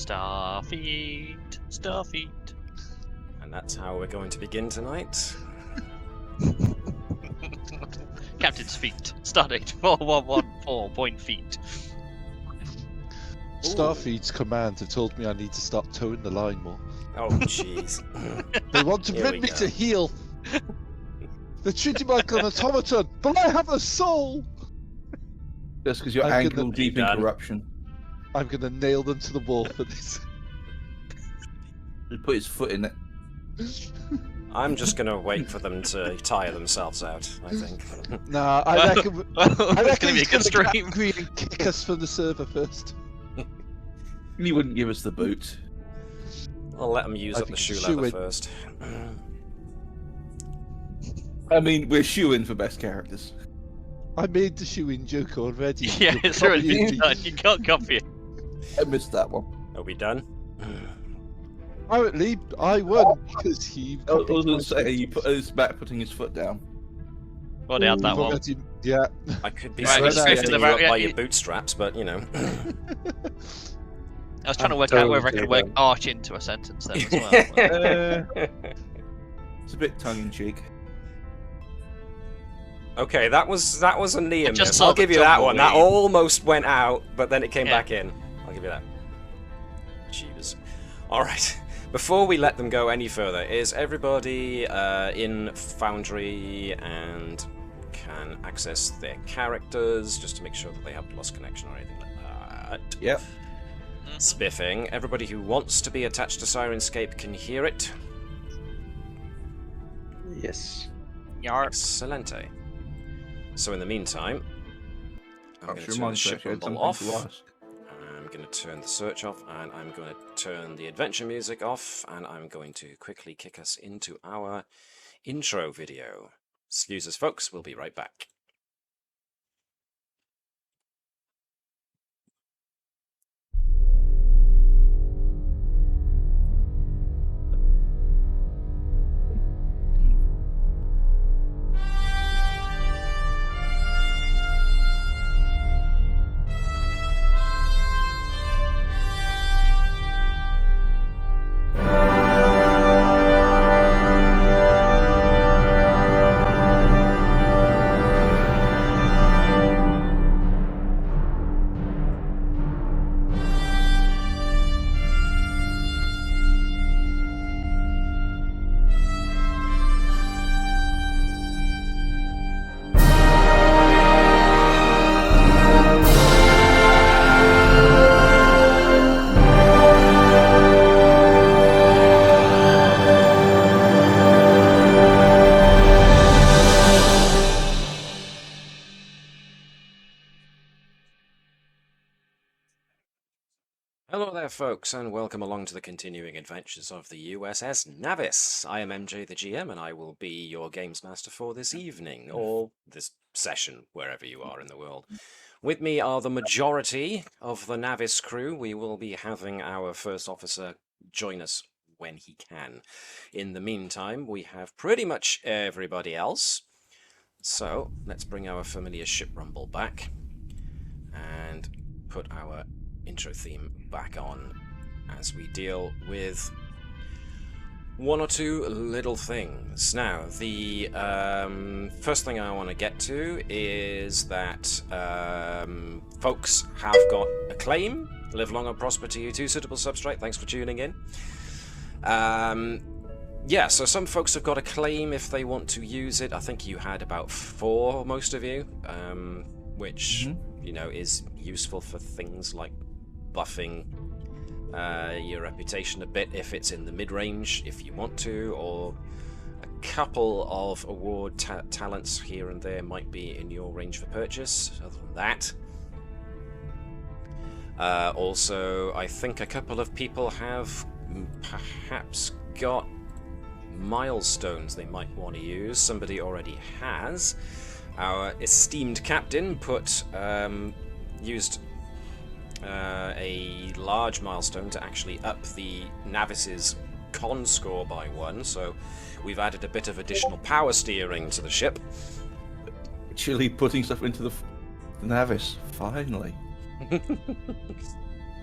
Starfleet, Starfleet. And that's how we're going to begin tonight. Captain's feet. Stardate 4114.feet. Starfleet's command have told me I need to stop towing the line more. Oh, jeez. They want to Here bring we me go. to heel. They're treating me like an automaton, but I have a soul. Just because you're I'm ankle gonna- deep in Done. corruption. I'm going to nail them to the wall for this. He put his foot in it. I'm just going to wait for them to tire themselves out, I think. Nah, I reckon. I It's reckon going to be a he's good gonna stream. get angry and kick us from the server first. He wouldn't give us the boot. I'll let them use I up the think shoe it's leather shoe-in. first. I mean, we're shoo-in for best characters. I made the shoe-in joke already. Yeah, You'll it's probably already be- done. You can't copy it. I missed that one. Are we done? Apparently, I won because he. I was going to say, he put his back putting his foot down. Well, they had that You've one. already- Yeah. I could be Right, let's go lifting for you the up vote, by yeah, your bootstraps, but you know. I was trying to I'm work out whether I totally could work down. arch into a sentence then as well. It's a bit tongue-in-cheek. Okay, that was a near just miss. saw I'll the give you that one. That tumbleweed. almost went out, but then it came Yeah. back in. I'll give you that. Jeebus. Alright, before we let them go any further, is everybody in Foundry and can access their characters, just to make sure that they haven't lost connection or anything like that? Yep. Spiffing. Everybody who wants to be attached to Sirenscape can hear it. Yes. Yarp. Excelente. So in the meantime, I'm going to turn the Remind ship me, I had rumble something off. to ask. I'm going to turn the search off, and I'm going to turn the adventure music off, and I'm going to quickly kick us into our intro video. Excuse us, folks. We'll be right back. Hello there, folks, and welcome along to the continuing adventures of the USS Navis. I am MJ, the GM, and I will be your games master for this evening, or this session, wherever you are in the world. With me are the majority of the Navis crew. We will be having our first officer join us when he can. In the meantime, we have pretty much everybody else. So, let's bring our familiar ship rumble back, and put our intro theme back on as we deal with one or two little things. Now, the first thing I want to get to is that folks have got a claim. Live long and prosper to you too, suitable substrate. Thanks for tuning in. Yeah, so some folks have got a claim if they want to use it. I think you had about 4, most of you, which, you know, is useful for things like buffing your reputation a bit if it's in the mid-range, if you want to, or a couple of award talents here and there might be in your range for purchase. Other than that, also, I think a couple of people have perhaps got milestones they might want to use. Somebody already has. Our esteemed captain used a large milestone to actually up the Navis's con score by 1, so we've added a bit of additional power steering to the ship. Actually putting stuff into the Navis, finally.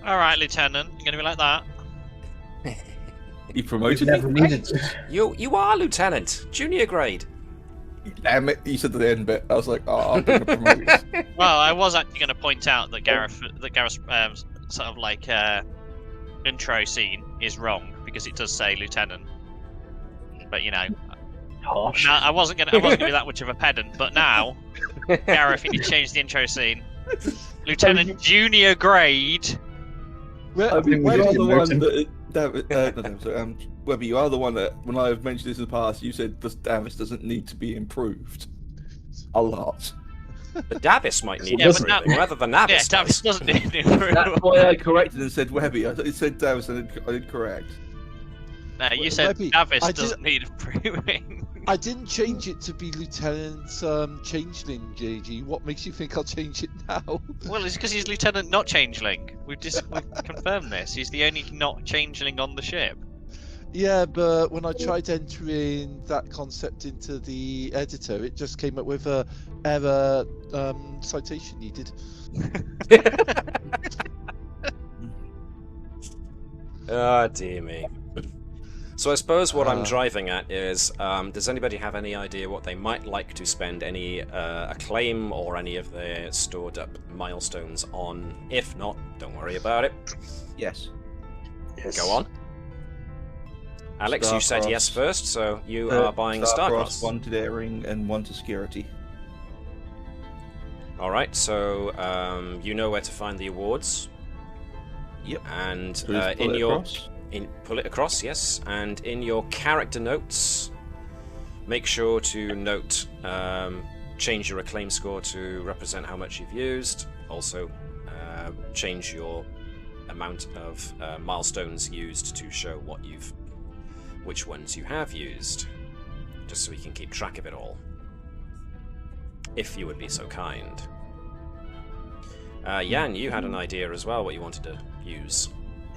All right, Lieutenant. You're gonna be like that. You We've promoted never me? needed to. You are Lieutenant, junior grade. Damn it! You said the end bit. I was like, oh, I'm gonna promote you. Well, I was actually going to point out that Gareth's sort of like intro scene is wrong because it does say Lieutenant. But you know, Harsh. I wasn't gonna be that much of a pedant. But now, Gareth, you changed the intro scene. Lieutenant Junior Grade. Where, I think we where You just did are the you- promote one him. that, Webby, you are the one that, when I've mentioned this in the past, you said this Navis doesn't need to be improved. A lot. The Davis might need Yeah, but improving, now- rather than Yeah, Navis Davis does. doesn't need That's why I corrected and said Webby. I thought you said Davis and I did correct. No, you said Webby, Navis I doesn't need improving. I didn't change it to be Lieutenant Changeling, JG. What makes you think I'll change it now? Well, it's because he's Lieutenant not Changeling. We've confirmed this. He's the only not Changeling on the ship. Yeah, but when I tried entering that concept into the editor, it just came up with a error citation needed. Ah, dear me. So I suppose what I'm Uh. driving at is, does anybody have any idea what they might like to spend any acclaim or any of their stored up milestones on? If not, don't worry about it. Yes. Yes. Go on. Alex, you said Starcross. yes first, so you are buying Starcross. One to daring and one to security. Alright, so you know where to find the awards. Yep. And So just pull in it your across. pull it across, yes, and in your character notes, make sure to note change your acclaim score to represent how much you've used. Also, change your amount of milestones used to show which ones you have used, just so we can keep track of it all. If you would be so kind. Jan, you had an idea as well what you wanted to use.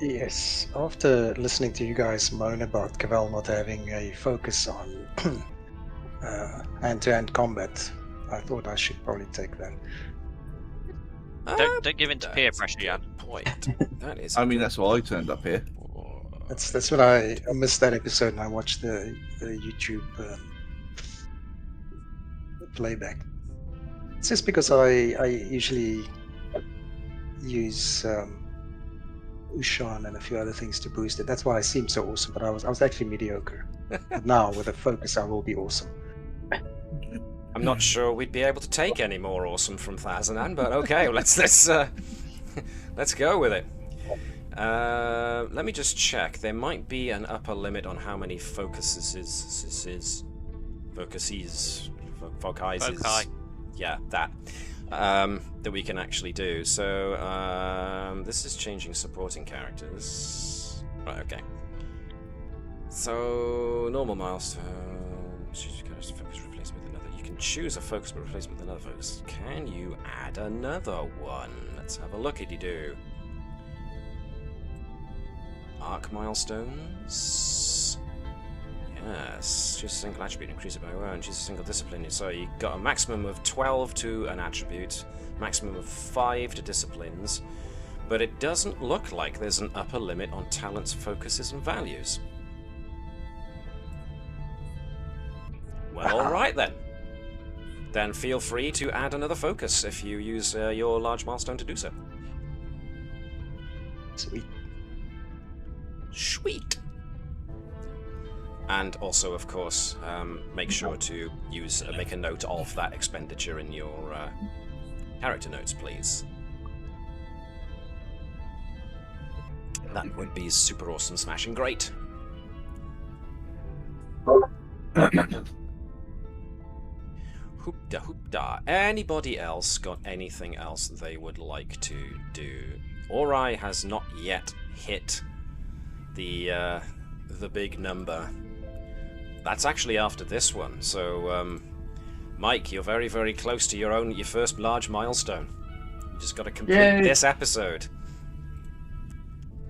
Yes, after listening to you guys moan about Cavell not having a focus on hand-to-hand combat, I thought I should probably take that. Don't give in to peer That's a pressure, good Jan. point. That is. I mean, that's why I turned up here. That's when I missed that episode and I watched the YouTube playback. It's just because I usually use Ushan and a few other things to boost it. That's why I seem so awesome, but I was actually mediocre. But now with a focus, I will be awesome. I'm not sure we'd be able to take any more awesome from Thazanan, but okay, let's go with it. Let me just check. There might be an upper limit on how many focuses. Yeah, that we can actually do. So this is changing supporting characters. Right, okay. So normal milestone. Choose a focus replace with another. You can choose a focus but replace with another focus. Can you add another one? Let's have a look-a-dee-doo. Arc milestones. Yes, choose a single attribute, increase it by 1, choose a single discipline. So you got a maximum of 12 to an attribute, maximum of 5 to disciplines, but it doesn't look like there's an upper limit on talents, focuses, and values. Well, alright then. Then feel free to add another focus if you use your large milestone to do so. Sweet. Sweet. And also, of course, make sure to make a note of that expenditure in your character notes, please. That would be super awesome, smashing great. Hoopda hoopda. Anybody else got anything else they would like to do? Ori has not yet hit the big number. That's actually after this one. So, Mike, you're very, very close to your first large milestone. You just got to complete Yay. this episode.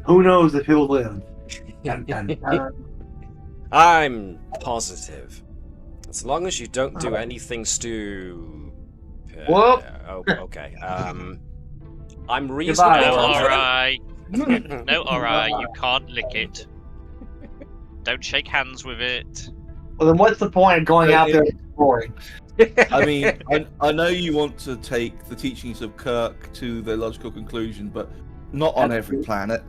Who knows if he'll live? I'm positive. As long as you don't do anything stupid. Whoop. Oh, okay. I'm reasonably Goodbye, All confident. right. No, alright, you can't lick it. Don't shake hands with it. Well, then what's the point of going out there and exploring? I mean, I know you want to take the teachings of Kirk to their logical conclusion, but not on every planet.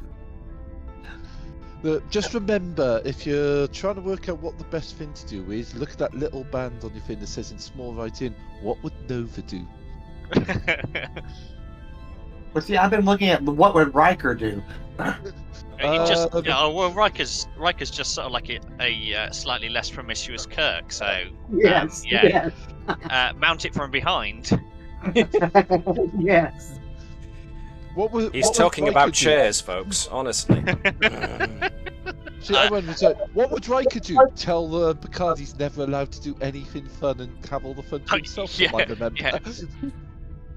But just remember, if you're trying to work out what the best thing to do is, look at that little band on your thing that says in small writing, "What would Nova do?" Well, see, I've been looking at what would Riker do. Riker's just sort of like a slightly less promiscuous Kirk, so Yes. yeah. Mount it from behind. Yes. He's talking about chairs, folks. Honestly. See, I went and said, what would Riker do? Tell Picard he's never allowed to do anything fun and have all the fun to himself. Yeah, I remember. yeah.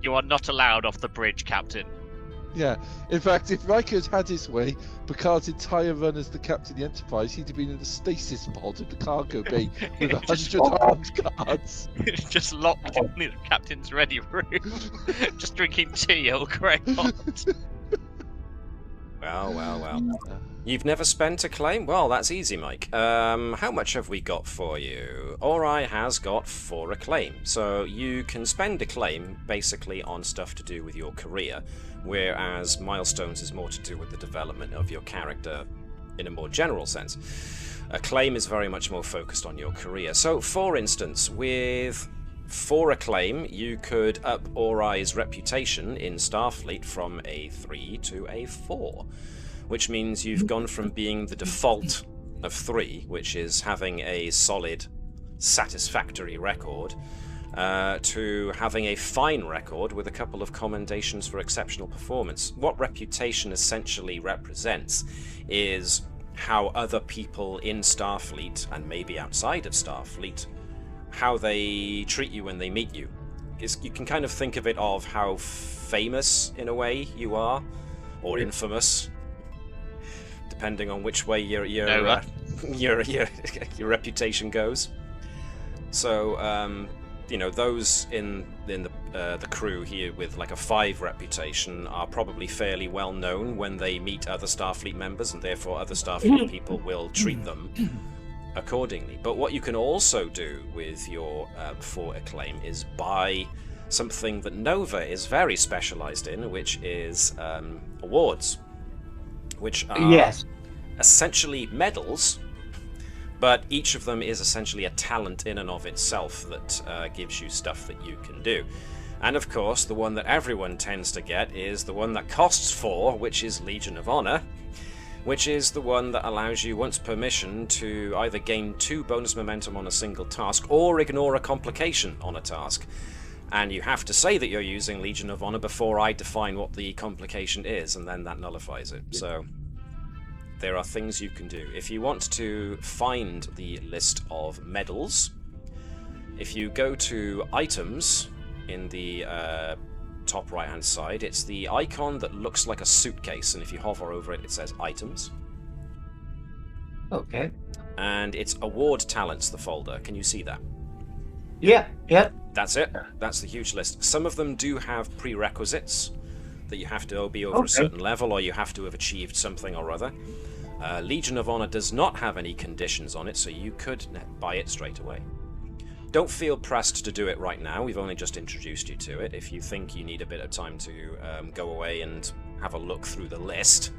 You are not allowed off the bridge, Captain. Yeah. In fact, if Riker had had his way, Picard's entire run as the captain of the Enterprise, he'd have been in the stasis pod in the cargo bay with 100 armed guards. Just locked in the captain's ready room, just drinking tea all grey hot. Well. You've never spent a claim? Well, that's easy, Mike. How much have we got for you? Ori has got 4 acclaim. So you can spend a claim basically on stuff to do with your career, whereas milestones is more to do with the development of your character in a more general sense. Acclaim is very much more focused on your career. So, for instance, with 4 acclaim, you could up Ori's reputation in Starfleet from a 3 to a 4. Which means you've gone from being the default of 3, which is having a solid, satisfactory record, to having a fine record with a couple of commendations for exceptional performance. What reputation essentially represents is how other people in Starfleet, and maybe outside of Starfleet, how they treat you when they meet you. You can kind of think of it of how famous, in a way, you are, or infamous, depending on which way your reputation goes. So, those in the crew here with like a 5 reputation are probably fairly well known when they meet other Starfleet members, and therefore other Starfleet people will treat them accordingly. But what you can also do with your 4 acclaim is buy something that Nova is very specialized in, which is awards. Which are essentially medals, but each of them is essentially a talent in and of itself that gives you stuff that you can do. And of course, the one that everyone tends to get is the one that costs 4, which is Legion of Honor, which is the one that allows you, once per mission, to either gain 2 bonus momentum on a single task or ignore a complication on a task. And you have to say that you're using Legion of Honor before I define what the complication is, and then that nullifies it. So there are things you can do. If you want to find the list of medals, if you go to items in the top right hand side, it's the icon that looks like a suitcase, and if you hover over it, it says items. Okay. And it's award talents, the folder. Can you see that? Yeah. That's it. That's the huge list. Some of them do have prerequisites that you have to be over a certain level, or you have to have achieved something or other. Legion of Honor does not have any conditions on it, so you could buy it straight away. Don't feel pressed to do it right now. We've only just introduced you to it. If you think you need a bit of time to go away and have a look through the list.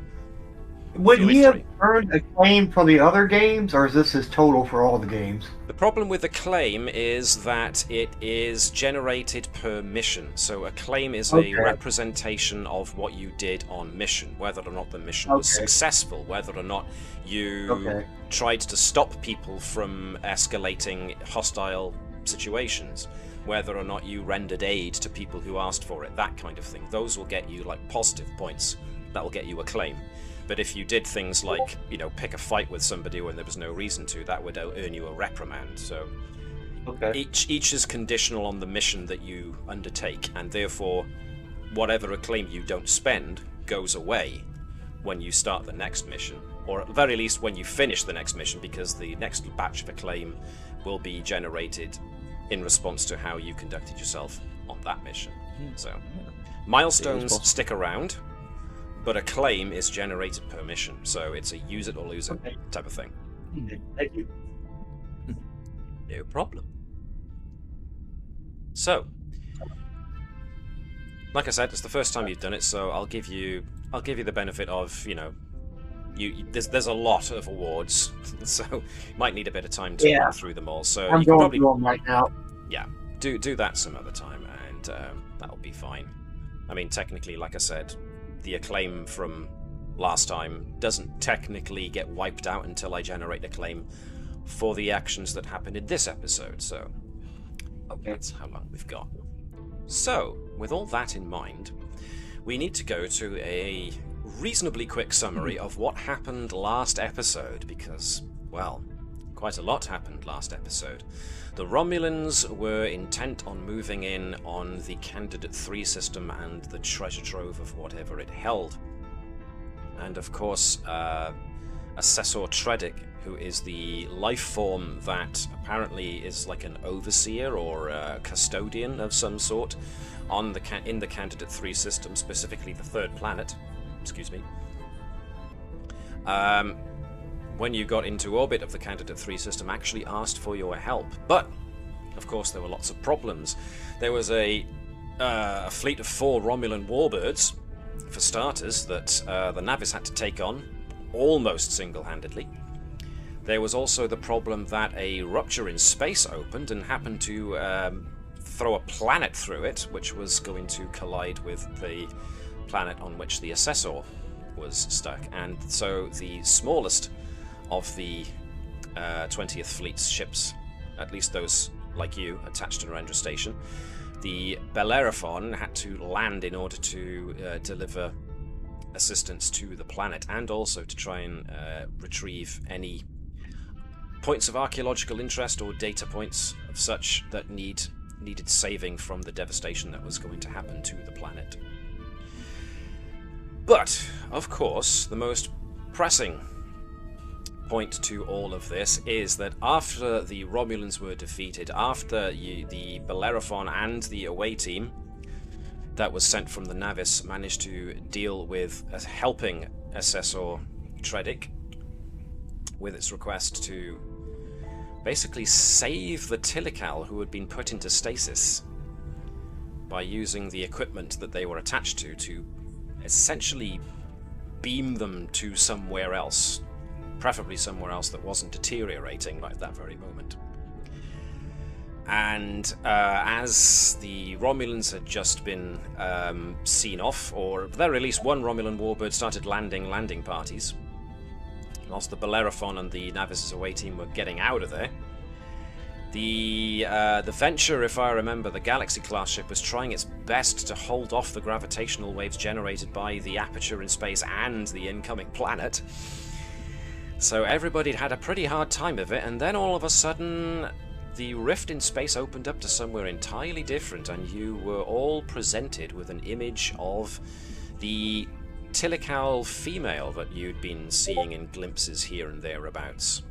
Would he have earned a claim for the other games, or is this his total for all the games? The problem with the claim is that it is generated per mission. So a claim is a representation of what you did on mission, whether or not the mission was successful, whether or not you tried to stop people from escalating hostile situations, whether or not you rendered aid to people who asked for it, that kind of thing. Those will get you like positive points. That will get you a claim. But if you did things like, pick a fight with somebody when there was no reason to, that would earn you a reprimand. So each is conditional on the mission that you undertake, and therefore whatever acclaim you don't spend goes away when you start the next mission, or at the very least when you finish the next mission, because the next batch of acclaim will be generated in response to how you conducted yourself on that mission. So milestones stick around, but a claim is generated per mission, so it's a use it or lose it Okay. type of thing. Thank you. No problem. So, like I said, it's the first time you've done it, so I'll give you the benefit of, you know, there's a lot of awards, so you might need a bit of time to run through them all. So I'm you can going probably through them right now. do that some other time, and that'll be fine. I mean, technically, like I said, the acclaim from last time doesn't technically get wiped out until I generate a claim for the actions that happened in this episode, so that's how long we've got. So, with all that in mind, we need to go to a reasonably quick summary of what happened last episode, because, well, quite a lot happened last episode. The Romulans were intent on moving in on the Candidate 3 system and the treasure trove of whatever it held. And of course, Assessor Tredic, who is the life form that apparently is like an overseer or a custodian of some sort on in the Candidate 3 system, specifically the third planet. Excuse me. When you got into orbit of the Candidate 3 system, actually asked for your help. But, of course, there were lots of problems. There was a fleet of 4 Romulan warbirds, for starters, that the Navis had to take on, almost single-handedly. There was also the problem that a rupture in space opened and happened to throw a planet through it, which was going to collide with the planet on which the Assessor was stuck. And so the smallest of the 20th Fleet's ships, at least those like you attached to Narendra Station, the Bellerophon had to land in order to deliver assistance to the planet, and also to try and retrieve any points of archaeological interest or data points of such that needed saving from the devastation that was going to happen to the planet. But, of course, the most pressing point to all of this is that after the Romulans were defeated, after the Bellerophon and the away team that was sent from the Navis managed to deal with helping Assessor Tredic with its request to basically save the Tilikaal who had been put into stasis by using the equipment that they were attached to essentially beam them to somewhere else, preferably somewhere else that wasn't deteriorating right at that very moment. And as the Romulans had just been seen off, or at the very least one Romulan warbird started landing parties, whilst the Bellerophon and the Navis' away team were getting out of there, the Venture, if I remember, the Galaxy-class ship, was trying its best to hold off the gravitational waves generated by the aperture in space and the incoming planet. So everybody had a pretty hard time of it, and then all of a sudden the rift in space opened up to somewhere entirely different, and you were all presented with an image of the Tilikaal female that you'd been seeing in glimpses here and thereabouts.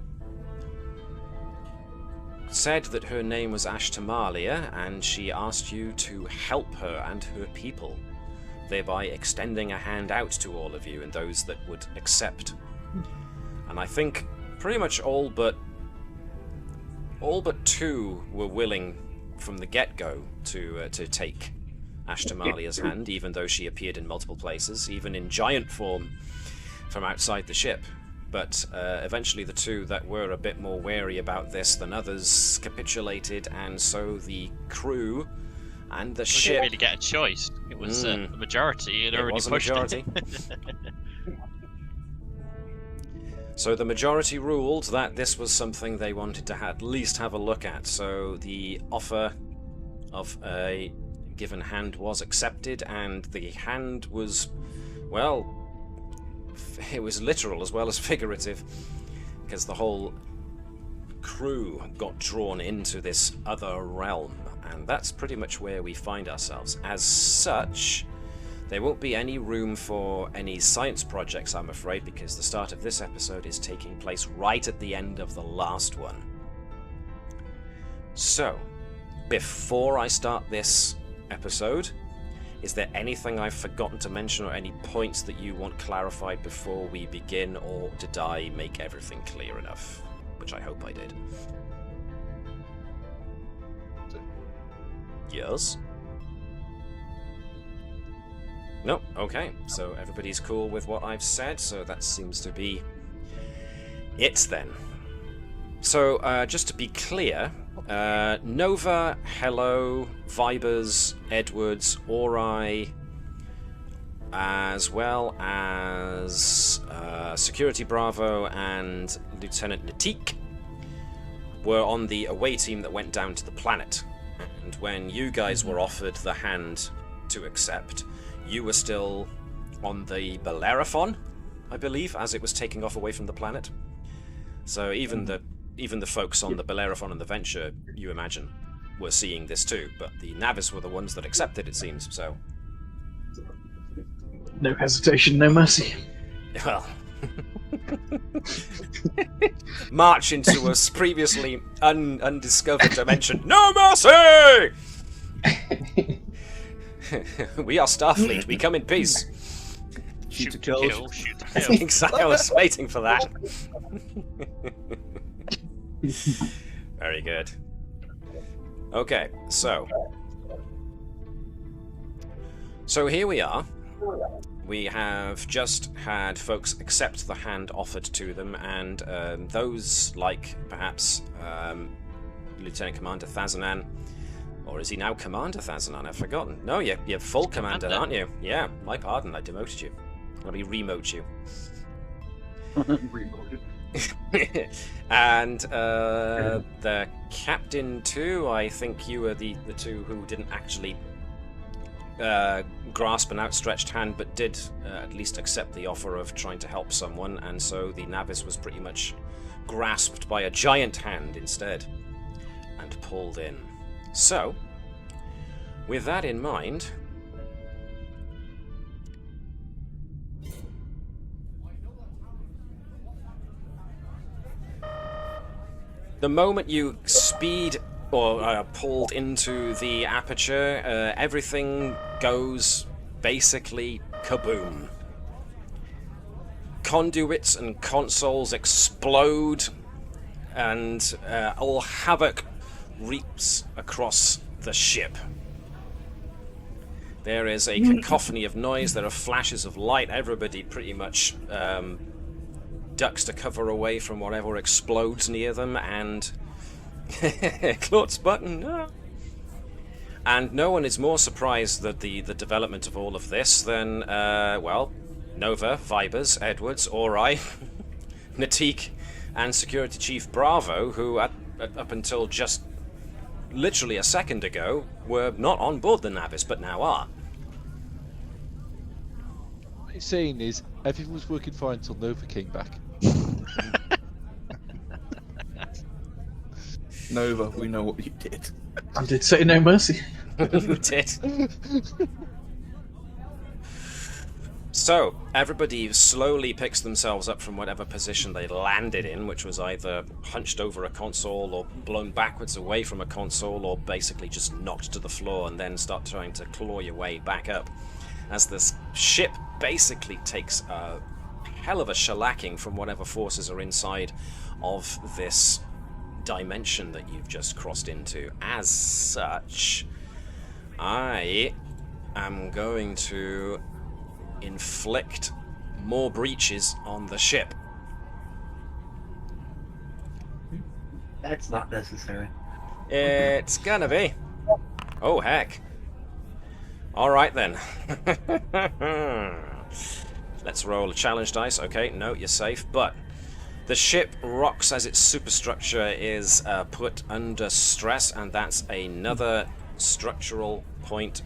Said that her name was Ashtamalia, and she asked you to help her and her people, thereby extending a hand out to all of you and those that would accept. And I think pretty much all but 2 were willing from the get-go to take Ashtamalia's hand, even though she appeared in multiple places, even in giant form from outside the ship. But eventually the 2 that were a bit more wary about this than others capitulated, and so the crew and the ship... didn't really get a choice. It was the majority. It already was a pushed majority. So the majority ruled that this was something they wanted to at least have a look at. So the offer of a given hand was accepted, and the hand was, well, it was literal as well as figurative, because the whole crew got drawn into this other realm, and that's pretty much where we find ourselves. As such, there won't be any room for any science projects, I'm afraid, because the start of this episode is taking place right at the end of the last one. So, before I start this episode, Is there anything I've forgotten to mention or any points that you want clarified before we begin, or did I make everything clear enough? Which I hope I did. Yes? No? Okay. So everybody's cool with what I've said, so that seems to be it then. So, just to be clear, Nova, Hello, Vibers, Edwards, Ori, as well as Security Bravo and Lieutenant Natik were on the away team that went down to the planet. And when you guys were offered the hand to accept, you were still on the Bellerophon, I believe, as it was taking off away from the planet. So even the folks on the Bellerophon and the Venture, you imagine, were seeing this too, but the Navis were the ones that accepted, it seems, so... No hesitation, no mercy. Well... March into a previously undiscovered dimension. No mercy! We are Starfleet, we come in peace. Shoot to kill, shoot to kill. Exactly, I was waiting for that. Very good. Okay, so here we are. We have just had folks accept the hand offered to them, and those like perhaps Lieutenant Commander Thazanan, or is he now Commander Thazanan? I've forgotten. No, you're full Commander, aren't you? Yeah, my pardon, I demoted you. Let me remote you. And the Captain too, I think you were the two who didn't actually grasp an outstretched hand, but did at least accept the offer of trying to help someone, and so the Navis was pretty much grasped by a giant hand instead, and pulled in. So, with that in mind, the moment you speed or pulled into the aperture, everything goes basically kaboom. Conduits and consoles explode, and all havoc reaps across the ship. There is a cacophony of noise, there are flashes of light, everybody pretty much ducks to cover away from whatever explodes near them, and Claude's button, no. And no one is more surprised that the development of all of this than, well, Nova, Vibers, Edwards, Ori, Natik, and Security Chief Bravo, who up until just literally a second ago were not on board the Navis, but now are. What you're saying is, everything was working fine until Nova came back. Nova, we know what you did. I did say no mercy. You did. So, everybody slowly picks themselves up from whatever position they landed in, which was either hunched over a console or blown backwards away from a console, or basically just knocked to the floor and then start trying to claw your way back up. As this ship basically takes a hell of a shellacking from whatever forces are inside of this dimension that you've just crossed into. As such, I am going to inflict more breaches on the ship. That's not necessary. It's gonna be. Oh, heck. Alright then. Let's roll a challenge dice. Okay, no, you're safe, but the ship rocks as its superstructure is put under stress, and that's another structural point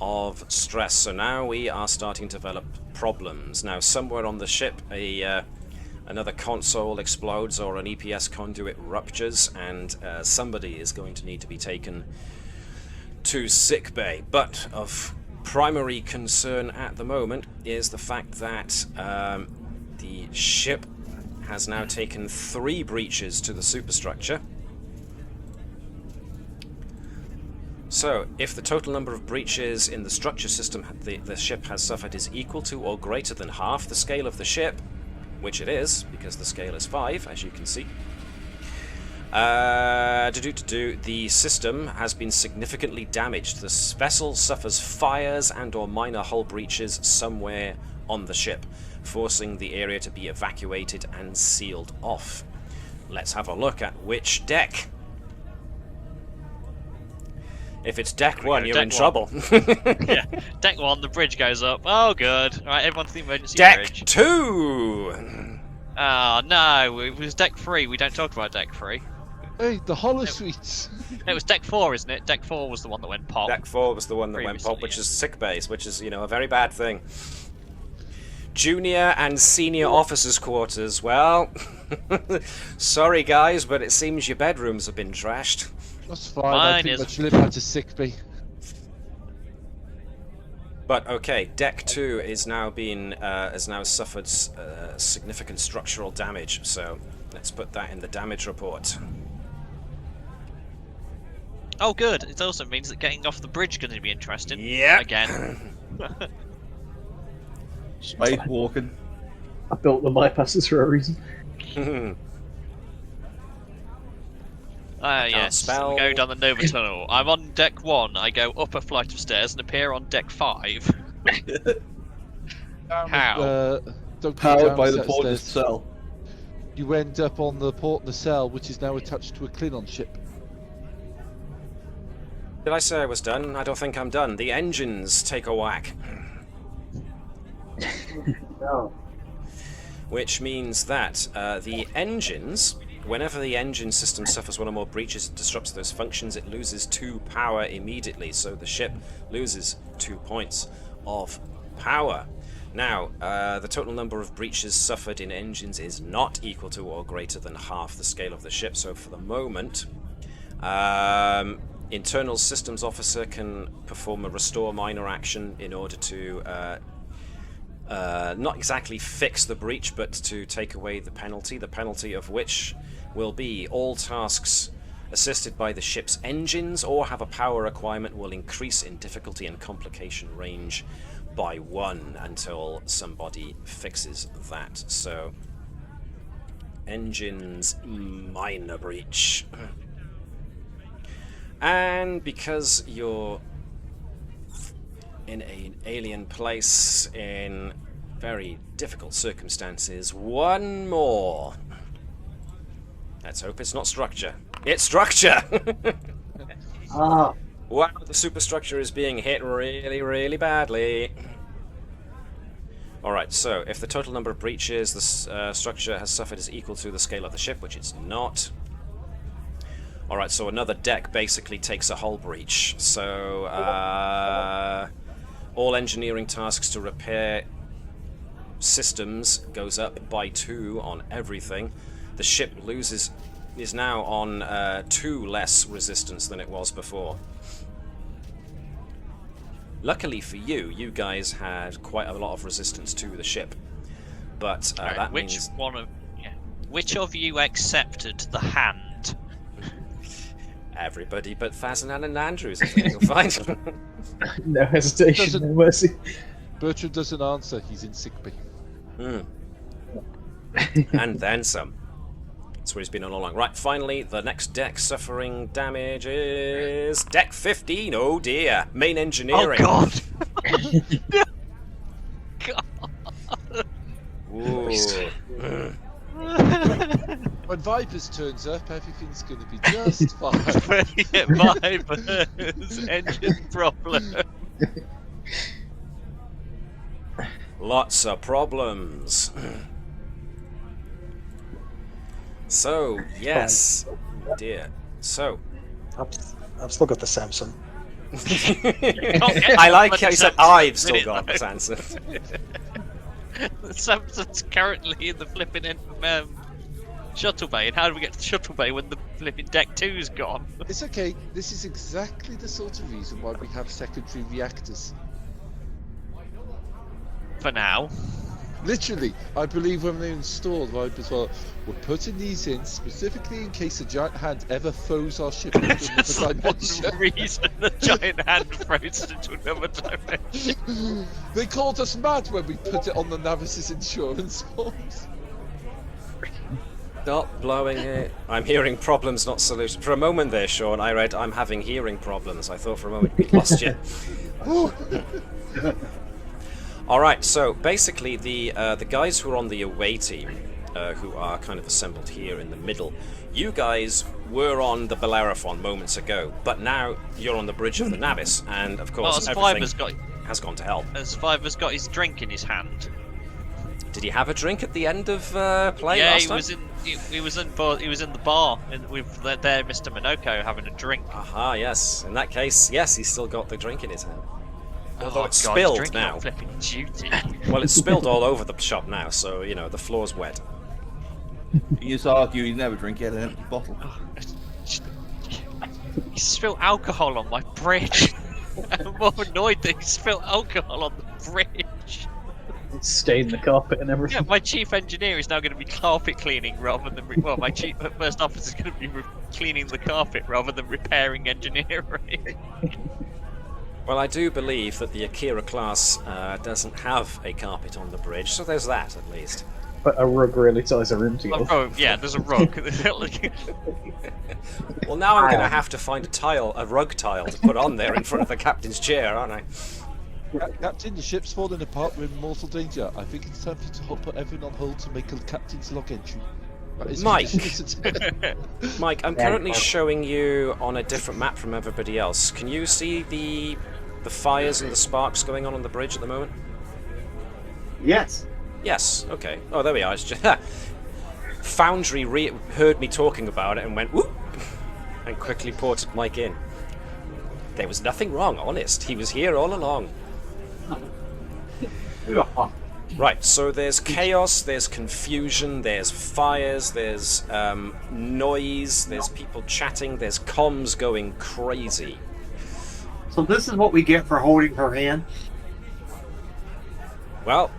of stress. So now we are starting to develop problems. Now, somewhere on the ship, another console explodes or an EPS conduit ruptures, and somebody is going to need to be taken to sickbay. But of primary concern at the moment is the fact that the ship has now taken 3 breaches to the superstructure. So, if the total number of breaches in the structure system the ship has suffered is equal to or greater than half the scale of the ship, which it is, because the scale is 5, as you can see, the system has been significantly damaged. The vessel suffers fires and or minor hull breaches somewhere on the ship, forcing the area to be evacuated and sealed off. Let's have a look at which deck. If it's deck 1, you're in trouble. Yeah, deck 1, the bridge goes up. Oh, good. All right, everyone to the emergency Deck bridge. 2! Oh, no, it was deck 3. We don't talk about deck 3. Hey, the hollow suites. It was deck 4, isn't it? Deck 4 was the one that went pop. Deck 4 was the one that went Previously, pop, which yeah. is sick base, which is, a very bad thing. Junior and senior officers' quarters. Well, sorry guys, but it seems your bedrooms have been trashed. That's fine. I think is- I should live out a sick bay. But okay, deck 2 is now has now suffered significant structural damage. So let's put that in the damage report. Oh, good. It also means that getting off the bridge is going to be interesting. Yeah. Again. Space walking. I built the bypasses for a reason. Yes. spell. We go down the Nova Tunnel. I'm on deck 1. I go up a flight of stairs and appear on deck 5. How? Don't go Powered down by a the set of porter's stairs. cell. You end up on the port nacelle, which is now attached to a Klingon ship. Did I say I was done? I don't think I'm done. The engines take a whack. No. Which means that the engines, whenever the engine system suffers one or more breaches and disrupts those functions, it loses 2 power immediately, so the ship loses 2 points of power. Now, the total number of breaches suffered in engines is not equal to or greater than half the scale of the ship, so for the moment, internal systems officer can perform a restore minor action in order to not exactly fix the breach, but to take away the penalty of which will be all tasks assisted by the ship's engines or have a power requirement will increase in difficulty and complication range by 1 until somebody fixes that. So, engines minor breach. And because you're in an alien place in very difficult circumstances, 1 more. Let's hope it's not structure. It's structure! Ah, Wow, the superstructure is being hit really, really badly. Alright, so if the total number of breaches the structure has suffered is equal to the scale of the ship, which it's not. Alright, so another deck basically takes a hull breach. So, all engineering tasks to repair systems goes up by 2 on everything. The ship is now on 2 less resistance than it was before. Luckily for you, you guys had quite a lot of resistance to the ship. But Right, that which means... which of you accepted the hand? Everybody but Fazanan and Andrews, I think you'll find. No hesitation, no mercy. Bertram doesn't answer. He's in sick bay. And then some. That's where he's been all along. Right, finally, the next deck suffering damage is deck 15. Oh dear. Main engineering. Oh God! Ooh. When Vipers turns up, everything's going to be just fine. Vipers, engine problem. Lots of problems. So, yes. Oh dear. So. I've still got the Samsung. I like how you said I've still got this answer. The Samsung's currently in the flipping shuttle bay, and how do we get to the shuttle bay when the flipping deck 2's gone? It's okay. This is exactly the sort of reason why we have secondary reactors. For now. Literally, I believe when they installed Vipers, well, we're putting these in specifically in case a giant hand ever throws our ship into Just another for one dimension. reason, the giant hand throws it into another dimension. They called us mad when we put it on the Navis's insurance forms. Stop blowing it. I'm hearing problems, not solutions. For a moment there, Sean, I read I'm having hearing problems. I thought for a moment we'd lost you. Alright, so basically the guys who are on the away team, who are kind of assembled here in the middle, you guys were on the Bellerophon moments ago, but now you're on the bridge of the Navis, and of course everything has gone to hell. As Fiver's got his drink in his hand. Did he have a drink at the end of play Yeah, last he time? was in the bar with there Mr. Minoko having a drink. Aha, yes. In that case, yes, he's still got the drink in his hand. Although Oh, it's God, spilled he's drinking now. on flipping duty. Well, it's spilled all over the shop now, so, you know, the floor's wet. You just argue he'd never drink out of an empty bottle. He spilled alcohol on my bridge. I'm more annoyed that he spilled alcohol on the bridge. It's stained the carpet and everything. Yeah, my chief engineer is now going to be carpet cleaning rather than my chief first officer is going to be cleaning the carpet rather than repairing engineering. Well, I do believe that the Akira class doesn't have a carpet on the bridge, so there's that at least. But a rug really ties a room together. Oh, yeah, there's a rug. Well, now I'm going to have to find a rug tile to put on there in front of the captain's chair, aren't I? Captain, the ship's falling apart. We're in mortal danger. I think it's time for you to put everything on hold to make a captain's log entry. That is Mike. ridiculous. Mike, I'm currently showing you on a different map from everybody else. Can you see the fires and the sparks going on the bridge at the moment? Yes. Yes. Okay. Oh, there we are. It's just Foundry heard me talking about it and went whoop, and quickly ported Mike in. There was nothing wrong, honest. He was here all along. Right, so there's chaos, there's confusion, there's fires, there's noise, there's people chatting, there's comms going crazy. So this is what we get for holding her hand? Well,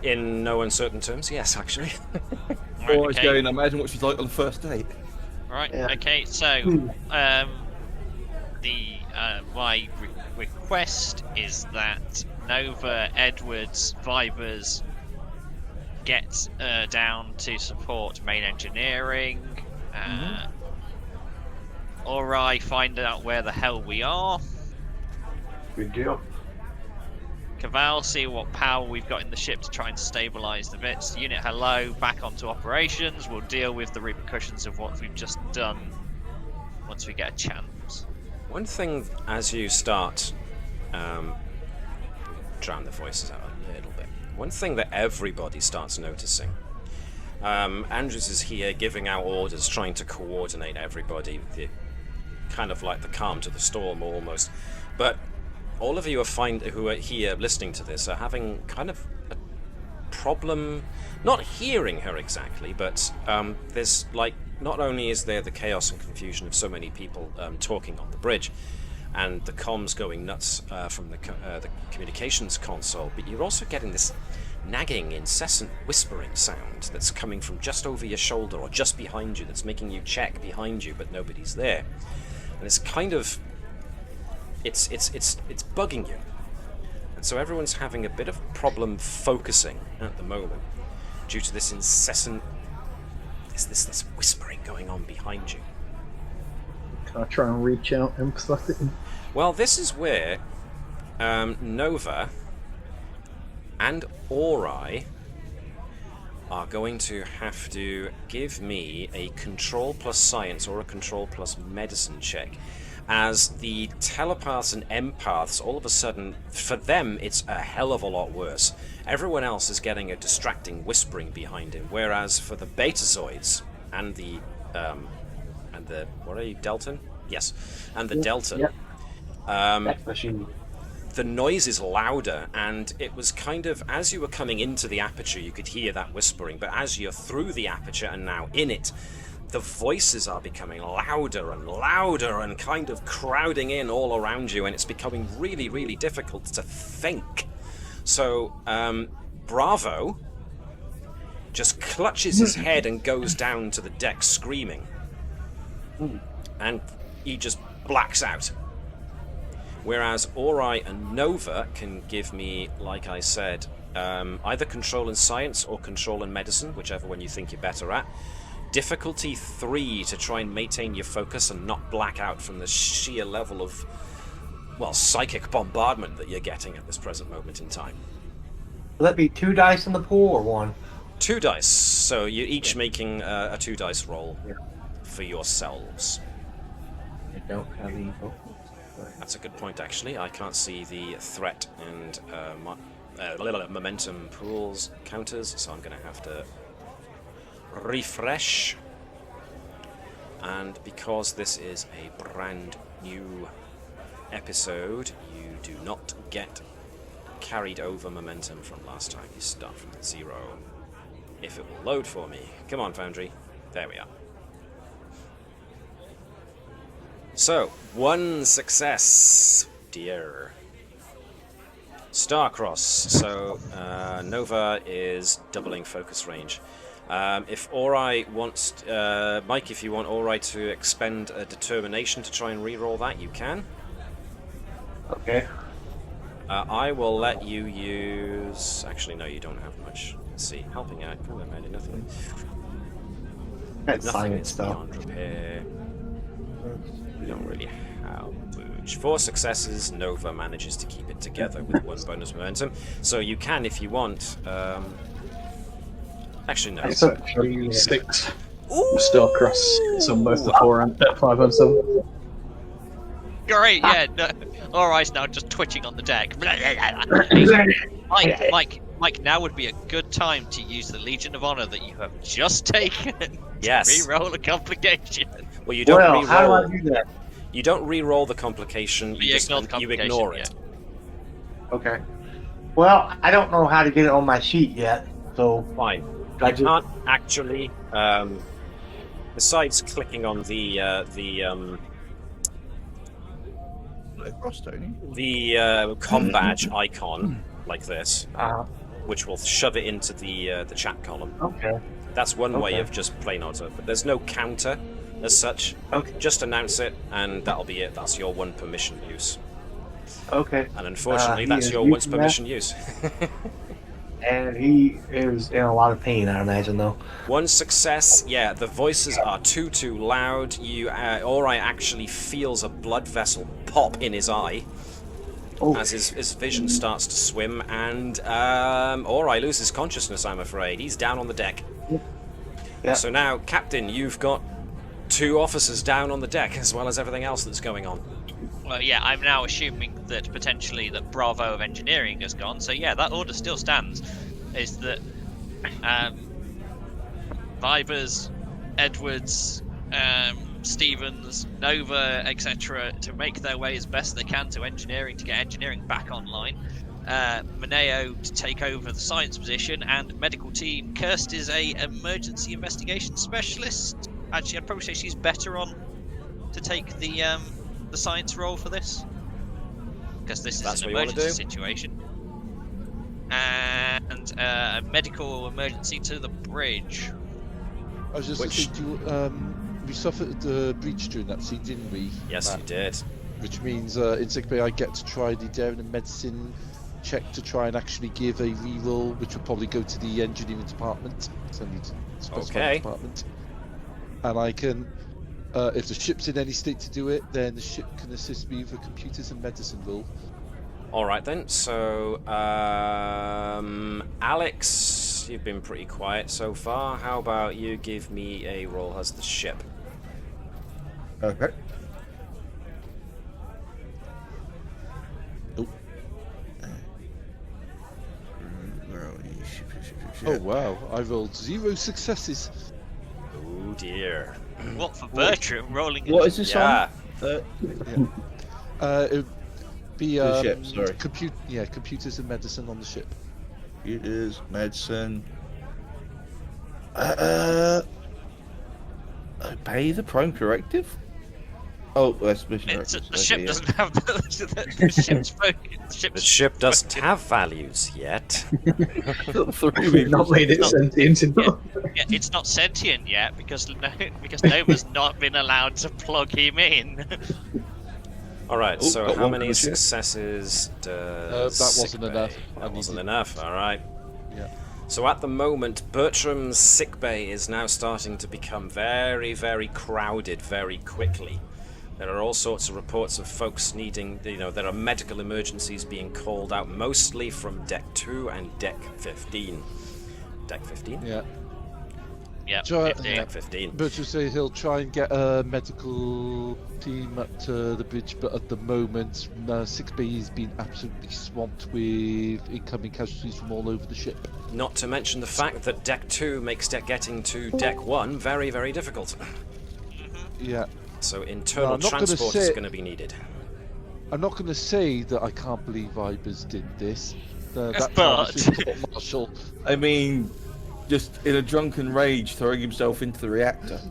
in no uncertain terms, yes, actually. Right, Always okay. going, imagine what she's like on the first date. Right. Yeah. Okay. So, my request is that Nova, Edwards, Vibers get down to support main engineering. Ori, find out where the hell we are. Good deal. Caval, see what power we've got in the ship to try and stabilise the bits. Unit, hello, back onto operations. We'll deal with the repercussions of what we've just done once we get a chance. One thing as you start, drown the voices out a little bit. One thing that everybody starts noticing. Andrews is here giving out orders, trying to coordinate everybody, kind of like the calm to the storm almost. But all of you who are here listening to this are having kind of a problem, not hearing her exactly, but there's like, not only is there the chaos and confusion of so many people talking on the bridge, and the comms going nuts from the communications console, but you're also getting this nagging, incessant whispering sound that's coming from just over your shoulder or just behind you, that's making you check behind you, but nobody's there. And it's kind of, it's bugging you. And so everyone's having a bit of problem focusing at the moment due to this incessant, this whispering going on behind you. Can I try and reach out empathetically? Well, this is where Nova and Ori are going to have to give me a control plus science or a control plus medicine check, as the telepaths and empaths, all of a sudden, for them it's a hell of a lot worse. Everyone else is getting a distracting whispering behind him, whereas for the Betazoids and the what are you, Delton? Yes, and the Delta. Yep. Machine. The noise is louder, and it was kind of, as you were coming into the aperture, you could hear that whispering, but as you're through the aperture and now in it, the voices are becoming louder and kind of crowding in all around you, and it's becoming really, really difficult to think. So, Bravo just clutches his head and goes down to the deck screaming. And he just blacks out. Whereas Ori and Nova can give me, like I said, either control and science or control and medicine, whichever one you think you're better at. Difficulty 3 to try and maintain your focus and not black out from the sheer level of, well, psychic bombardment that you're getting at this present moment in time. Will that be 2 dice in the pool or 1? 2 dice, so you're each making a 2 dice roll for yourselves. I don't have any vocals. That's a good point, actually. I can't see the threat and momentum pools counters, so I'm going to have to refresh. And because this is a brand new episode, you do not get carried over momentum from last time. You start from 0. If it will load for me. Come on, Foundry. There we are. So, 1 success. Dear. Starcross. So, Nova is doubling focus range. If Ori wants... Mike, if you want Ori to expend a determination to try and reroll that, you can. Okay. I will let you use... Actually, no, you don't have much. Let's see. Helping out. Primarily nothing. That's Nothing science is stuff. beyond repair. We don't really have much. 4 successes. Nova manages to keep it together with 1 bonus momentum. So you can, if you want... Actually, no. It's actually 6. Ooh! Starcross. It's on both the 4 and 5 and 7. Great, yeah. No, Ori's now just twitching on the deck. Mike, now would be a good time to use the Legion of Honor that you have just taken. Yes. Reroll a complication. Well, you don't Well, how do I re-roll. do that? You don't re-roll the complication. You just ignore the you complication, ignore yeah. it. Okay. Well, I don't know how to get it on my sheet yet, so Fine. I You can't actually. Besides clicking on the Across, don't you? the com badge icon like this, Uh, which will shove it into the chat column. okay. That's one way Okay. of just plain auto, but there's no counter as such. Okay. Just announce it, and that'll be it. That's your 1 permission use. Okay. And unfortunately, He that's is your 1 using that? permission use. And he is in a lot of pain, I imagine, though. 1 success. Yeah, the voices are too loud. You, Ori actually feels a blood vessel pop in his eye. Oh. As his vision starts to swim, and Ori loses consciousness, I'm afraid. He's down on the deck. Yeah. So now, Captain, you've got 2 officers down on the deck, as well as everything else that's going on. Well, yeah, I'm now assuming that potentially that Bravo of Engineering has gone. So yeah, that order still stands. Is that Vibers, Edwards, Stevens, Nova, etc., to make their way as best they can to engineering to get engineering back online. Mineo to take over the science position, and medical team. Kirst is a emergency investigation specialist. Actually, I'd probably say she's better on to take the science role for this, because this That's is an what you wanna emergency do? situation. And a medical emergency to the bridge. I was just Which- thinking, we suffered the breach during that scene, didn't we? Yes, Matt? you did. Which means in sickbay I get to try the daring and medicine check to try and actually give a reroll, which will probably go to the engineering department. So I need to specify Okay. the department. And I can, if the ship's in any state to do it, then the ship can assist me with a computers and medicine roll. All right then. So, Alex, you've been pretty quiet so far. How about you give me a roll as the ship? Okay. Oh. Where are we? Ship. Oh wow, I rolled 0 successes. Oh dear. What for Bertram rolling? What is this Yeah. on? It would be The ship, sorry. computers and medicine on the ship. It is medicine. Obey the prime directive? Oh, that's mission The directions. ship Okay, doesn't have the ship's focus. The ship doesn't have values yet. yeah. Three We've not meters. made it not- sentient enough. Yeah, it's not sentient yet because Nova's not been allowed to plug him in. Alright, Oh, so got how one many for the ship. successes does That wasn't sickbay? enough. That I wasn't needed- enough, alright. Yeah. So at the moment, Bertram's sickbay is now starting to become very, very crowded very quickly. There are all sorts of reports of folks needing, there are medical emergencies being called out, mostly from Deck 2 and Deck 15. Deck 15? Yeah. Yeah, Try- 15. Deck 15. Bertram says he'll try and get a medical team up to the bridge, but at the moment, 6B has been absolutely swamped with incoming casualties from all over the ship. Not to mention the fact that Deck 2 makes getting to Deck 1 very, very difficult. Yeah. So internal I'm not gonna transport is say- going to be needed. I'm not going to say that I can't believe Ibers did this. That But- Marshall. I mean, just in a drunken rage, throwing himself into the reactor.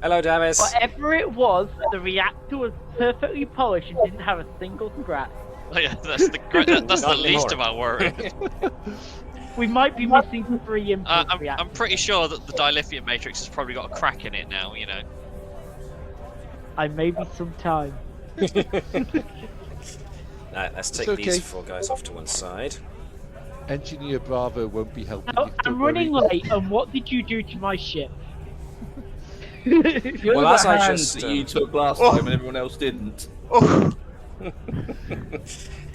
Hello, Davis. Whatever it was, the reactor was perfectly polished and didn't have a single scratch. Oh, yeah, that's the Not least anymore. of our worry. We might be missing 3 input I'm reactors. pretty sure that the dilithium matrix has probably got a crack in it now. I may be some time. Right, let's take It's okay. these 4 guys off to one side. Engineer Bravo won't be helping Oh, you. I'm don't running worry. late, and what did you do to my ship? Well, as I hand just, that you took last time and everyone else didn't. The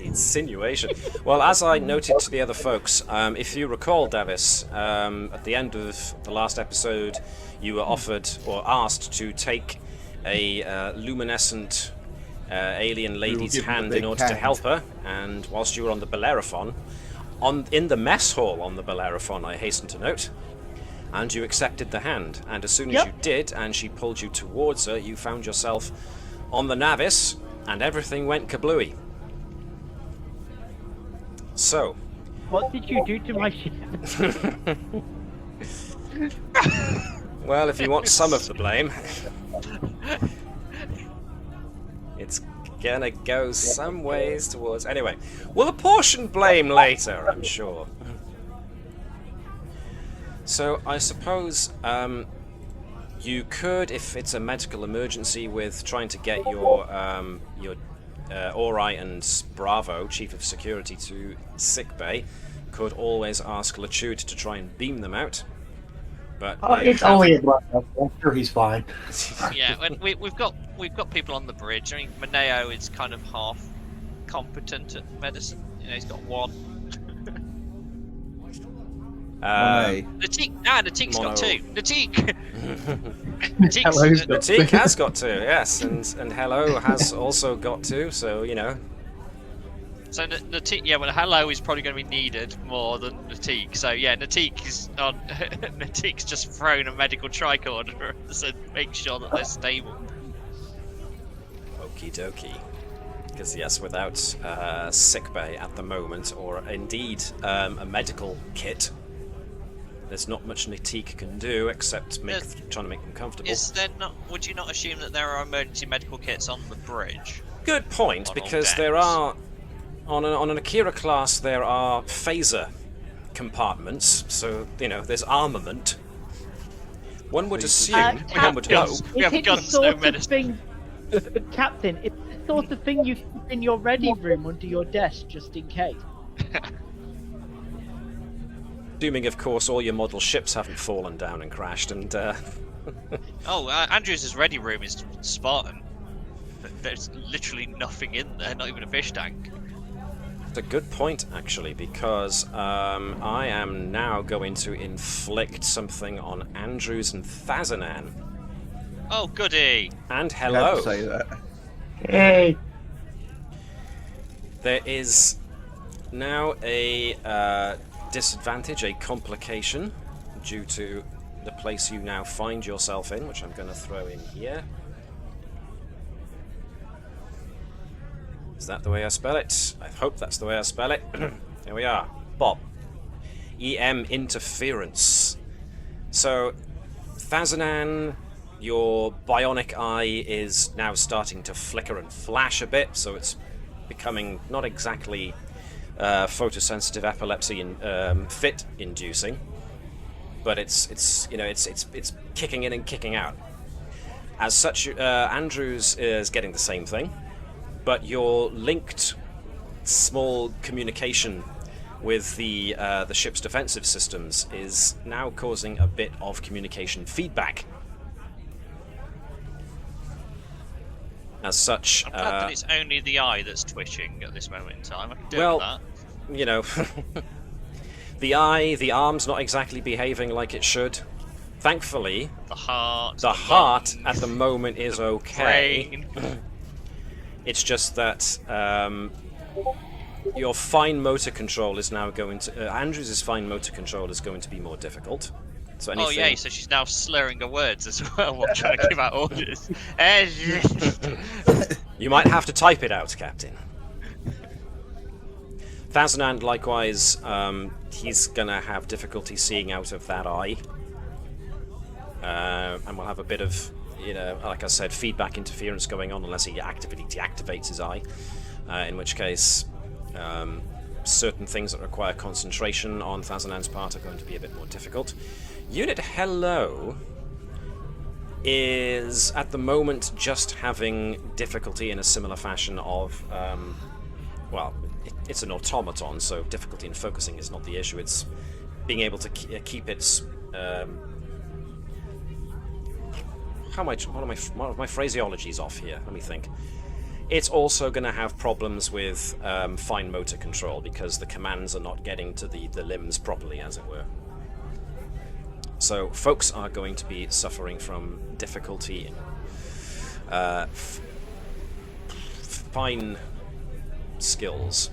insinuation. Well, as I noted to the other folks, if you recall, Davis, at the end of the last episode, you were offered or asked to take a luminescent alien lady's given a hand big in order to hand. help her, and whilst you were on the Bellerophon, in the mess hall on the Bellerophon, I hasten to note, and you accepted the hand, and as soon as Yep. you did, and she pulled you towards her, you found yourself on the Navis, and everything went kablooey. So, What did you do to my ship? well, if you want some of the blame, it's gonna go some ways towards... Anyway, we'll apportion blame later, I'm sure. So, I suppose you could, if it's a medical emergency with trying to get your Ori and Bravo, Chief of Security, to sickbay, could always ask Latude to try and beam them out. But It's only a black. I'm sure he's fine. Yeah, and we've got people on the bridge. I mean, Maneo is kind of half competent at medicine. He's got 1. Monet. Natik's got Mono. 2. Natik. Hello's got Natik has got 2, yes, and Hello has also got 2, so, So Natik, yeah, well, Hello is probably going to be needed more than Natik. So yeah, Natik is on. Natik's just thrown a medical tricorder to make sure that they're stable. Okie dokie. Because yes, without sickbay at the moment, or indeed a medical kit, there's not much Natik can do except trying to make them comfortable. Is there not? Would you not assume that there are emergency medical kits on the bridge? Good point, On all because there decks. are on an Akira class there are phaser compartments, so there's armament. One would assume, one would hope. guns. We have It's guns, the no sort of medicine. thing, Captain, it's the sort of thing you keep in your ready room under your desk just in case. Assuming, of course, all your model ships haven't fallen down and crashed, and Oh, Andrew's ready room is Spartan. There's literally nothing in there, not even a fish tank. it's a good point, actually, because I am now going to inflict something on Andrews and Thazanan. Oh, goody! And You have hello. to say that. Hey, There is now a disadvantage, a complication, due to the place you now find yourself in, which I'm going to throw in here. Is that the way I spell it? I hope that's the way I spell it. Here we are. Bob. EM interference. So, Thazanan Your bionic eye is now starting to flicker and flash a bit, so it's becoming not exactly photosensitive epilepsy and fit inducing, but it's kicking in and kicking out. As such, Andrews is getting the same thing, but your linked small communication with the ship's defensive systems is now causing a bit of communication feedback. As such, I'm glad that it's only the eye that's twitching at this moment in time. I can deal well, with that. you know, the arm's not exactly behaving like it should. Thankfully, The heart at the moment is okay. brain. It's just that your fine motor control is now going to... Andrews' fine motor control is going to be more difficult. So anything... Oh yeah, so she's now slurring her words as well while trying to give out orders. You might have to type it out, Captain. Thazanand, likewise, he's gonna have difficulty seeing out of that eye. And we'll have a bit of, like I said, feedback interference going on unless he actively deactivates his eye. In which case, certain things that require concentration on Thazanand's part are going to be a bit more difficult. Unit Hello is, at the moment, just having difficulty in a similar fashion of, well, it's an automaton, so difficulty in focusing is not the issue. It's being able to keep its... one of my phraseology's off here. Let me think. It's also going to have problems with fine motor control because the commands are not getting to the limbs properly, as it were. So folks are going to be suffering from difficulty in fine skills.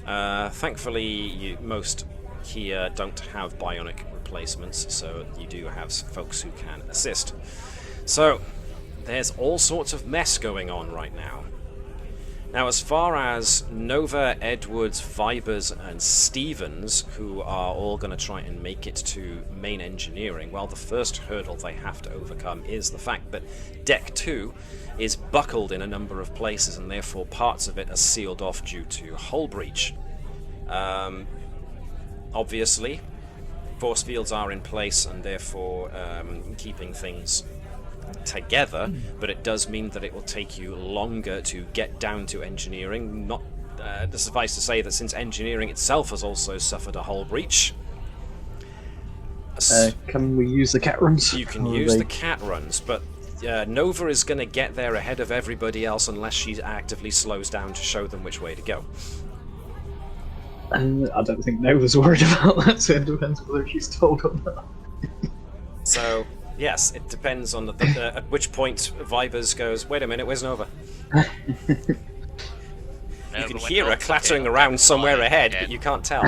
Thankfully, most here don't have bionic replacements, so you do have folks who can assist. So there's all sorts of mess going on right now. Now, as far as Nova, Edwards, Vibers, and Stevens, who are all going to try and make it to main engineering, well, the first hurdle they have to overcome is the fact that Deck 2 is buckled in a number of places, and therefore parts of it are sealed off due to hull breach. Obviously, force fields are in place, and therefore keeping things together, but it does mean that it will take you longer to get down to engineering. Not suffice to say that since engineering itself has also suffered a hull breach. Can we use the cat runs? You can use the cat runs, but Nova is going to get there ahead of everybody else unless she actively slows down to show them which way to go. I don't think Nova's worried about that, so it depends whether she's told or not. So, yes, it depends on at which point Vibers goes, wait a minute, where's Nova? You can hear her clattering around somewhere ahead, but you can't tell.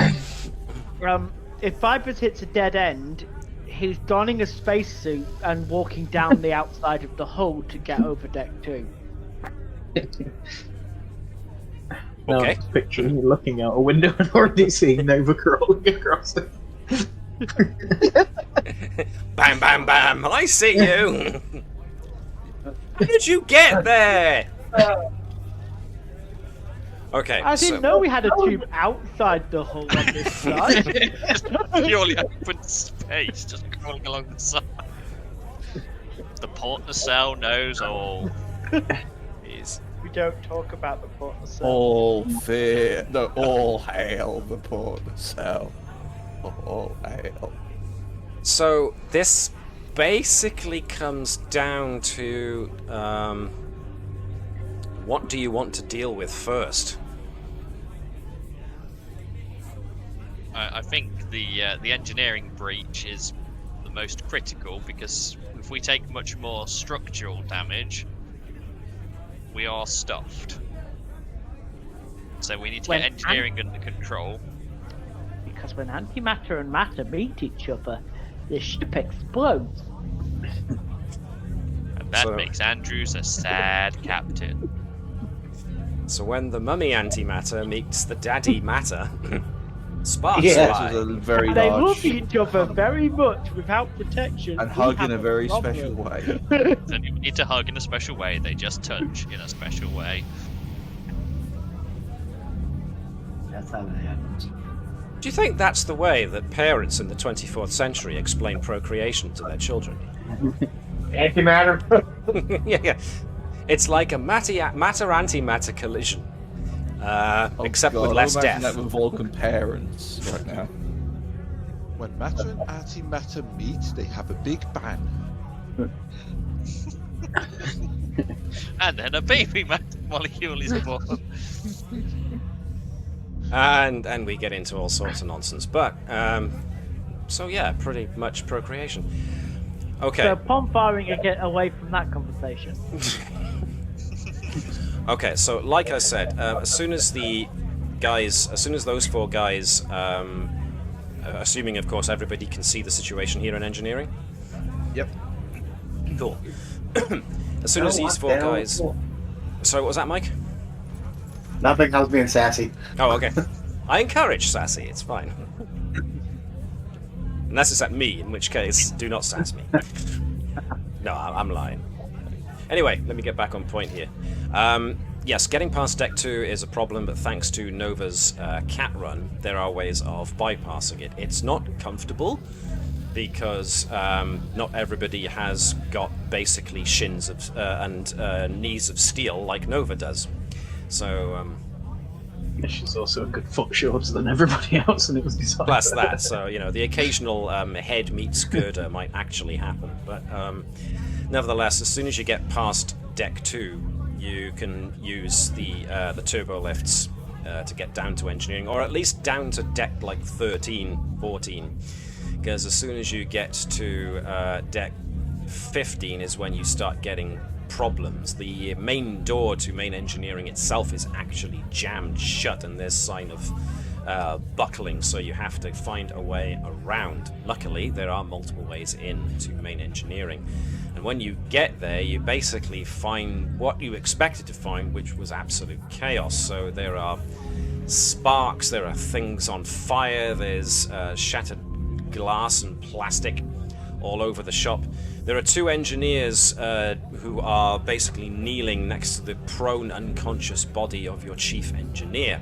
If Vibers hits a dead end, he's donning a spacesuit and walking down the outside of the hull to get over Deck 2. Now Okay. I'm just picturing you looking out a window and already seeing Nova crawling across it. Bam, bam, bam! I see you! How did you get there? Okay, I didn't know we had a tube outside the hull on this side. Purely open space, just crawling along the side. The port nacelle knows all. We don't talk about the port nacelle. All fear, no, all hail the port nacelle. All hail. So this basically comes down to what do you want to deal with first? I think the engineering breach is the most critical because if we take much more structural damage, we are stuffed. So we need to get engineering under control. Because when antimatter and matter meet each other, the ship explodes. And that makes Andrews a sad captain. So when the mummy antimatter meets the daddy matter, Spark Yeah. Spy. This is a very They large love each other very much without protection. and We hug have in a very problem. special way. They don't need to hug in a special way. They just touch in a special way. That's how that happens. Do you think that's the way that parents in the 24th century explain procreation to their children? Antimatter. Yeah. It's like a matter-antimatter collision, except God, with less I'm imagining death. that with Vulcan parents right now. When matter and antimatter meet, they have a big bang. And then a baby molecule is born. And we get into all sorts of nonsense. But, so yeah, pretty much procreation. Okay. So pom firing to get away from that conversation. Okay, so like I said, as soon as those four guys, assuming of course everybody can see the situation here in engineering. Yep. Cool. As soon as these four guys. Sorry, what was that, Mike? Nothing. I was being sassy. Oh, okay. I encourage sassy. It's fine. Unless it's at me, in which case, do not sass me. No, I'm lying. Anyway, let me get back on point here. Yes, getting past Deck 2 is a problem, but thanks to Nova's cat run, there are ways of bypassing it. It's not comfortable, because not everybody has got basically shins of, and knees of steel like Nova does. So, She's also a good foot shorter than everybody else, and it was designed. plus that, so, you know, the occasional head meets girder might actually happen. But nevertheless, as soon as you get past Deck 2, you can use the turbo lifts to get down to engineering, or at least down to Deck like 13, 14. Because as soon as you get to Deck 15 is when you start getting problems. The main door to main engineering itself is actually jammed shut, and there's sign of buckling, so you have to find a way around. Luckily, there are multiple ways in to main engineering, and when you get there, you basically find what you expected to find, which was absolute chaos. So there are sparks, there are things on fire, there's shattered glass and plastic all over the shop. There are two engineers who are basically kneeling next to the prone, unconscious body of your chief engineer.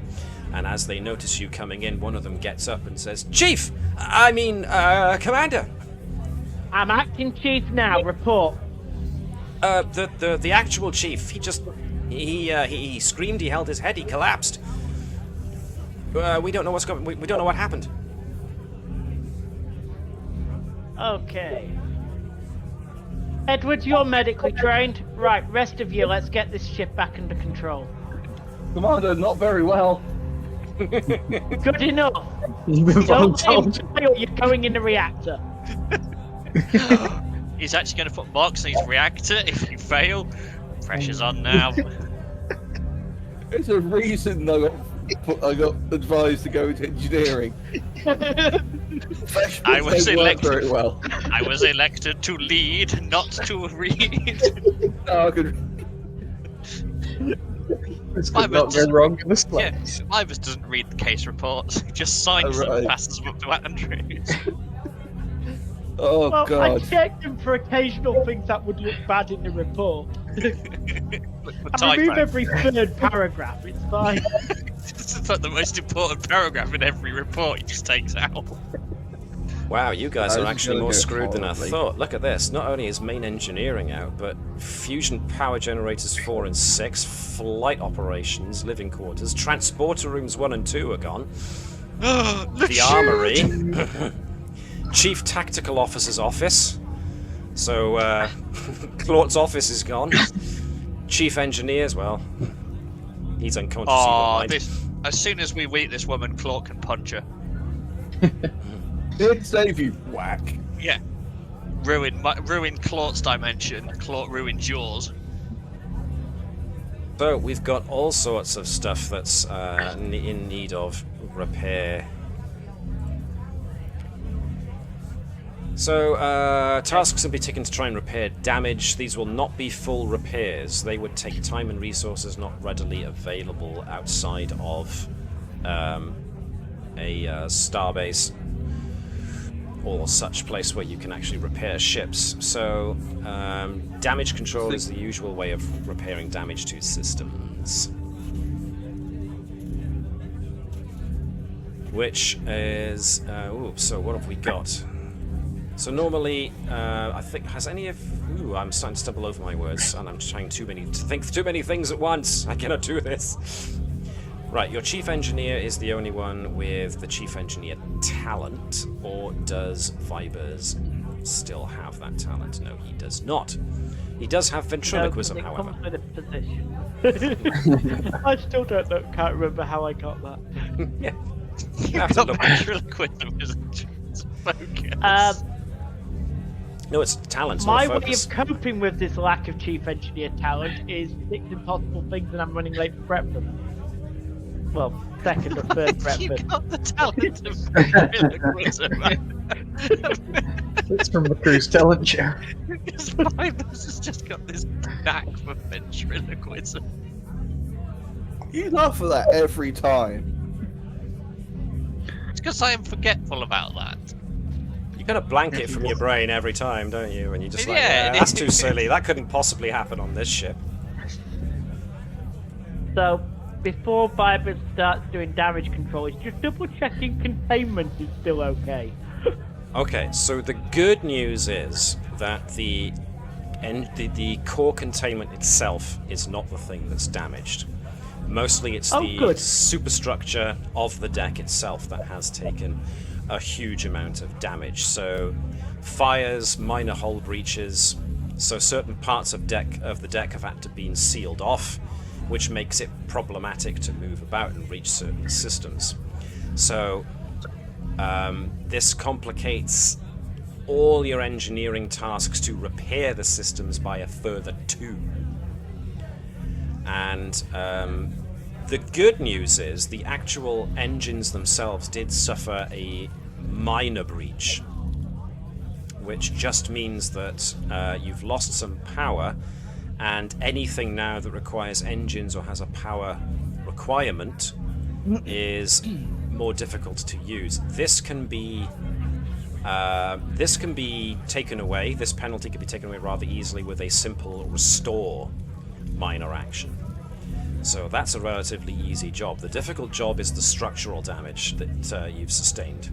And as they notice you coming in, one of them gets up and says, Chief! Commander! I'm acting chief now. Report. The actual chief, he screamed, he held his head, he collapsed. We don't know what's going. We don't know what happened. Okay. Edward, you're medically trained. Right, rest of you, let's get this ship back under control. Commander, not very well. Good enough. You've been Don't voluntold. fail, you're going in the reactor. He's actually going to put marks on his reactor if you fail. Pressure's on now. There's a reason I got advised to go into engineering. I was They work elected. very well. I was elected to lead, not to read. No, I could. This I could not was go just- wrong in this Yeah, place. Ivis doesn't read the case reports. He just signs them Oh, right. and passes them up to Andrew. Oh Well, I God. checked them for occasional things that would look bad in the report. Look, I remove typo. every third paragraph, it's fine. It's like the most important paragraph in every report he just takes out. Wow, you guys This are is actually gonna more go screwed than I horribly. thought. Look at this. Not only is main engineering out, but fusion power generators 4 and 6, flight operations, living quarters, transporter rooms 1 and 2 are gone. The armory. Chief Tactical Officer's office. So, Claude's office is gone. Chief Engineers, well, he's unconscious. he won't Oh, mind. as soon as we meet this woman, Claude can punch her. Did save you, whack. Yeah. Ruin Claude's dimension. Claude ruins yours. So we've got all sorts of stuff that's in need of repair. So tasks will be taken to try and repair damage. These will not be full repairs. They would take time and resources not readily available outside of a starbase or such place where you can actually repair ships. So damage control is the usual way of repairing damage to systems. Which is... so what have we got? So normally, I think, has any of... Ooh, I'm starting to stumble over my words, and I'm trying to think too many things at once. I cannot do this. Right, your chief engineer is the only one with the chief engineer talent, or does Vibers still have that talent? No, he does not. He does have ventriloquism, no, however. Comes with a position. I still can't remember how I got that. Yeah. You have to got look. ventriloquism as a focus. No, it's talent, My not way focus. of coping with this lack of chief engineer talent is 6 impossible things and I'm running late for breakfast. Well, second or third breakfast. You got the talent of ventriloquism. It's from the crew's talent share. Because Vibers has just got this knack for ventriloquism. You laugh at that every time. It's because I am forgetful about that. You kind of blank it from your brain every time, don't you? And you just like, Yeah, that's too silly. That couldn't possibly happen on this ship. So, before Vibers starts doing damage control, he's just double checking containment is still okay. Okay, so the good news is that the core containment itself is not the thing that's damaged. Mostly it's the good. superstructure of the deck itself that has taken a huge amount of damage. So fires, minor hull breaches, so certain parts of the deck have had to be sealed off, which makes it problematic to move about and reach certain systems. So this complicates all your engineering tasks to repair the systems by a further 2. And the good news is the actual engines themselves did suffer a minor breach, which just means that you've lost some power, and anything now that requires engines or has a power requirement is more difficult to use. This can be taken away. This penalty can be taken away rather easily with a simple restore minor action. So that's a relatively easy job. The difficult job is the structural damage that you've sustained.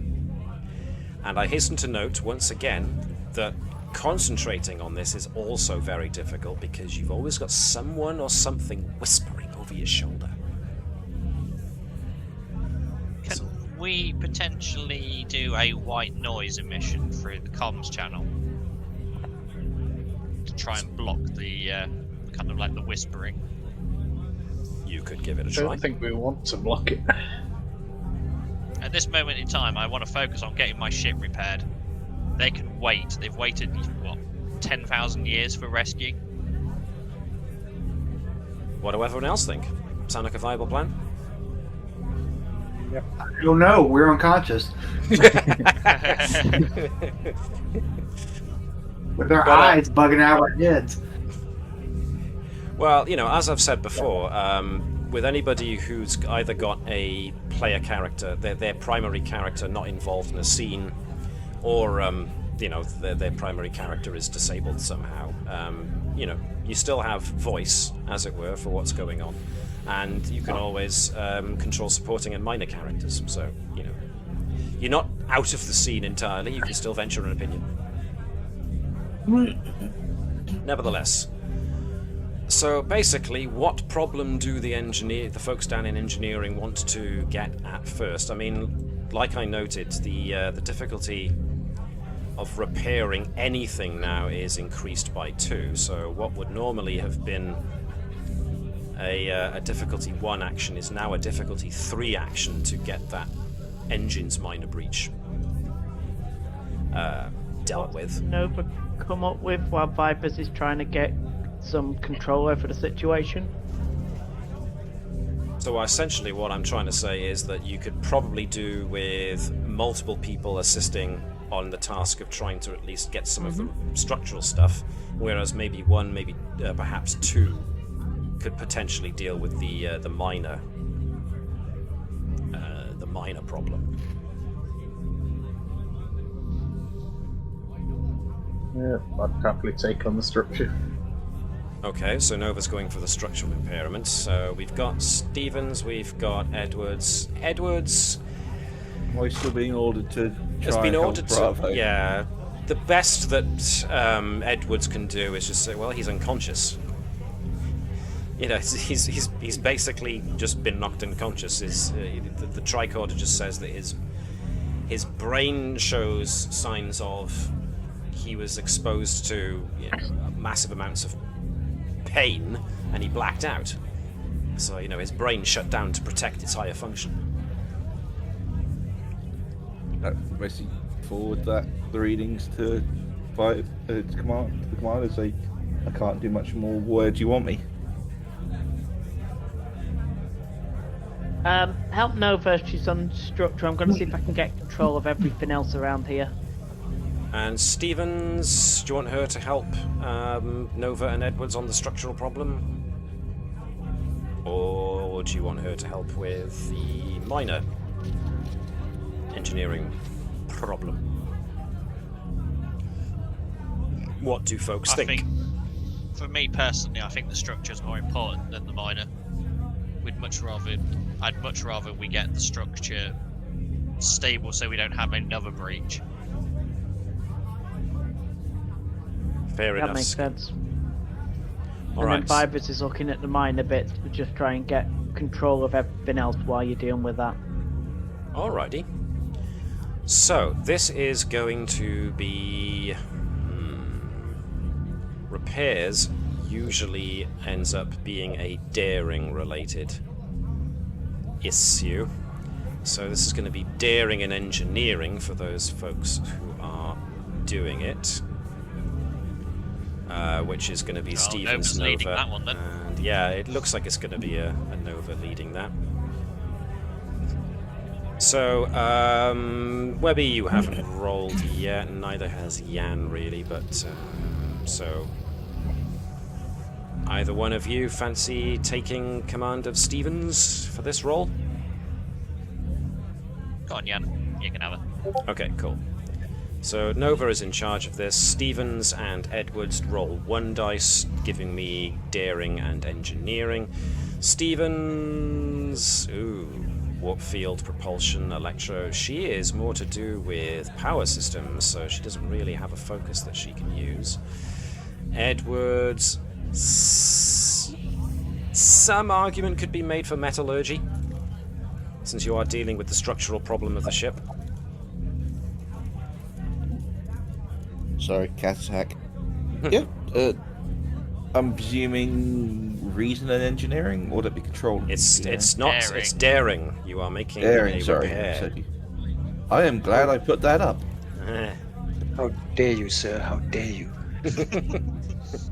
And I hasten to note once again that concentrating on this is also very difficult because you've always got someone or something whispering over your shoulder. Can we potentially do a white noise emission through the comms channel to try and block the kind of like the whispering? You could give it a I try. don't think we want to block it. At this moment in time, I want to focus on getting my ship repaired. They can wait. They've waited, what, 10,000 years for rescue? What do everyone else think? Sound like a viable plan? I don't know. We're unconscious. With our eyes bugging out our heads. Well, as I've said before, with anybody who's either got a player character, their primary character not involved in a scene, or their primary character is disabled somehow, you still have voice, as it were, for what's going on, and you can always control supporting and minor characters. So you're not out of the scene entirely. You can still venture an opinion. Nevertheless. So basically, what problem do the folks down in engineering want to get at first? I mean, like I noted, the difficulty of repairing anything now is increased by 2. So what would normally have been a difficulty 1 action is now a difficulty 3 action to get that engine's minor breach dealt with. Nova come up with while Vipers is trying to get some control over the situation. So essentially what I'm trying to say is that you could probably do with multiple people assisting on the task of trying to at least get some of the structural stuff, whereas maybe one, perhaps 2 could potentially deal with the minor minor problem. Yeah, I'd happily take on the structure. Okay, so Nova's going for the structural impairment. So we've got Stevens, we've got Edwards. Edwards Why is still being ordered to has try been and help ordered Bravo? to. Yeah, the best that Edwards can do is just say, well, he's unconscious. You know, he's basically just been knocked unconscious. The tricorder just says that his brain shows signs of he was exposed to massive amounts of pain, and he blacked out. So his brain shut down to protect its higher function. Basically, forward the readings to the commander. Say, I can't do much more. Where do you want me? Help Nova if she's on structure. I'm going to see if I can get control of everything else around here. And Stevens, do you want her to help Nova and Edwards on the structural problem? Or do you want her to help with the minor engineering problem? What do folks think? I think, for me personally, I think the structure is more important than the minor. I'd much rather we get the structure stable so we don't have another breach. Fair enough. That makes sense. All and right. then Vibers is looking at the minor bits to just try and get control of everything else while you're dealing with that. Alrighty. So, this is going to be... repairs usually ends up being a daring-related issue. So this is going to be daring and engineering for those folks who are doing it. Which is going to be Stevens, Nova's leading Nova. that one, then. And yeah, it looks like it's going to be a Nova leading that. So, Webby, you haven't rolled yet, neither has Jan really, but so either one of you fancy taking command of Stevens for this roll? Go on, Jan. You can have it. Okay, cool. So Nova is in charge of this. Stevens and Edwards roll 1 dice, giving me daring and engineering. Stevens, warp field, propulsion, electro. She is more to do with power systems, so she doesn't really have a focus that she can use. Edwards, some argument could be made for metallurgy, since you are dealing with the structural problem of the ship. Sorry, cat attack. Yeah. I'm presuming reason and engineering, or would it be control? It's not. Daring. It's daring. You are making Daring, a sorry. repair. I am glad I put that up. How dare you, sir? How dare you?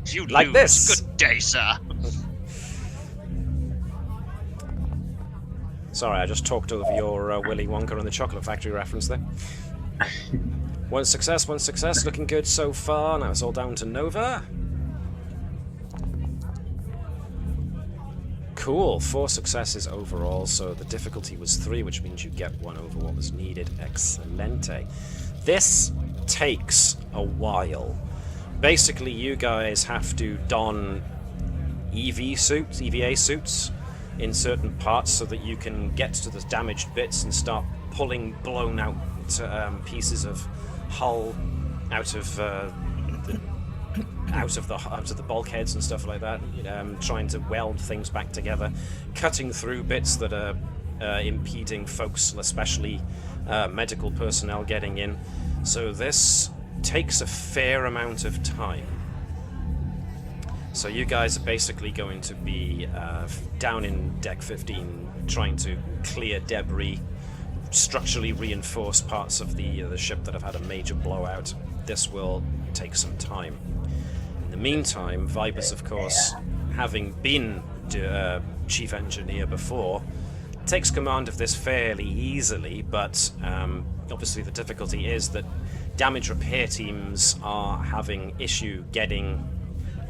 You Like lose. this. Good day, sir. Sorry, I just talked over your Willy Wonka and the Chocolate Factory reference there. One success. Looking good so far. Now it's all down to Nova. Cool. 4 successes overall, so the difficulty was 3, which means you get 1 over what was needed. Excelente. This takes a while. Basically, you guys have to don EVA suits in certain parts so that you can get to the damaged bits and start pulling blown out pieces of hull out of the bulkheads and stuff like that, trying to weld things back together, cutting through bits that are impeding folks, especially medical personnel, getting in. So this takes a fair amount of time. So you guys are basically going to be down in Deck 15 trying to clear debris, structurally reinforce parts of the ship that have had a major blowout. This will take some time. In the meantime, Vibers, of course, having been chief engineer before, takes command of this fairly easily, but obviously the difficulty is that damage repair teams are having issue getting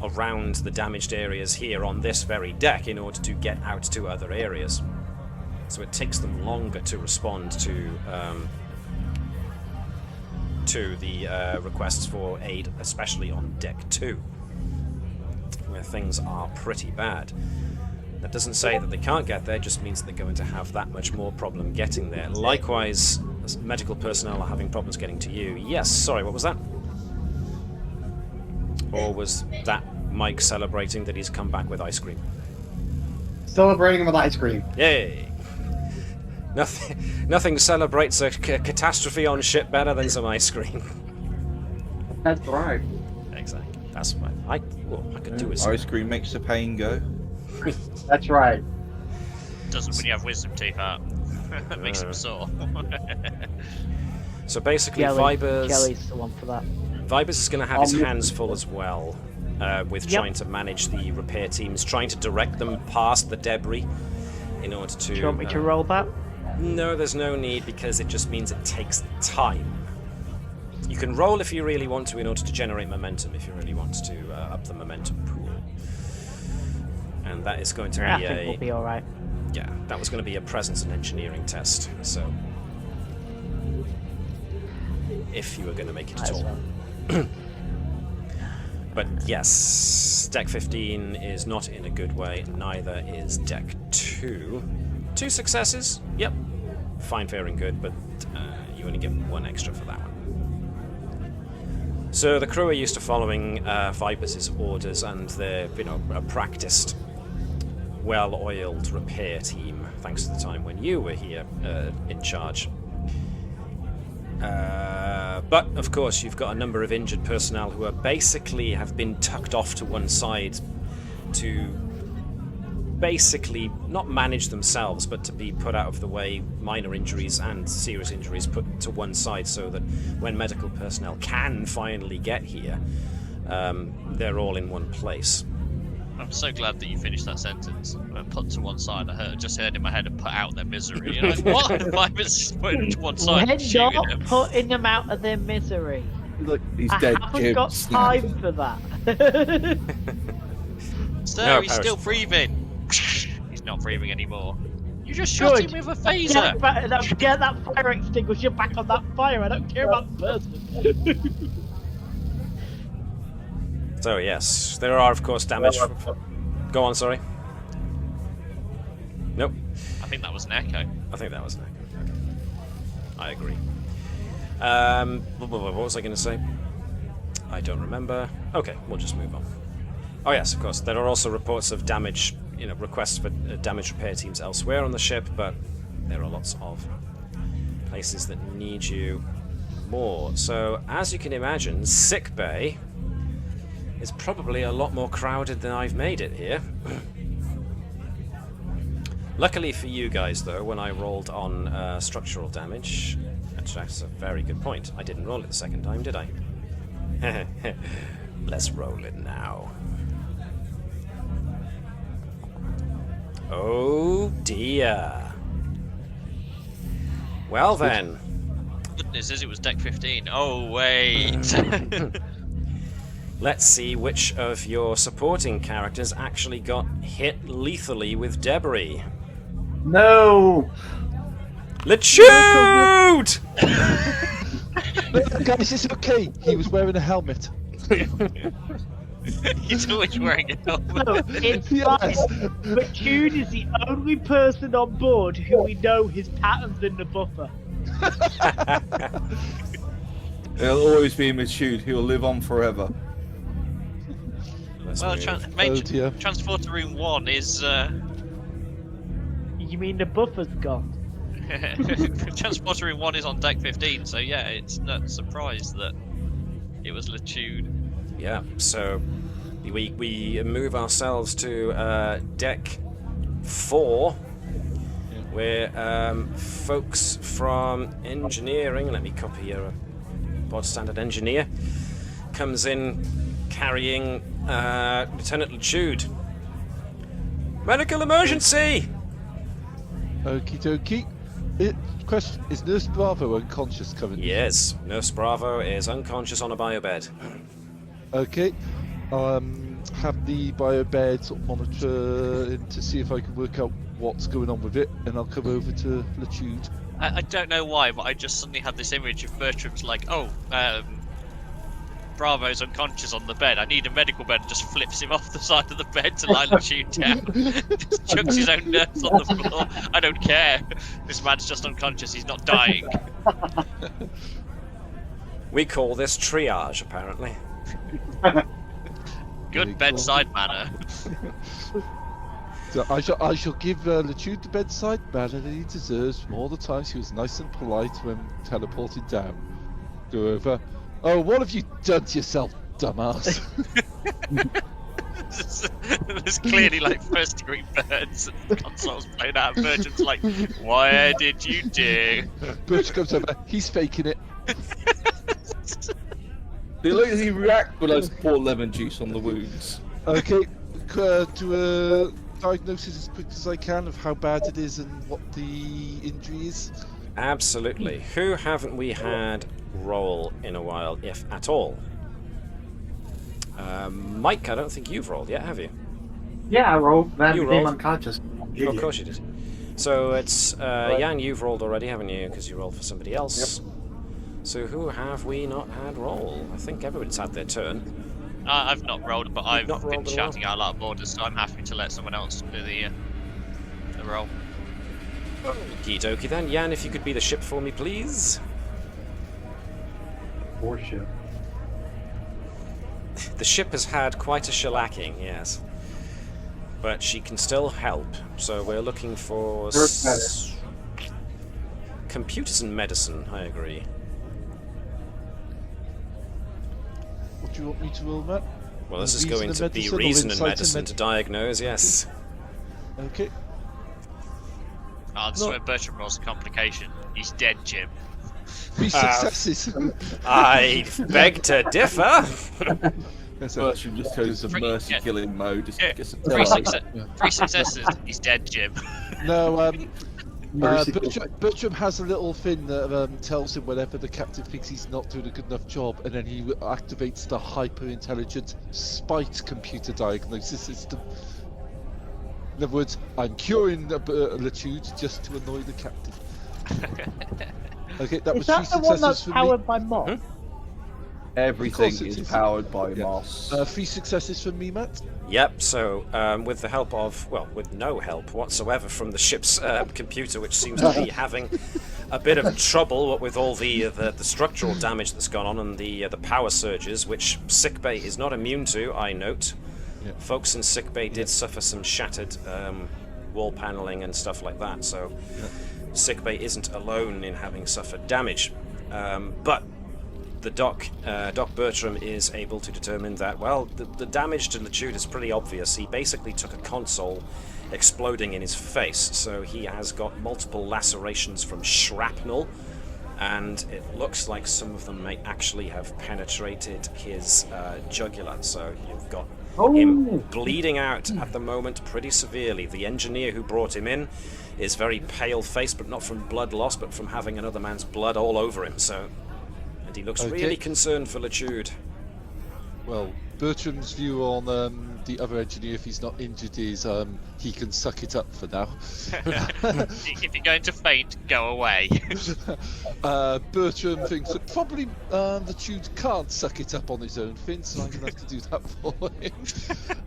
around the damaged areas here on this very deck in order to get out to other areas. so it takes them longer to respond to the requests for aid, especially on Deck 2, where things are pretty bad. That doesn't say that they can't get there, just means they're going to have that much more problem getting there. Likewise, medical personnel are having problems getting to you. Yes, sorry, what was that? Or was that Mike celebrating that he's come back with ice cream? Celebrating with ice cream. Yay! Nothing celebrates a catastrophe on ship better than some ice cream. That's right. Exactly. That's what I could do is Ice cream makes the pain go. That's right. Doesn't when you have wisdom teeth out. It makes them sore. So basically, Jelly's the one for that. Vibers is going to have his hands full as well, with trying to manage the repair teams, trying to direct them past the debris in order to... Do you want me to roll that? No, there's no need, because it just means it takes time. You can roll if you really want to in order to generate momentum, if you really want to up the momentum pool. And that is going to be I think we'll be alright. Yeah, that was going to be a presence and engineering test, so... if you were going to make it at all. But yes, Deck 15 is not in a good way, neither is Deck 2. 2 successes, yep. Fine, fair and good, but you only get 1 extra for that one. So the crew are used to following Vipers' orders, and they're, a practiced, well-oiled repair team, thanks to the time when you were here in charge. But, of course, you've got a number of injured personnel who are basically have been tucked off to one side to basically not manage themselves, but to be put out of the way, minor injuries and serious injuries put to one side, so that when medical personnel can finally get here, they're all in one place. I'm so glad that you finished that sentence. Put to one side. I just heard in my head and put out their misery. You're like, what? Why was put to one side? We're not putting them out of their misery. Look, he's I dead. haven't got time for that. Sir, No, he's still breathing. He's not breathing anymore. You just shot Good. him with a phaser. Get that fire extinguisher back on that fire. I don't care about the person. So yes, there are of course damage. Go on, sorry. Nope. I think that was an echo. I think that was an echo. Okay. I agree. What was I going to say? I don't remember. Okay, we'll just move on. Oh yes, of course. There are also reports of damage, requests for damage repair teams elsewhere on the ship, but there are lots of places that need you more. So, as you can imagine, sickbay is probably a lot more crowded than I've made it here. Luckily for you guys, though, when I rolled on structural damage, actually that's a very good point. I didn't roll it the second time, did I? Let's roll it now. Oh dear. Well then. Goodness, as it was Deck 15. Oh wait. Let's see which of your supporting characters actually got hit lethally with debris. No! LeChude! Guys, it's okay. He was wearing a helmet. He's always wearing a helmet. No, it's Yes. fine. But Jude is the only person on board who we know his patterns in the buffer. He'll always be Machude. He'll live on forever. Let's Well, move. dear. Transporter Room 1 is... You mean the buffer's gone? Transporter Room 1 is on Deck 15, so yeah, it's not surprised that it was Latude. Yeah, so we move ourselves to Deck 4, where folks from engineering, let me copy your bod standard engineer, comes in carrying Lieutenant Latude. Medical emergency! Okie dokie. Question, is Nurse Bravo unconscious currently? Yes, Nurse Bravo is unconscious on a biobed. Okay. Have the biobed sort of monitor to see if I can work out what's going on with it, and I'll come over to Latude. I don't know why, but I just suddenly had this image of Bertram's like, oh, Bravo's unconscious on the bed. I need a medical bed, and just flips him off the side of the bed to lie the shoot down. Just chucks his own nurse on the floor. I don't care. This man's just unconscious. He's not dying. We call this triage, apparently. Good bedside manner. So I shall give Latude the bedside manner that he deserves from all the times he was nice and polite when teleported down. Go over. Oh, what have you done to yourself, dumbass? There's clearly like first degree burns and the console's playing out. Bertram's like, what did you do? Bertram comes over. He's faking it. Look at he react when I pour lemon juice on the wounds. Okay, do a diagnosis as quick as I can of how bad it is and what the injury is. Absolutely. Who haven't we had roll in a while, if at all? Mike, I don't think you've rolled yet, have you? Yeah, I rolled. Man You became rolled. unconscious. Oh, of course you did. So it's Jan, you've rolled already, haven't you? Because you rolled for somebody else. Yep. So who have we not had roll? I think everybody's had their turn. I've not rolled, but I've not been rolled at all? shouting out loud orders, so I'm happy to let someone else do the roll. Okie dokie then. Jan, if you could be the ship for me, please. Poor ship. The ship has had quite a shellacking, yes. But she can still help. So we're looking for computers and medicine, I agree. What do you want me to roll, Matt? Well, this is Reason going and to be medicine or reason and insight and medicine to diagnose, yes. Okay. Oh, this is where Bertram rolls a complication. He's dead, Jim. 3 successes. I beg to differ. Bertram just goes to mercy killing mode. Just gets a Three successes. He's dead, Jim. No, Bertram has a little thing that tells him whenever the captain thinks he's not doing a good enough job, and then he activates the hyper-intelligent spite computer diagnosis system. In other words, I'm curing Latude just to annoy the captain. Okay, that was Is that 3 the one successes that's for powered me. by Moss? Everything Of course it is is. powered by Yeah. Moss. 3 successes for me, Matt. Yep, so with the help of, well, with no help whatsoever from the ship's computer, which seems to be having a bit of trouble with all the structural damage that's gone on and the power surges, which sickbay is not immune to, I note. Yeah. Folks in sickbay did suffer some shattered wall paneling and stuff like that, so sickbay isn't alone in having suffered damage. But the Doc Bertram is able to determine that, well, the damage to Latude is pretty obvious. He basically took a console exploding in his face, so he has got multiple lacerations from shrapnel, and it looks like some of them may actually have penetrated his jugular, so you've got him bleeding out at the moment pretty severely. The engineer who brought him in is very pale-faced, but not from blood loss, but from having another man's blood all over him, so... And he looks really concerned for Latude. Well, Bertram's view on the other engineer, if he's not injured, is he can suck it up for now. If you're going to faint, go away. Bertram thinks that probably Latude can't suck it up on his own fin, so I'm going to have to do that for him.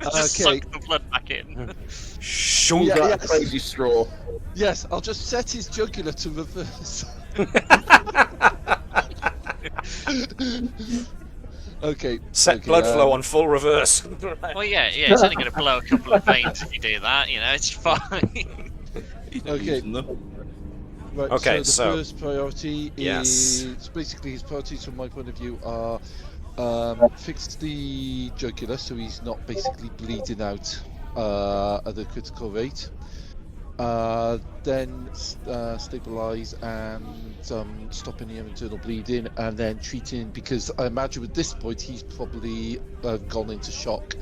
Just suck the blood back in. Shoot that crazy straw. Yes, I'll just set his jugular to reverse. Okay. Set blood flow on full reverse. Well, yeah, it's only going to blow a couple of veins if you do that. You know, it's fine. Okay. Right, Okay, so the first priority yes. is basically his priorities from my point of view are fix the jugular so he's not basically bleeding out at a critical rate. Then stabilize and stop any internal bleeding, and then treating, because I imagine at this point he's probably gone into shock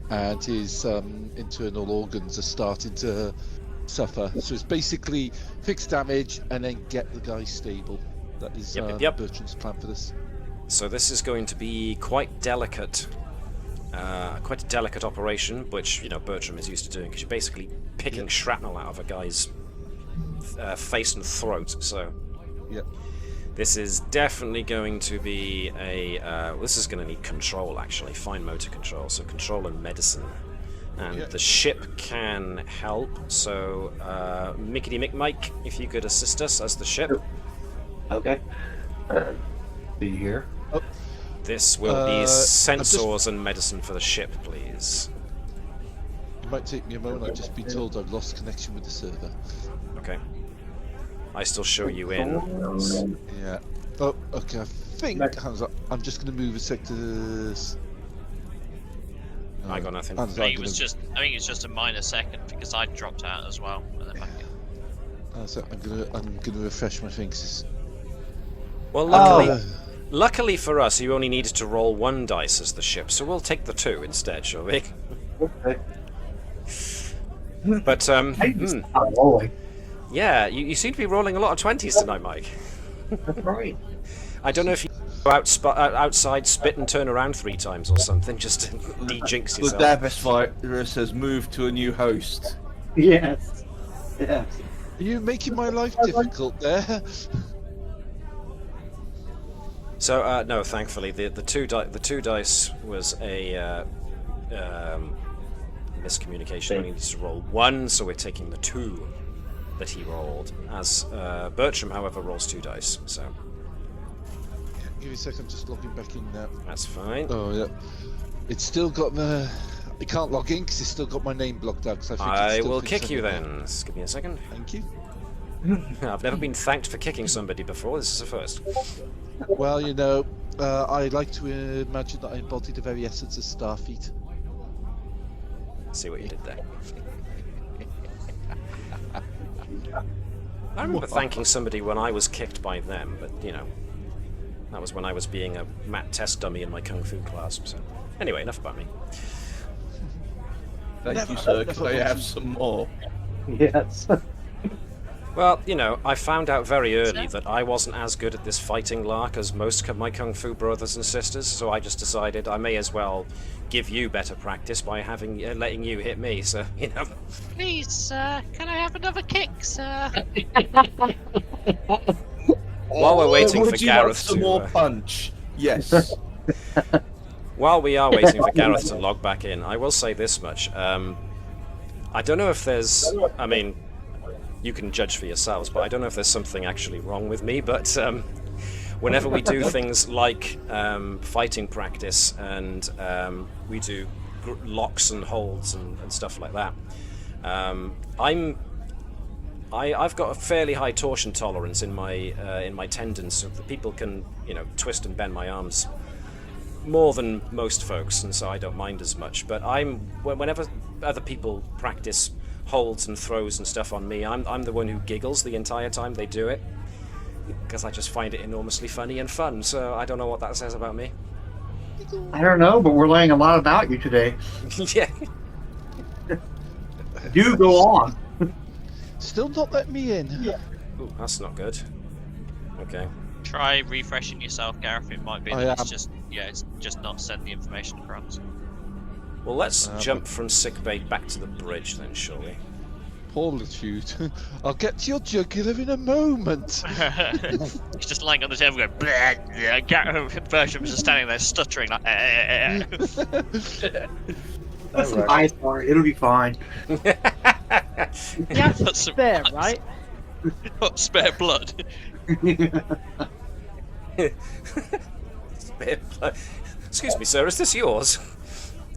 and his internal organs are starting to suffer. So it's basically fix damage and then get the guy stable. That is Yep. Bertram's plan for this. So this is going to be quite delicate quite a delicate operation, which Bertram is used to doing, because you're basically picking shrapnel out of a guy's face and throat. So Yep. this is definitely going to be a. This is going to need control, actually, fine motor control. So control and medicine, and the ship can help. So Mickety Mick Mike, if you could assist us as the ship. Okay. See here. This will be sensors and medicine for the ship, please. It might take me a moment. I've just been told I've lost connection with the server. Okay. I still show you in. Yeah. Oh, okay. I think. I'm just going to move a sec to this. I got nothing. I think it's just a minor second because I dropped out as well. And then back in. So I'm gonna refresh my things. Well, luckily for us, you only needed to roll 1 dice as the ship, so we'll take the 2 instead, shall we? Okay. But Rolling. yeah, you seem to be rolling a lot of 20s tonight, Mike. That's right. I don't know if you go outside, spit and turn around 3 times or something, just to de-jinx The yourself. Navis fighter says move to a new host. Yes. Yes. Are you making my life difficult there? So no, thankfully the two dice was a miscommunication. I needed to roll 1, so we're taking the 2 that he rolled. As Bertram, however, rolls 2 dice. So Give me a second. I'm just logging back in now. that's fine. Oh yeah. It's still got the. I can't log in because it's still got my name blocked out. Cause I still will thinks kick you I'm in then. Just give me a second. there. Thank you. I've never been thanked for kicking somebody before. This is a first. Well, I like to imagine that I embody the very essence of Starfleet. See what you did there. I remember thanking somebody when I was kicked by them, but that was when I was being a mat test dummy in my kung fu class. So anyway, enough about me. Thank you, sir. Could I have some more? Yes. Well, I found out very early that I wasn't as good at this fighting lark as most of my kung fu brothers and sisters, so I just decided I may as well give you better practice by letting you hit me. So Please, sir, can I have another kick, sir? While we're waiting for Would you like Gareth some to more punch? Yes. while we are waiting for Gareth to log back in, I will say this much. I don't know if there's. I mean, you can judge for yourselves, but I don't know if there's something actually wrong with me. But whenever we do things like fighting practice and we do locks and holds and stuff like that, I've got a fairly high torsion tolerance in my tendons, so that people can twist and bend my arms more than most folks, and so I don't mind as much. But whenever other people practice holds and throws and stuff on me, I'm the one who giggles the entire time they do it, because I just find it enormously funny and fun. So I don't know what that says about me. I don't know, but we're learning a lot about you today. Yeah. Do go on. Still not letting me in. Yeah. Ooh, that's not good. Okay. Try refreshing yourself, Gareth. It might be I that am. it's just not send the information across. Well, let's jump from sickbay back to the bridge then, shall we? Pollitude. I'll get to your jugular in a moment. He's just lying on the table going, bleh, bleh. Gareth Bertram's just standing there stuttering like, That's some ice bar. It'll be fine. Yeah, That's some there, ice. right? Not spare blood. Excuse me, sir, is this yours?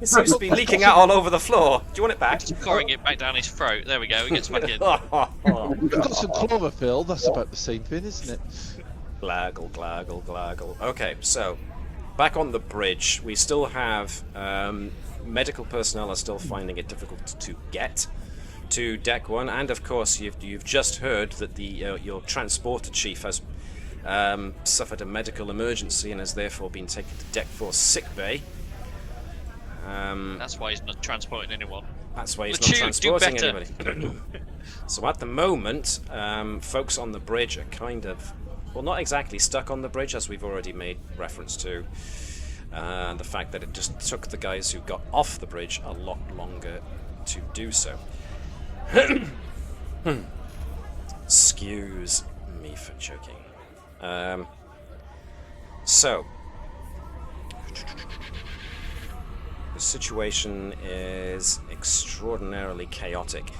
It seems to be leaking out all over the floor. Do you want it back? Just pouring it back down his throat. There we go. He gets back in. We've got some chlorophyll. That's about the same thing, isn't it? Glaggle, glaggle, glaggle. Okay, so back on the bridge, we still have medical personnel are still finding it difficult to get to deck 1, and of course you've just heard that your transporter chief has suffered a medical emergency and has therefore been taken to deck 4 sickbay. That's why he's not transporting anyone. That's why he's Let's not transporting do anybody. So at the moment, folks on the bridge are kind of, well, not exactly stuck on the bridge, as we've already made reference to. and the fact that it just took the guys who got off the bridge a lot longer to do so. Excuse me for choking. So, the situation is extraordinarily chaotic.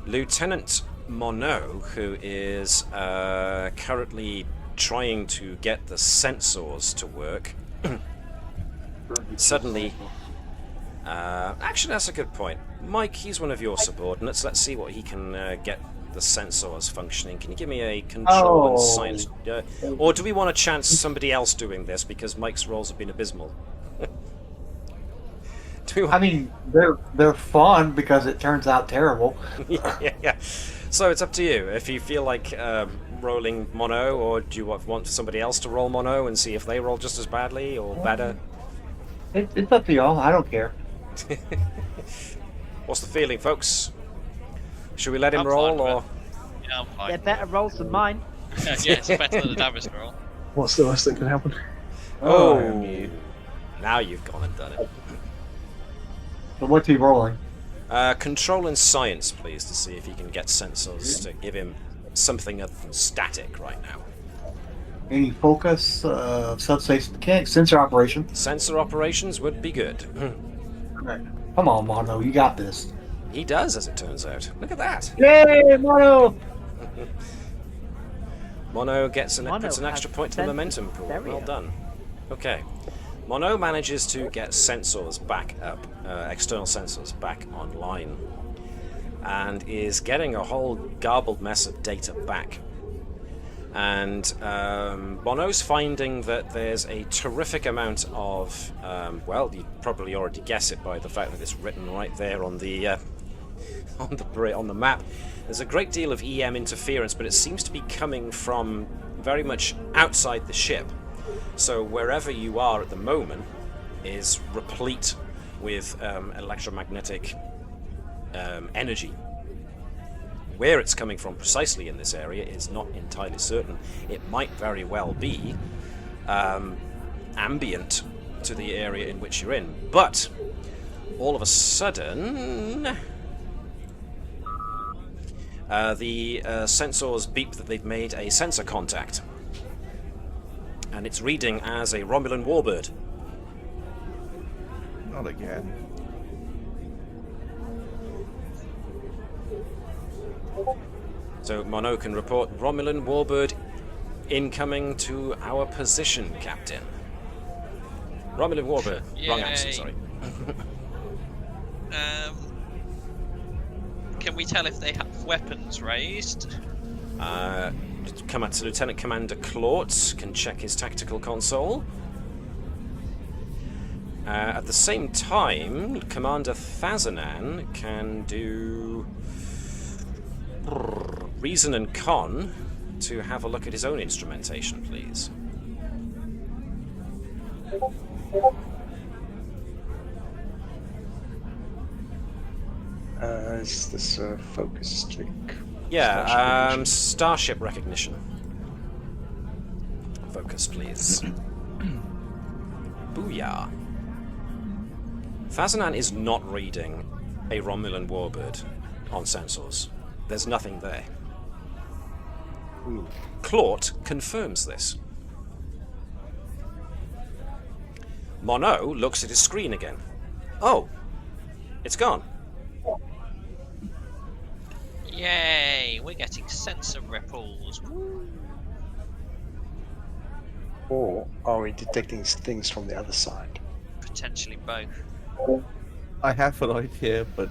Lieutenant Monod, who is currently trying to get the sensors to work, suddenly... actually, that's a good point. Mike, he's one of your subordinates. Let's see what he can get the sensors functioning. Can you give me a control and science? Or do we want to chance somebody else doing this because Mike's roles have been abysmal? I mean, they're fun because it turns out terrible. yeah. So it's up to you. If you feel like rolling Mono, or do you want somebody else to roll Mono and see if they roll just as badly or better? It's up to y'all. I don't care. What's the feeling, folks? Should we let him I'm roll, fine with or...? Yeah, I'm fine. They're better rolls than mine. Yeah, it's better than the Navis roll. What's the worst that can happen? Oh, now you've gone and done it. So what's he rolling? Control and science, please, to see if you can get sensors to give him something other than static right now. Any focus, subspace mechanics, sensor operation? Sensor operations would be good. Right. Come on, Mono, you got this. He does, as it turns out. Look at that. Yay, Mono! Mono puts an Mono extra has point to the sensors momentum pool. stereo. Well done. Okay. Mono manages to get sensors back up, external sensors back online, and is getting a whole garbled mess of data back. And Mono's finding that there's a terrific amount of, well, you'd probably already guess it by the fact that it's written right there on the on the map. There's a great deal of EM interference, but it seems to be coming from very much outside the ship. So wherever you are at the moment is replete with electromagnetic energy. Where it's coming from precisely in this area is not entirely certain. It might very well be ambient to the area in which you're in, but all of a sudden the sensors beep that they've made a sensor contact, and it's reading as a Romulan warbird. Not again. So Mono can report Romulan warbird incoming to our position, Captain. Romulan warbird. Wrong accent, sorry. Can we tell if they have weapons raised? Lieutenant Commander Claught can check his tactical console. At the same time, Commander Thazanan can do Reason and Con to have a look at his own instrumentation, please. Is this a focus check? Yeah, starship recognition. Focus, please. Booyah. Thazanan is not reading a Romulan warbird on sensors. There's nothing there. Claught confirms this. Mono looks at his screen again. Oh, it's gone. Yay! We're getting sensor ripples. Woo. Or are we detecting things from the other side? Potentially both. I have an idea, but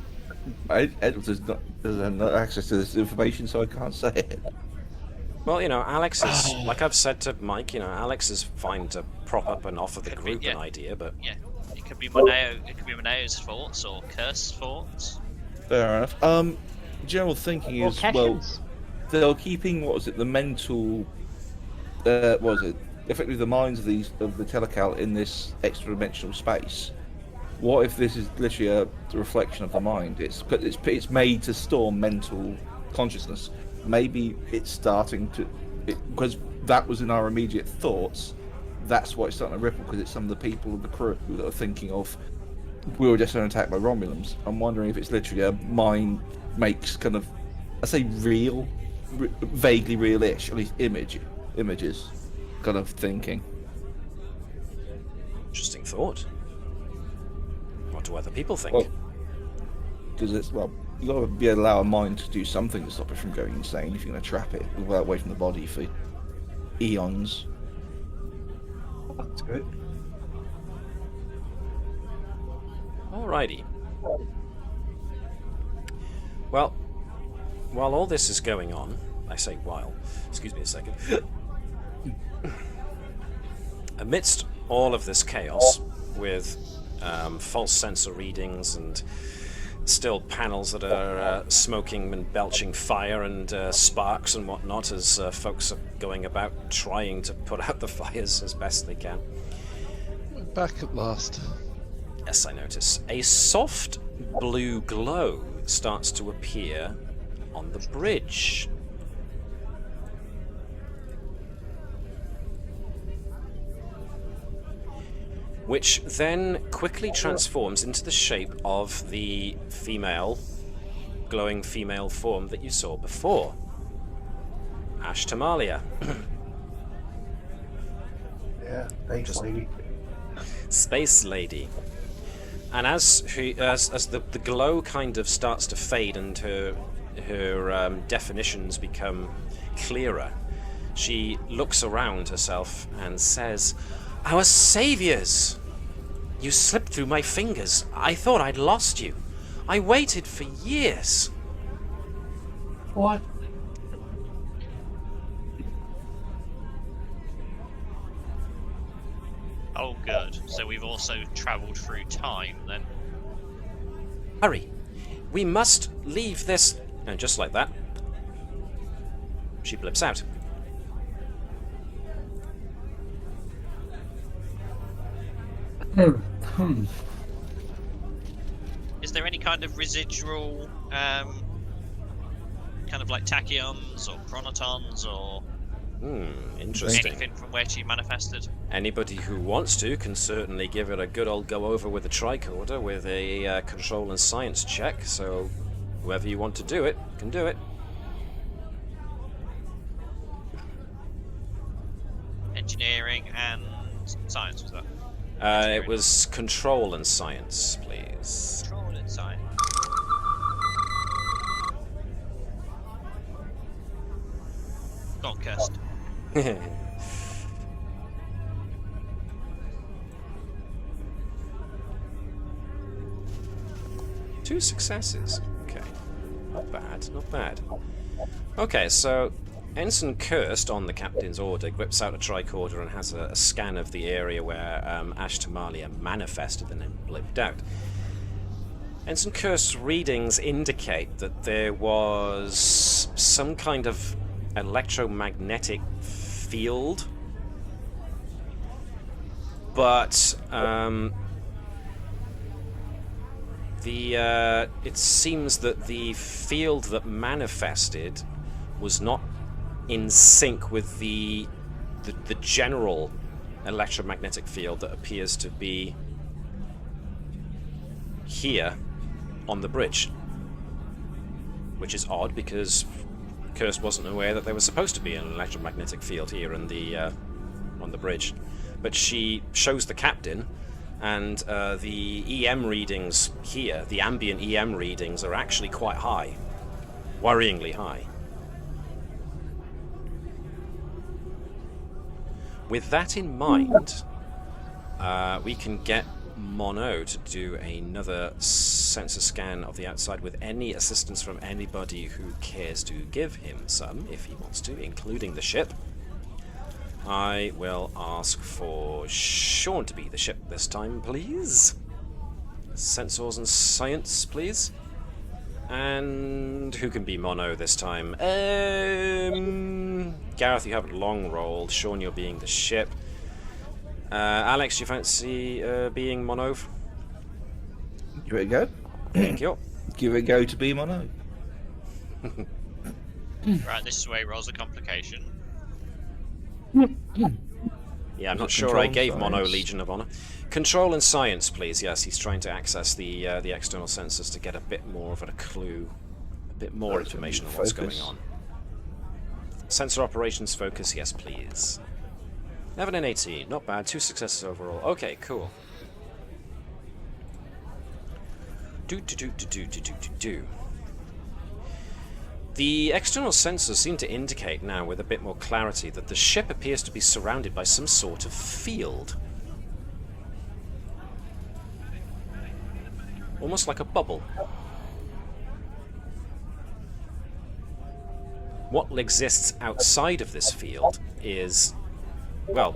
Edward doesn't have access to this information, so I can't say it. Well, Alex is, like I've said to Mike, Alex is fine to prop up and offer the group an idea, but... Yeah, it could be Moneo's thoughts or Kurst's thoughts. Fair enough. General thinking is, well, they're keeping, the mental... effectively the minds of the Tilikaal in this extra-dimensional space. What if this is literally a reflection of the mind? It's made to store mental consciousness. Maybe it's starting to... because that was in our immediate thoughts. that's why it's starting to ripple, because it's some of the people of the crew that are thinking of, we were just attacked by Romulans. I'm wondering if it's literally a mind makes kind of, I say real, vaguely real-ish, at least images kind of thinking. Interesting thought. What do other people think? Because you got to be able to allow a mind to do something to stop it from going insane if you're going to trap it away from the body for eons. That's good. Alrighty. Well, while all this is going on, I say while, excuse me a second, amidst all of this chaos with false sensor readings and still panels that are smoking and belching fire and sparks and whatnot as folks are going about trying to put out the fires as best they can. Back at last. Yes, I notice. A soft blue glow starts to appear on the bridge. Which then quickly transforms into the shape of the glowing female form that you saw before. Ashtamalia. Yeah, thanks, lady. Space Lady. And as the glow kind of starts to fade and her definitions become clearer, she looks around herself and says, "Our saviors! You slipped through my fingers. I thought I'd lost you. I waited for years." What? Oh, good. So we've also travelled through time, then. Hurry! We must leave this... And just like that, she blips out. Is there any kind of residual, kind of like tachyons or chronotons or Interesting. anything from where she manifested? Anybody who wants to can certainly give it a good old go over with a tricorder with a control and science check, so whoever you want to do it can do it. Engineering and science, was that? It was control and science, please. Control and science. Go on, Kirst. 2 successes. Okay. Not bad, not bad. Okay, so Ensign Kirst, on the captain's order, whips out a tricorder and has a scan of the area where Ashtamalia manifested and then blipped out. Ensign Kirst's readings indicate that there was some kind of electromagnetic field, but it seems that the field that manifested was not in sync with the general electromagnetic field that appears to be here on the bridge, which is odd because Kirst wasn't aware that there was supposed to be an electromagnetic field here in the on the bridge. But she shows the captain, and the EM readings here, the ambient EM readings, are actually quite high, worryingly high. With that in mind, we can get Mono to do another sensor scan of the outside with any assistance from anybody who cares to give him some, if he wants to, including the ship. I will ask for Sean to be the ship this time, please. Sensors and science, please. And who can be Mono this time? Gareth, you haven't long rolled. Sean, you're being the ship. Alex, do you fancy being Mono? Give it a go. Thank you. Give it a go to be Mono. Right, this is where he rolls a complication. Yeah, I'm Is not it sure control I and gave Mono science? Legion of Honor. Control and science, please. Yes, he's trying to access the external sensors to get a bit more of a clue, a bit more That's information on gonna be what's focus. going on. Sensor operations focus, yes, please. 11 and 18, not bad. 2 successes overall. Okay, cool. Do. The external sensors seem to indicate now with a bit more clarity that the ship appears to be surrounded by some sort of field. Almost like a bubble. What exists outside of this field is, well,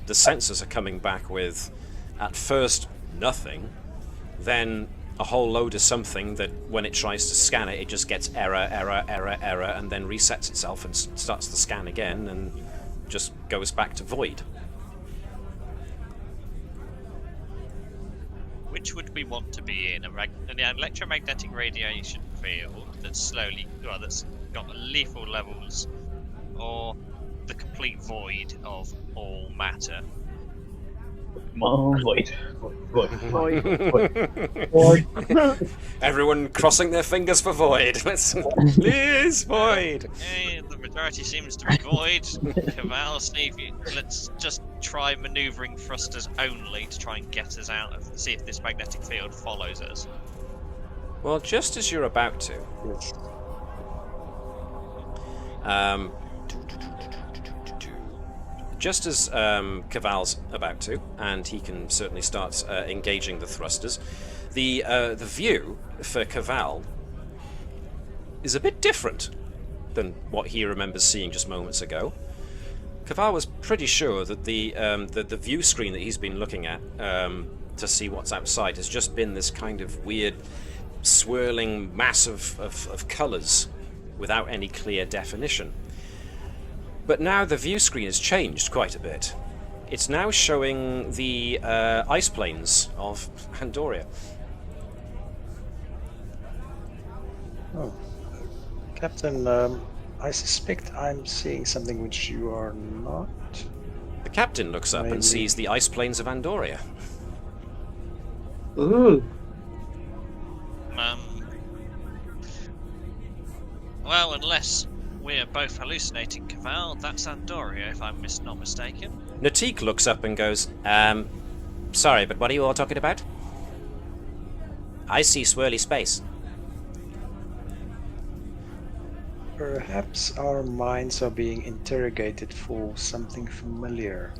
the sensors are coming back with, at first, nothing, then a whole load of something that when it tries to scan it, it just gets error, and then resets itself and starts the scan again and just goes back to void. Which would we want to be in? An electromagnetic radiation field that's that's got lethal levels, or the complete void of all matter? Come on, void. Everyone crossing their fingers for void. Let's please void. The majority seems to be void. Caval, let's just try manoeuvring thrusters only to try and get us out of. See if this magnetic field follows us. Well, just as you're about to, just as Caval's about to, and he can certainly start engaging the thrusters, the view for Caval is a bit different than what he remembers seeing just moments ago. Caval was pretty sure that the view screen that he's been looking at to see what's outside has just been this kind of weird swirling mass of colours without any clear definition. But now the view screen has changed quite a bit. It's now showing the ice plains of Andoria. Oh. Captain, I suspect I'm seeing something which you are not. The captain looks up Maybe. and sees the ice plains of Andoria. Ooh. Well, unless we're both hallucinating, Caval, that's Andoria, if I'm not mistaken. Natik looks up and goes, sorry, but what are you all talking about? I see swirly space. Perhaps our minds are being interrogated for something familiar.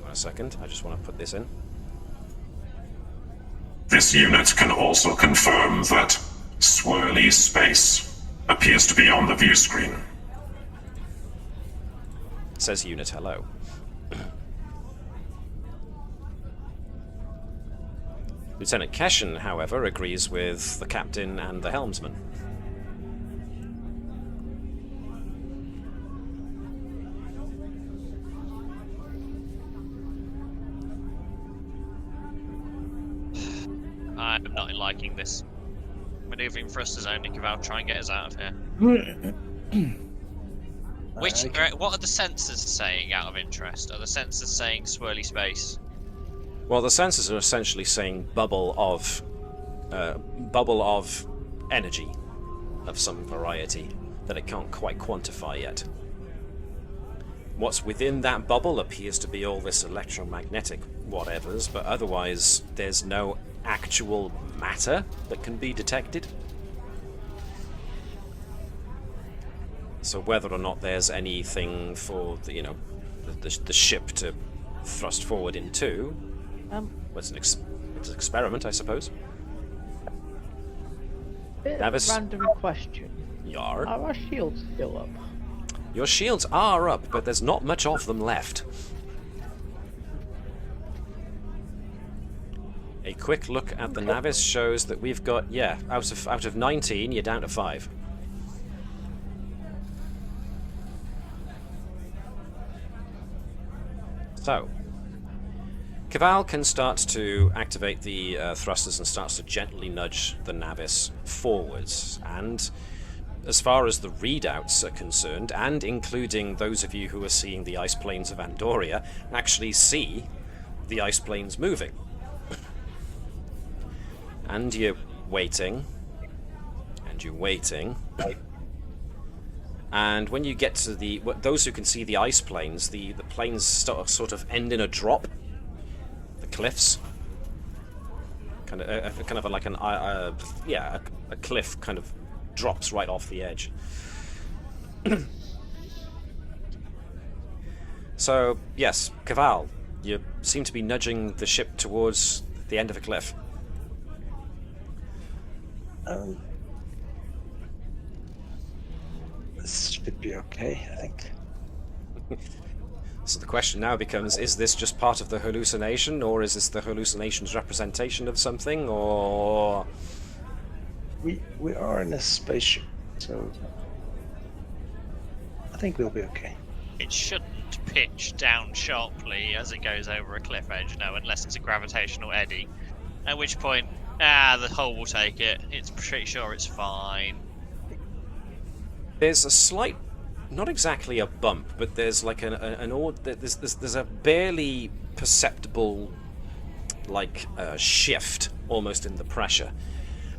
1 second, I just want to put this in. This unit can also confirm that swirly space appears to be on the view screen. Says unit hello. Lieutenant Keshen, however, agrees with the captain and the helmsman. I'm not liking this. Maneuvering thrusters only, Caval, try and get us out of here. What are the sensors saying, out of interest? Are the sensors saying swirly space? Well, the sensors are essentially saying bubble of energy of some variety that it can't quite quantify yet. What's within that bubble appears to be all this electromagnetic whatevers, but otherwise there's no actual matter that can be detected. So whether or not there's anything for the ship to thrust forward into, it's an experiment, I suppose. Bit Navis? of a random question. Yar. Are our shields still up? Your shields are up, but there's not much of them left. A quick look at the Navis shows that we've got, out of 19, you're down to 5. So, Caval can start to activate the thrusters and starts to gently nudge the Navis forwards, and as far as the readouts are concerned, and including those of you who are seeing the ice planes of Andoria, actually see the ice planes moving. And you're waiting, and you're waiting, and when you get to those who can see the ice planes, the planes sort of end in a drop. The cliffs, kind of like a cliff kind of drops right off the edge. So yes, Caval, you seem to be nudging the ship towards the end of a cliff. This should be okay, I think. So the question now becomes, is this just part of the hallucination, or is this the hallucination's representation of something, or... We are in a spaceship, so I think we'll be okay. It shouldn't pitch down sharply as it goes over a cliff edge, no, unless it's a gravitational eddy. At which point, the hull will take it. It's pretty sure it's fine. There's a slight, not exactly a bump, but there's like there's a barely perceptible, like, shift almost in the pressure.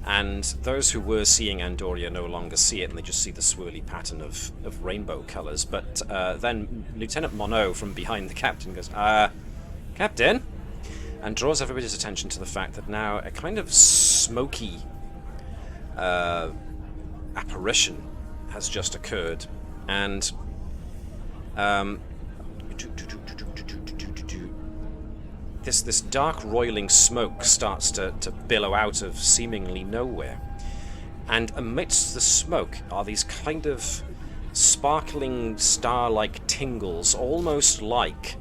And those who were seeing Andoria no longer see it, and they just see the swirly pattern of rainbow colours. But then Lieutenant Monod from behind the captain goes, Captain? And draws everybody's attention to the fact that now a kind of smoky apparition has just occurred. And this dark roiling smoke starts to billow out of seemingly nowhere, and amidst the smoke are these kind of sparkling star-like tingles, almost like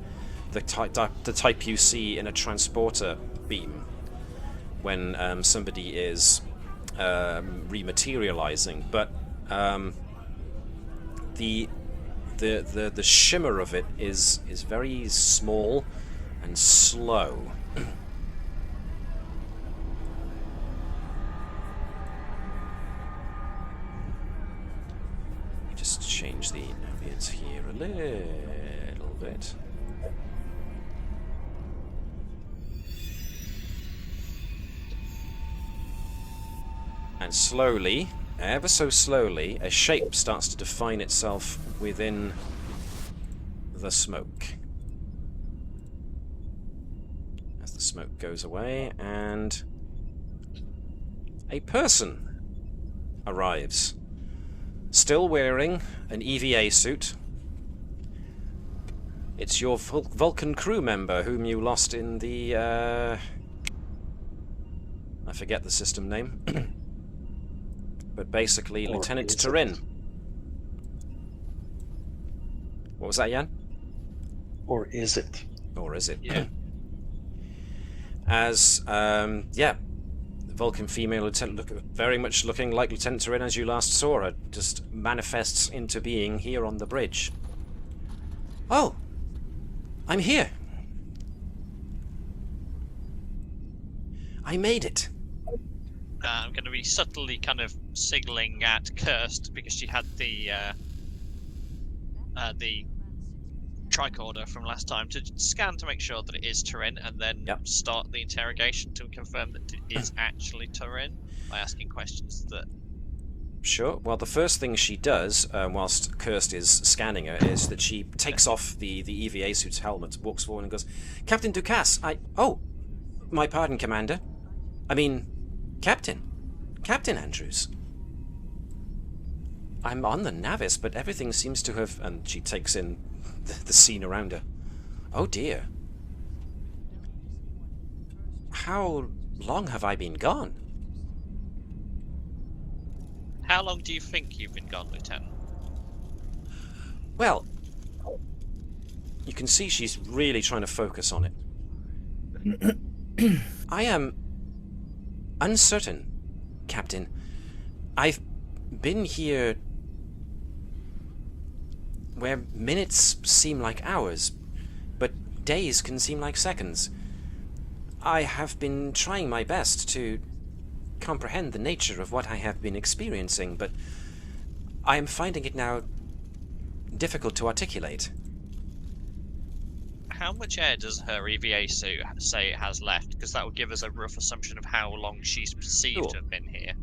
the type you see in a transporter beam when somebody is rematerializing, but the shimmer of it is very small and slow. Just change the ambience here a little bit. And slowly, ever so slowly, a shape starts to define itself within the smoke. As the smoke goes away, and a person arrives, still wearing an EVA suit. It's your Vulcan crew member whom you lost in the... I forget the system name. But basically, Lieutenant Turin. What was that, Jan? Or is it? Or is it? Yeah. As, Vulcan female lieutenant, very much looking like Lieutenant Turin as you last saw her, just manifests into being here on the bridge. Oh! I'm here! I made it! I'm going to be subtly kind of signaling at Kirst because she had the tricorder from last time to scan to make sure that it is Turin, and then start the interrogation to confirm that it is actually Turin by asking questions that... Sure. Well, the first thing she does, whilst Kirst is scanning her, is that she takes off the EVA suit's helmet, walks forward and goes, Captain Ducasse, Oh! My pardon, Commander. I mean... Captain Andrews. I'm on the Navis, but everything seems to have... And she takes in the scene around her. Oh dear. How long have I been gone? How long do you think you've been gone, Lieutenant? Well, you can see she's really trying to focus on it. I am... uncertain, Captain. I've been here where minutes seem like hours, but days can seem like seconds. I have been trying my best to comprehend the nature of what I have been experiencing, but I am finding it now difficult to articulate. How much air does her EVA suit say it has left? Because that will give us a rough assumption of how long she's perceived Cool. to have been here.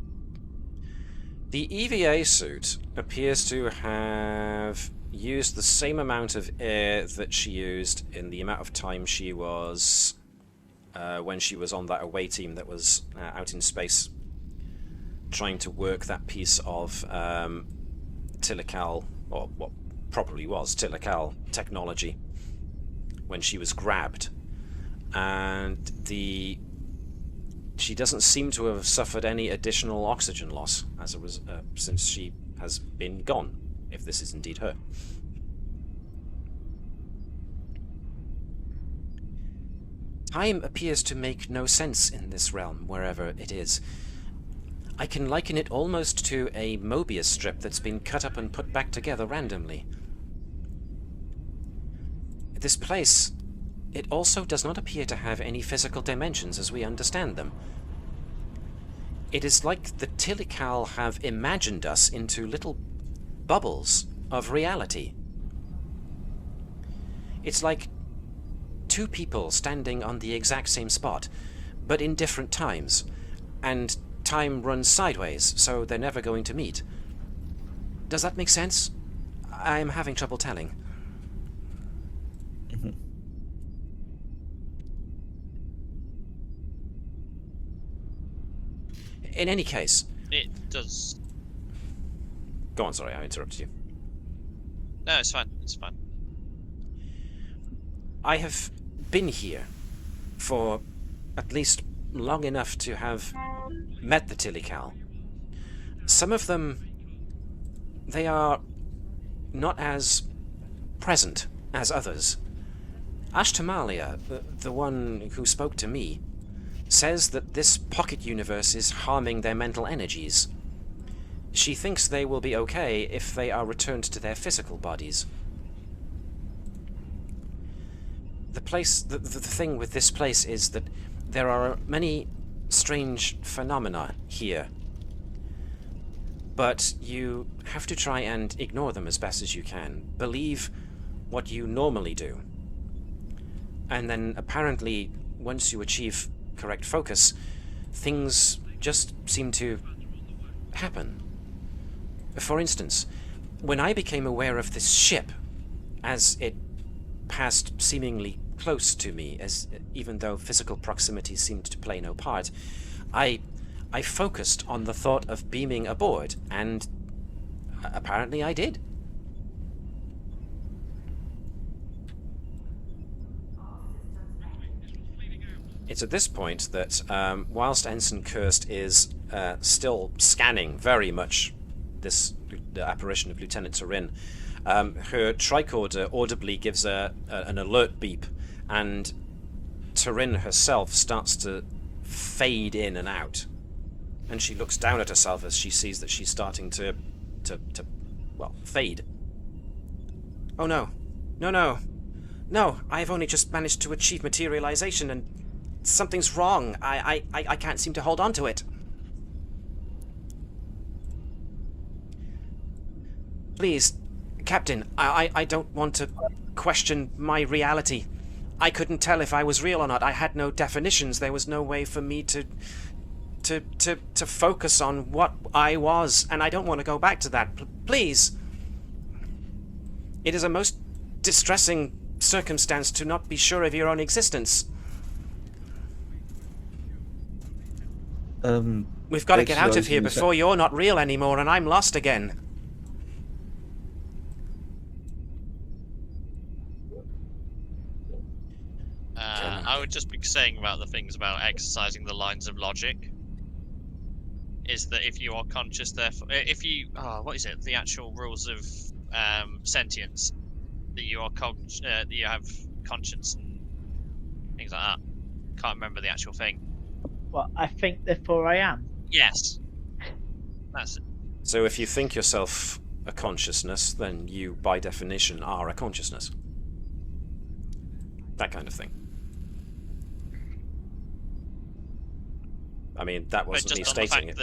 The EVA suit appears to have used the same amount of air that she used in the amount of time she was when she was on that away team that was out in space trying to work that piece of Tilikaal, or what probably was Tilikaal technology, when she was grabbed. And she doesn't seem to have suffered any additional oxygen loss as it was since she has been gone, if this is indeed her. Time appears to make no sense in this realm, wherever it is. I can liken it almost to a Mobius strip that's been cut up and put back together randomly. This place, it also does not appear to have any physical dimensions as we understand them. It is like the Tilikaal have imagined us into little bubbles of reality. It's like two people standing on the exact same spot, but in different times, and time runs sideways, so they're never going to meet. Does that make sense? I'm having trouble telling. In any case... It does... Go on, sorry, I interrupted you. No, it's fine. It's fine. I have been here for at least long enough to have met the Tilikaal. Some of them, they are not as present as others. Ashtamalia, the one who spoke to me, says that this pocket universe is harming their mental energies. She thinks they will be okay if they are returned to their physical bodies. The thing with this place is that there are many strange phenomena here, but you have to try and ignore them as best as you can. Believe what you normally do. And then apparently, once you achieve correct focus, things just seem to happen. For instance, when I became aware of this ship, as it passed seemingly close to me, as even though physical proximity seemed to play no part, I focused on the thought of beaming aboard, and apparently I did. It's at this point that, whilst Ensign Kirst is still scanning very much the apparition of Lieutenant Turin, her tricorder audibly gives an alert beep, and Turin herself starts to fade in and out. And she looks down at herself as she sees that she's starting to fade. Oh no. No, I've only just managed to achieve materialization and something's wrong. I can't seem to hold on to it. Please, Captain, I don't want to question my reality. I couldn't tell if I was real or not. I had no definitions. There was no way for me to focus on what I was, and I don't want to go back to that. Please. It is a most distressing circumstance to not be sure of your own existence. We've got to get out of here before you're not real anymore and I'm lost again. I would just be saying about the things about exercising the lines of logic. Is that if you are conscious, therefore, if you, what is it? The actual rules of sentience, that you are that you have conscience and things like that. Can't remember the actual thing. Well, I think therefore I am. Yes, that's it. So if you think yourself a consciousness, then you, by definition, are a consciousness. That kind of thing. I mean, that wasn't me stating it.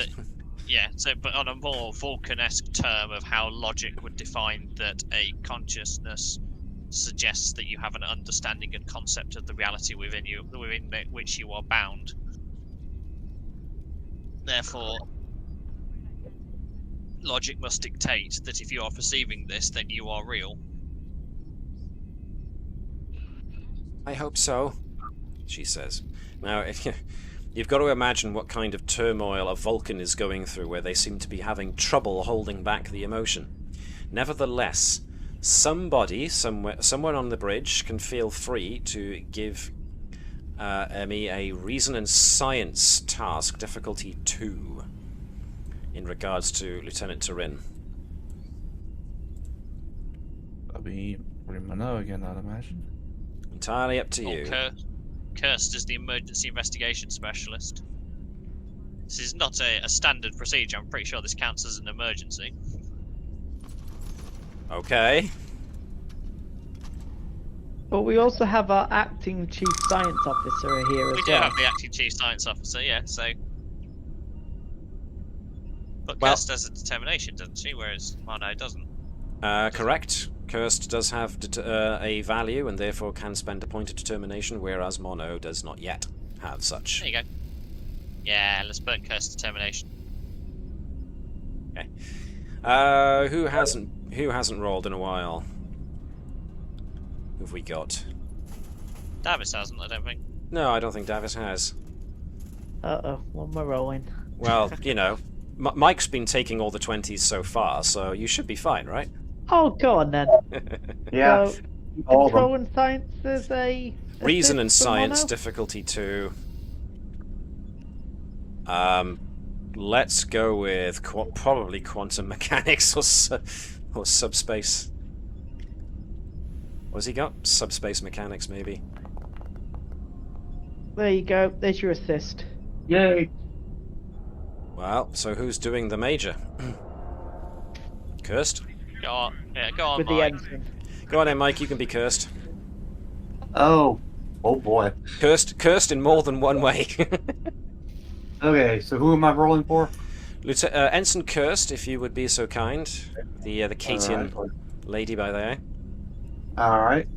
Yeah, so but on a more Vulcan-esque term of how logic would define that a consciousness suggests that you have an understanding and concept of the reality within which you are bound. Therefore, logic must dictate that if you are perceiving this, then you are real. I hope so, she says. Now, you've got to imagine what kind of turmoil a Vulcan is going through, where they seem to be having trouble holding back the emotion. Nevertheless, somebody, somewhere on the bridge, can feel free to give me a reason and science task, difficulty 2, in regards to Lieutenant Turin. That'll be probably Mono again, I'd imagine. Entirely up to you. Cursed is the emergency investigation specialist. This is not a standard procedure. I'm pretty sure this counts as an emergency. Okay. But we also have our acting chief science officer here We as do well. have the acting chief science officer, yeah, so... But Well- Cursed has a determination, doesn't she? Whereas Mono doesn't. Correct. Cursed does have a value and therefore can spend a point of determination, whereas Mono does not yet have such. There you go. Yeah, let's burn Cursed determination. Okay. Who hasn't rolled in a while? Who have we got? Davis hasn't, I don't think. No, I don't think Davis has. Uh-oh, what am I rolling? Well, you know, Mike's been taking all the 20s so far, so you should be fine, right? Oh, go on then. Yeah. So, all of them. control and science is a... Reason and assist for science, Mono? difficulty 2. Let's go with probably quantum mechanics or subspace. What's he got? Subspace mechanics, maybe. There you go. There's your assist. Yay. Well, so who's doing the major? Cursed? Go on, yeah, go on, With the Mike. ensign. Go on then, Mike, you can be cursed. Oh boy. Cursed in more than one way. Okay, so who am I rolling for? Ensign Cursed, if you would be so kind. The Catian lady by there. All right.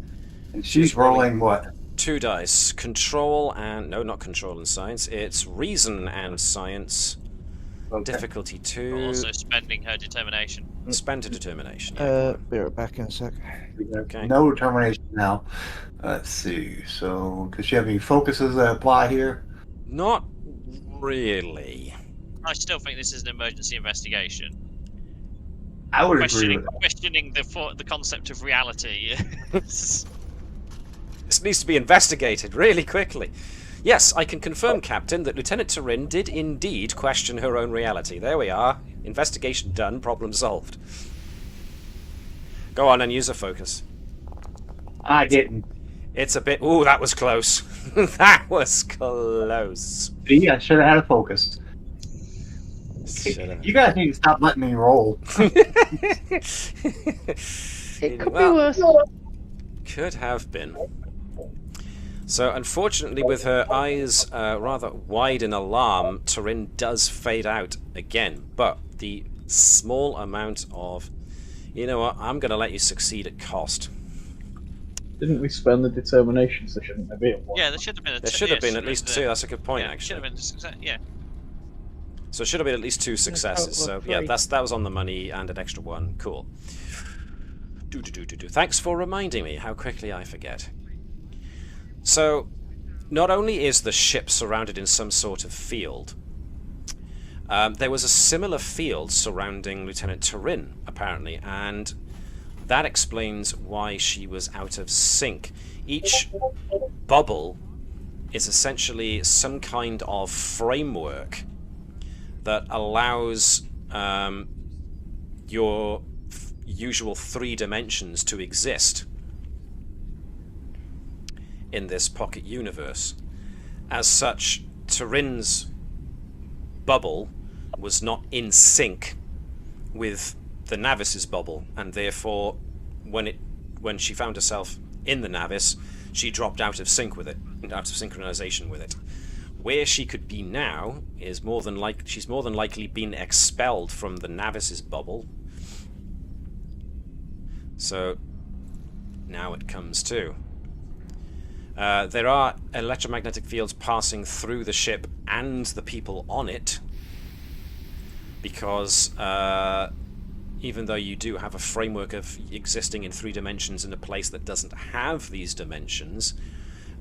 And she's rolling what? 2 dice. Control and... No, not control and science. It's reason and science. Okay. Difficulty 2. Also spending her determination. Spend a determination. Be right back in a sec. Okay. No determination now. Let's see. So, does she have any focuses that apply here? Not really. I still think this is an emergency investigation. I would agree with Questioning the concept of reality. This needs to be investigated really quickly. Yes, I can confirm, Captain, that Lieutenant Turin did indeed question her own reality. There we are. Investigation done, problem solved. Go on and use a focus. I didn't. It's a bit... Ooh, that was close. That was close. See, I should have had a focus. Should've. You guys need to stop letting me roll. It could Well, be worse. Could have been. So, unfortunately, with her eyes rather wide in alarm, Turin does fade out again. But the small amount of... You know what? I'm going to let you succeed at cost. Didn't we spend the determination, so shouldn't there be a one? Yeah, there should have been. There should have been at least 2. That's a good point, Yeah, should actually. have been. Success. Yeah. So it should have been at least 2 successes. So total of yeah, 3. that was on the money and an extra 1. Cool. Thanks for reminding me how quickly I forget. So, not only is the ship surrounded in some sort of field, there was a similar field surrounding Lieutenant Turin, apparently, and that explains why she was out of sync. Each bubble is essentially some kind of framework that allows your usual 3 dimensions to exist in this pocket universe. As such, Turin's bubble was not in sync with the Navis's bubble, and therefore when she found herself in the Navis, she dropped out of sync with it, out of synchronization with it. where she could be now is she's more than likely been expelled from the Navis's bubble. So now it comes to. There are electromagnetic fields passing through the ship and the people on it, because even though you do have a framework of existing in 3 dimensions in a place that doesn't have these dimensions,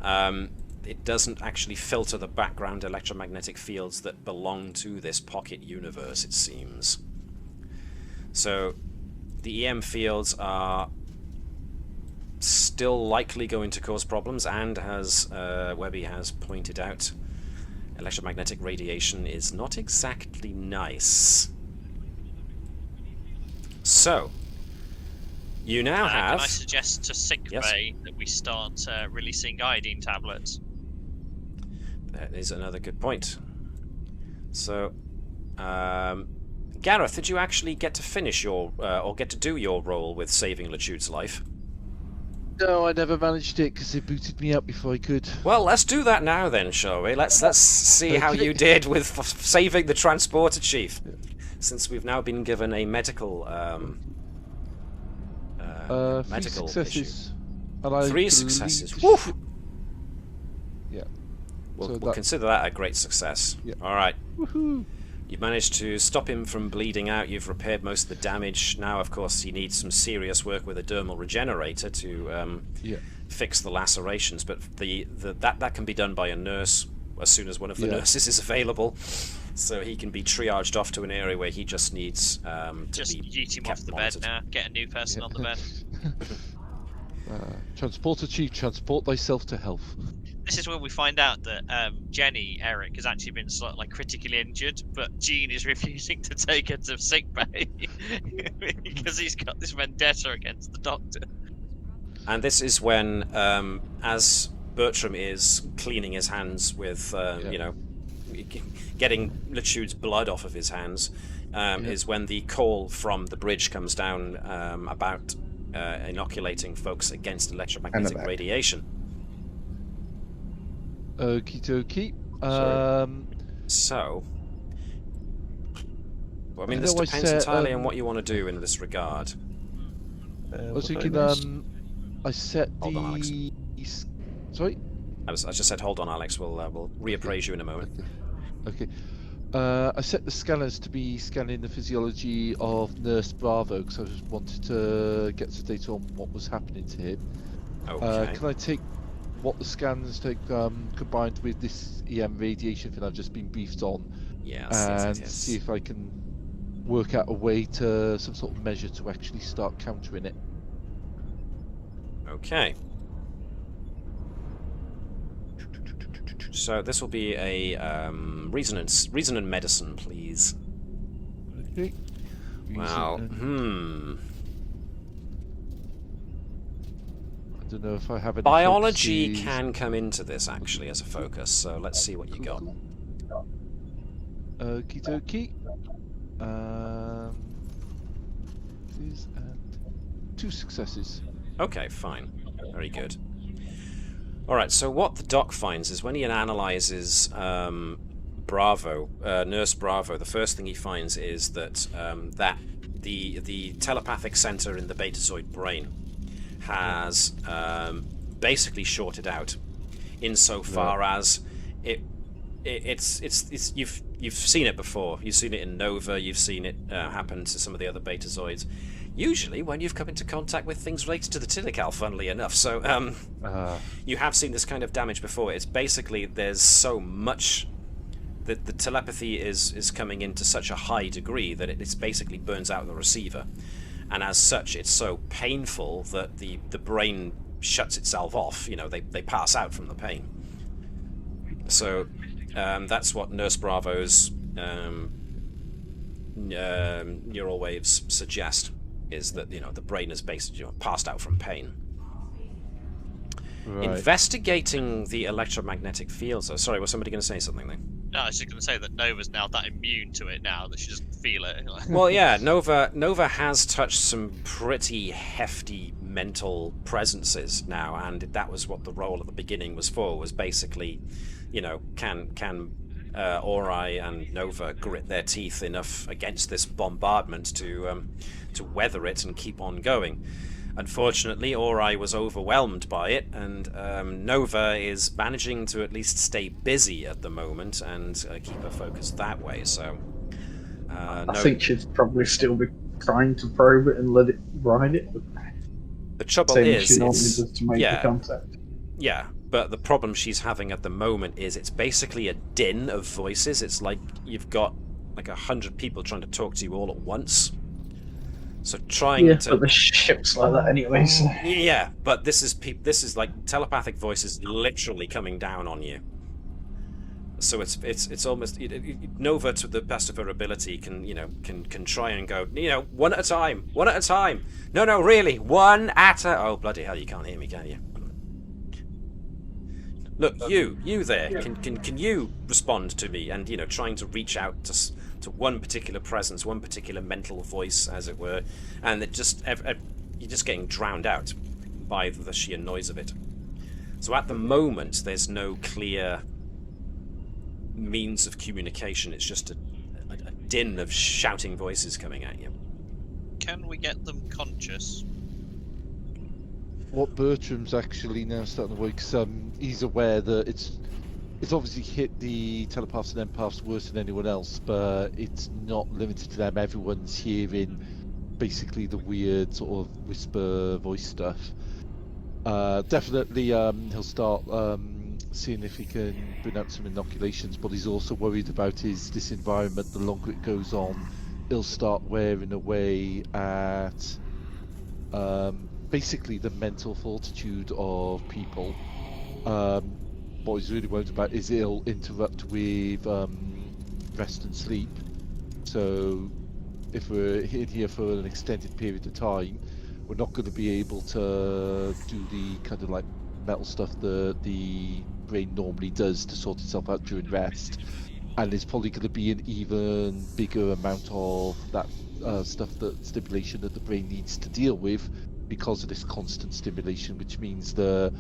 it doesn't actually filter the background electromagnetic fields that belong to this pocket universe, it seems. So the EM fields are still likely going to cause problems, and as Webby has pointed out, electromagnetic radiation is not exactly nice. So, you now have... Can I suggest to sickbay that we start releasing iodine tablets? That is another good point. So, Gareth, did you actually get to finish your, or get to do your role with saving LeChude's life? No, I never managed it because it booted me out before I could. Well, let's do that now then, shall we? Let's see how you did with saving the transporter chief, since we've now been given a medical medical 3 successes. issue. And 3 successes. Woof! Yeah. We'll consider that a great success. Yeah. All right. Woohoo! You've managed to stop him from bleeding out. You've repaired most of the damage. Now, of course, he needs some serious work with a dermal regenerator to fix the lacerations. But that can be done by a nurse as soon as one of the nurses is available. So he can be triaged off to an area where he just needs to just be yeet him kept off the monitored. bed now. Get a new person on the bed. Transporter chief, transport thyself to health. This is where we find out that Jenny, Eric, has actually been sort of like critically injured, but Jean is refusing to take her to sickbay because he's got this vendetta against the Doctor. And this is when, as Bertram is cleaning his hands with, you know, getting LeChude's blood off of his hands, is when the call from the bridge comes down about inoculating folks against electromagnetic radiation. Okie dokie. So, well, I mean, this depends entirely on what you want to do in this regard. I was thinking, I set Hold on, Alex. Sorry? I just said, hold on, Alex. We'll reappraise you in a moment. Okay. I set the scanners to be scanning the physiology of Nurse Bravo because I just wanted to get some data on what was happening to him. Okay. Can I take what the scans take combined with this EM radiation thing I've just been briefed on? Yes, and yes. see if I can work out a way to some sort of measure to actually start countering it. Okay. So this will be a reason and medicine, please. Okay. Well, I don't know if I have any biology focuses. can come into this actually as a focus, so let's see what you got. Okie dokie. And 2 successes. Okay, fine. Very good. Alright, so what the doc finds is when he analyzes Bravo, Nurse Bravo, the first thing he finds is that that the telepathic center in the Betazoid brain has basically shorted out, insofar as it's you've seen it before. You've seen it in Nova. You've seen it happen to some of the other Betazoids. Usually, when you've come into contact with things related to the Tilikaal, funnily enough. So you have seen this kind of damage before. It's basically there's so much that the telepathy is coming into such a high degree that it's basically burns out the receiver, and as such, it's so painful that the brain shuts itself off. You know, they pass out from the pain. So that's what Nurse Bravo's neural waves suggest, is that, you know, the brain is basically passed out from pain. Right. Investigating the electromagnetic fields. Oh, sorry, was somebody going to say something then? No, I was just going to say that Nova's now that immune to it now that she doesn't feel it. Well, yeah, Nova has touched some pretty hefty mental presences now, and that was what the role at the beginning was for, was basically can Ori and Nova grit their teeth enough against this bombardment to weather it and keep on going. Unfortunately, Ori was overwhelmed by it, and Nova is managing to at least stay busy at the moment and keep her focus that way. So, I think she'd probably still be trying to probe it and let it ride it. The trouble Same is, as she normally does to make the contact. Yeah, but the problem she's having at the moment is it's basically a din of voices. It's like you've got like 100 people trying to talk to you all at once. So trying to... but the ship's like that anyway, so... Yeah, but this is like telepathic voices literally coming down on you. So it's almost... Nova, to the best of her ability, can try and go, one at a time, one at a time. No, really, one at a... Oh, bloody hell, you can't hear me, can you? Look, you there, can you respond to me and, trying to reach out to one particular presence, one particular mental voice, as it were, and you're just getting drowned out by the sheer noise of it. So at the moment, there's no clear means of communication. It's just a din of shouting voices coming at you. Can we get them conscious? What Bertram's actually now starting to work, because he's aware that it's obviously hit the telepaths and empaths worse than anyone else, but it's not limited to them. Everyone's hearing basically the weird sort of whisper voice stuff. Definitely he'll start seeing if he can bring out some inoculations, but he's also worried about this environment. The longer it goes on, he'll start wearing away at basically the mental fortitude of people. What he's really worried about is it'll interrupt with rest and sleep. So if we're in here for an extended period of time, we're not going to be able to do the kind of like mental stuff that the brain normally does to sort itself out during rest. And there's probably going to be an even bigger amount of that stimulation that the brain needs to deal with because of this constant stimulation, which means that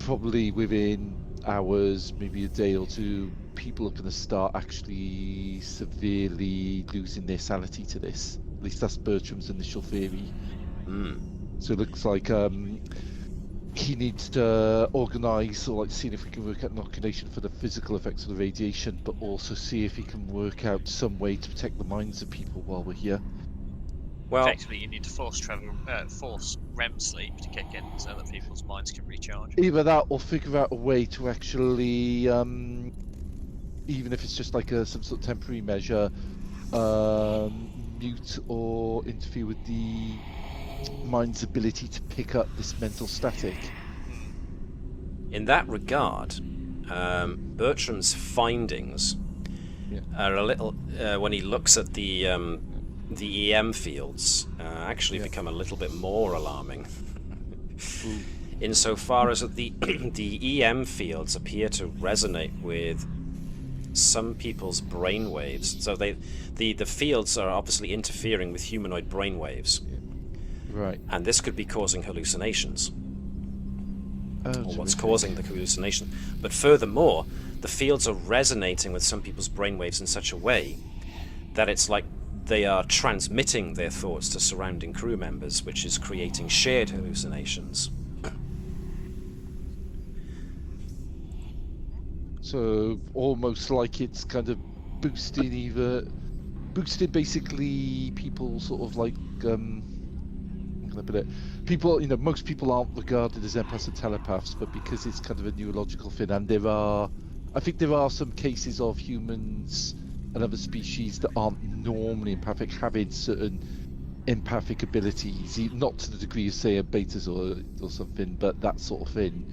probably within hours, maybe a day or two, people are going to start actually severely losing their sanity to this. At least that's Bertram's initial theory. So it looks like he needs to organise or see if we can work out an inoculation for the physical effects of the radiation, but also see if he can work out some way to protect the minds of people while we're here. Well, effectively, you need to force REM sleep to kick in so that people's minds can recharge. Either that, or figure out a way to actually, even if it's just like some sort of temporary measure, mute or interfere with the mind's ability to pick up this mental static. In that regard, Bertram's findings are a little, when he looks at the EM fields, actually become a little bit more alarming. Insofar as the EM fields appear to resonate with some people's brainwaves. So the fields are obviously interfering with humanoid brainwaves. Right. And this could be causing hallucinations. Or what's causing the hallucination. But furthermore, the fields are resonating with some people's brainwaves in such a way that it's like they are transmitting their thoughts to surrounding crew members, which is creating shared hallucinations. So almost like it's kind of boosting basically people sort of like people, most people aren't regarded as empaths and telepaths, but because it's kind of a neurological thing, and I think there are some cases of humans and other species that aren't normally empathic having certain empathic abilities, not to the degree of say betas or something, but that sort of thing.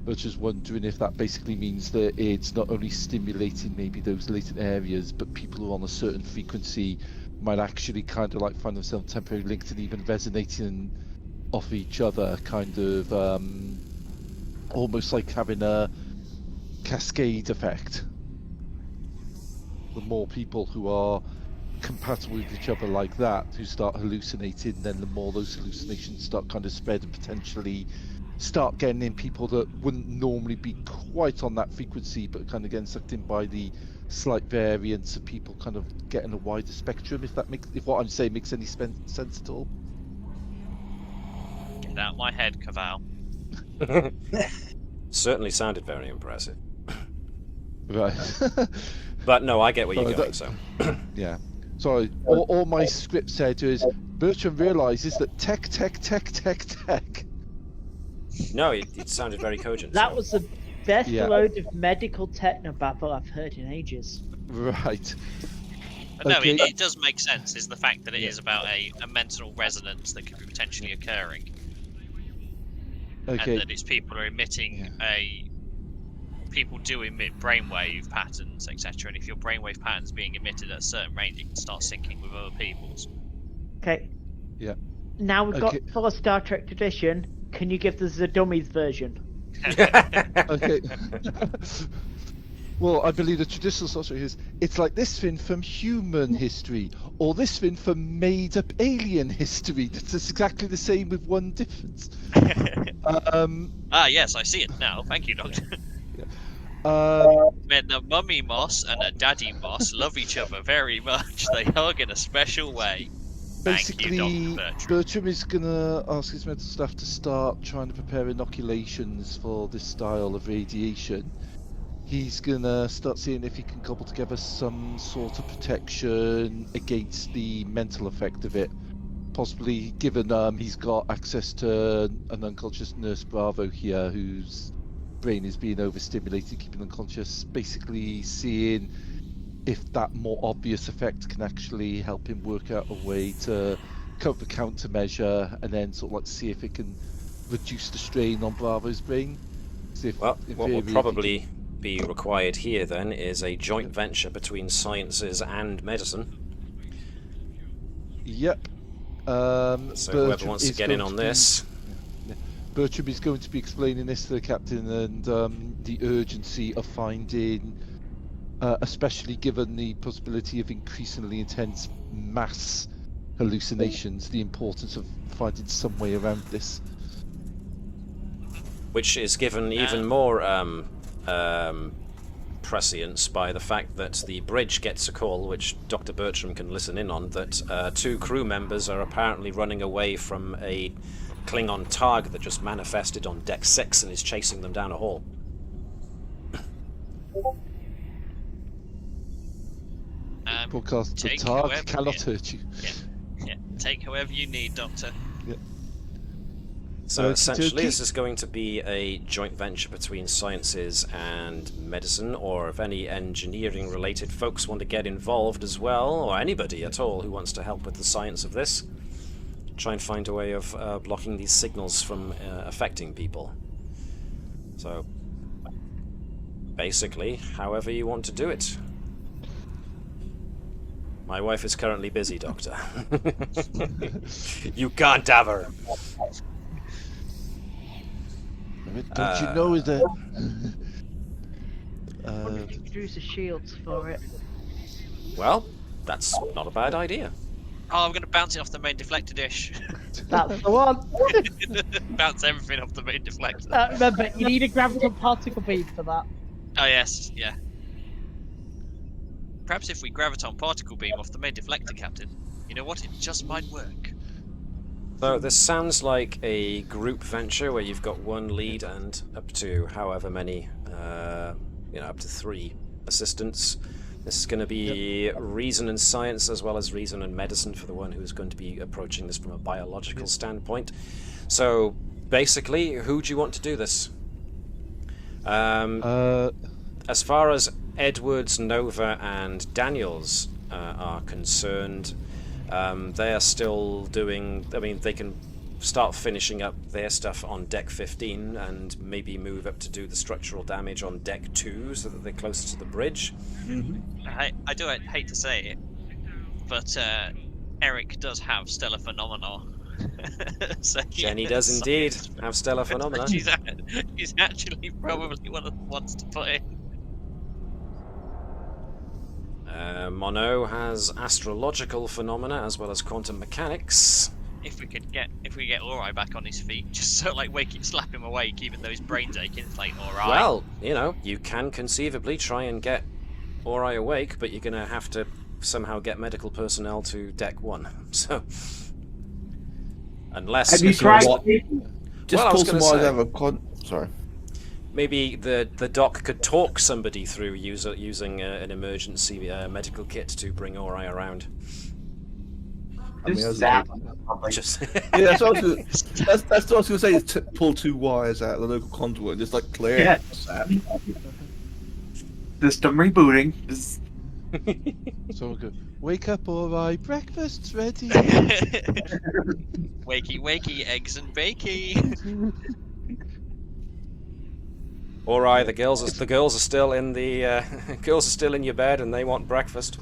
I was just wondering if that basically means that it's not only stimulating maybe those latent areas, but people who are on a certain frequency might actually kind of like find themselves temporarily linked and even resonating off each other, kind of almost like having a cascade effect. The more people who are compatible with each other like that, who start hallucinating, then the more those hallucinations start kind of spread and potentially start getting in people that wouldn't normally be quite on that frequency, but kind of getting sucked in by the slight variance of people kind of getting a wider spectrum. If what I'm saying makes any sense at all. Get out my head, Caval. Certainly sounded very impressive. Right. But no, I get where you're going. So yeah. Sorry. All my script said is Bertram realizes that tech. no, it sounded very cogent. That so. was the best Yeah. load of medical technobabble I've heard in ages. Right. But no, Okay. it does make sense, is the fact that it is about a mental resonance that could be potentially occurring. Okay. And that it's people are emitting people do emit brainwave patterns, etc. And if your brainwave pattern's being emitted at a certain range, it can start syncing with other people's. Okay. Yeah. Now we've got Okay. for Star Trek tradition. Can you give us the dummies version? Okay. Well, I believe the traditional sorcery is it's like this thing from human history, or this thing from made-up alien history. That's exactly the same with one difference. Yes, I see it now. Thank you, Doctor. When the mummy moss and a daddy moss love each other very much, they hug in a special way. Basically, Thank you, Dr. Bertram. Bertram is going to ask his medical staff to start trying to prepare inoculations for this style of radiation. He's going to start seeing if he can cobble together some sort of protection against the mental effect of it. Possibly, given he's got access to an unconscious Nurse Bravo here whose brain is being overstimulated, keeping unconscious, basically seeing if that more obvious effect can actually help him work out a way to cover countermeasure and then sort of like see if it can reduce the strain on Bravo's brain. Well, what will probably be required here then is a joint venture between sciences and medicine. Yep. So whoever wants to get in on this. Bertram is going to be explaining this to the captain and the urgency of finding, especially given the possibility of increasingly intense mass hallucinations, the importance of finding some way around this. Which is given even more prescience by the fact that the bridge gets a call, which Dr. Bertram can listen in on, that 2 crew members are apparently running away from a Klingon Targ that just manifested on Deck 6 and is chasing them down a hall. Podcast the take Targ whoever- cannot yeah. hurt you. Yeah, take however you need, Doctor. So essentially Okey-dokey. this is going to be a joint venture between sciences and medicine, or if any engineering related folks want to get involved as well, or anybody at all who wants to help with the science of this, try and find a way of blocking these signals from affecting people. So basically, however you want to do it. My wife is currently busy, Doctor. You can't have her. Don't you know that? What did you produce the shields for it? Well, that's not a bad idea. Oh, I'm going to bounce it off the main deflector dish. That's the one. Bounce everything off the main deflector. Remember, you need a graviton particle beam for that. Oh yes, yeah. Perhaps if we graviton particle beam off the main deflector, Captain, you know what? It just might work. So this sounds like a group venture where you've got one lead and up to however many, up to 3 assistants. This is going to be reason and science as well as reason and medicine for the one who is going to be approaching this from a biological standpoint. So basically, who do you want to do this? As far as Edwards, Nova, and Daniels are concerned, they are still doing. I mean, they can start finishing up their stuff on Deck 15 and maybe move up to do the structural damage on Deck 2 so that they're closer to the bridge. I do hate to say it, but Eric does have stellar phenomena. So, Jenny does indeed have stellar phenomena. He's actually probably one of the ones to put in. Mono has astrological phenomena as well as quantum mechanics. if we get Ori back on his feet, just so like slap him awake, even though his brain's aching. It's like, all right. Well, you can conceivably try and get Ori awake, but you're going to have to somehow get medical personnel to deck 1. So, unless Have you tried? Just Well, I was pull gonna some wires say- out of a Sorry. maybe the doc could talk somebody through using an emergency medical kit to bring Ori around. I mean, Just that's- zap him or something. Just Yeah, that's what I was going to say. Is pull 2 wires out of the local conduit and just like clear. Yeah. Zap. System rebooting. Just- So we'll go, wake up, Ori, breakfast's ready. Wakey, wakey, eggs and bakey. Ori, the girls are still in the girls are still in your bed and they want breakfast.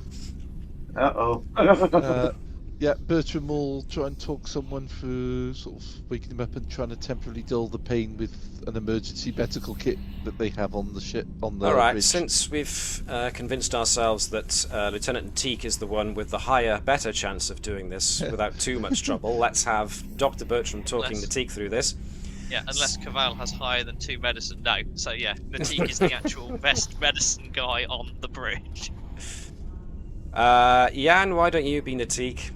Uh-oh. Yeah, Bertram will try and talk someone through sort of waking them up and trying to temporarily dull the pain with an emergency medical kit that they have on the ship on the All right, bridge. since we've convinced ourselves that Lieutenant Teak is the one with the higher, better chance of doing this without too much trouble, let's have Dr. Bertram talking to Teak through this. Yeah, unless Caval has higher than 2 medicine. No, so yeah, Natik is the actual best medicine guy on the bridge. Jan, why don't you be Natik,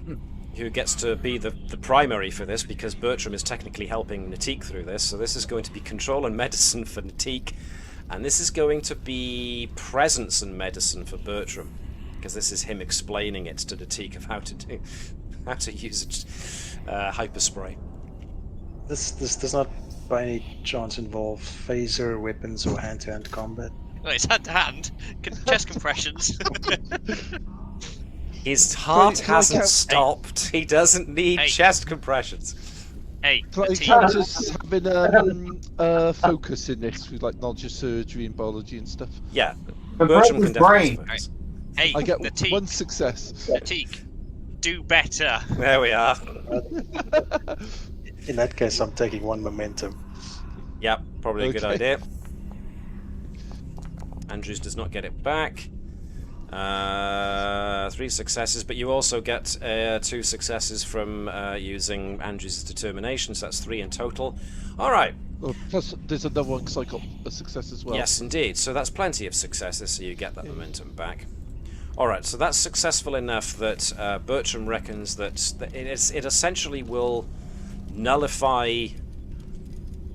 who gets to be the primary for this, because Bertram is technically helping Natik through this, so this is going to be control and medicine for Natik, and this is going to be presence and medicine for Bertram, because this is him explaining it to Natik of how to use hyperspray. This does not by any chance involve phaser, weapons, or hand-to-hand combat. Well, it's hand to hand. Chest compressions. His heart Can I hasn't count- stopped. He doesn't need Hey. chest compressions. Hey, Can I Natik. count as having focus in this with like knowledge of surgery and biology and stuff? Yeah, But Bertram can his brain. definitely focus. Hey, I get Natik. one success. Natik. Do better. There we are. In that case, I'm taking 1 momentum. Yep, probably a good Okay. idea. Andrews does not get it back. 3 successes, but you also get 2 successes from using Andrews' determination, so that's 3 in total. Alright, Oh, plus, there's another one because I got a success as well. yes indeed, so that's plenty of successes, so you get that momentum back. Alright, so that's successful enough that Bertram reckons that it essentially will nullify...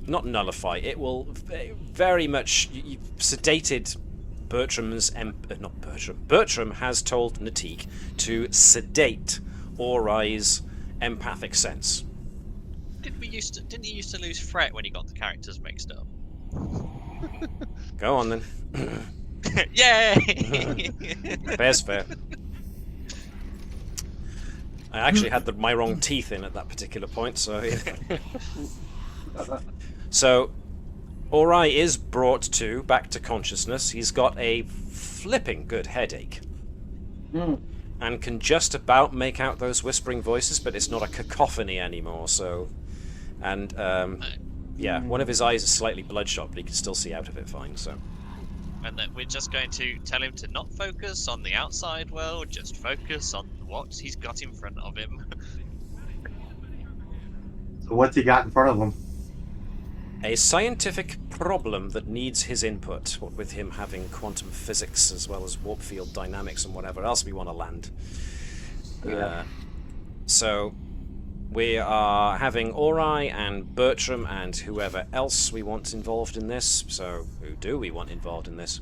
Not nullify, it will very much... You've sedated Bertram's... not Bertram. Bertram has told Natik to sedate Ori's empathic sense. Didn't he used to lose Fret when he got the characters mixed up? Go on then. Yay! Fair's fair. I actually had my wrong teeth in at that particular point, so... So, Ori is brought back to consciousness. He's got a flipping good headache. And can just about make out those whispering voices, but it's not a cacophony anymore, so... And, yeah, one of his eyes is slightly bloodshot, but he can still see out of it fine, so... And that we're just going to tell him to not focus on the outside world, just focus on what he's got in front of him. So what's he got in front of him? A scientific problem that needs his input, what with him having quantum physics as well as warp field dynamics and whatever else we want to land. So we are having Ori and Bertram and whoever else we want involved in this. So who do we want involved in this?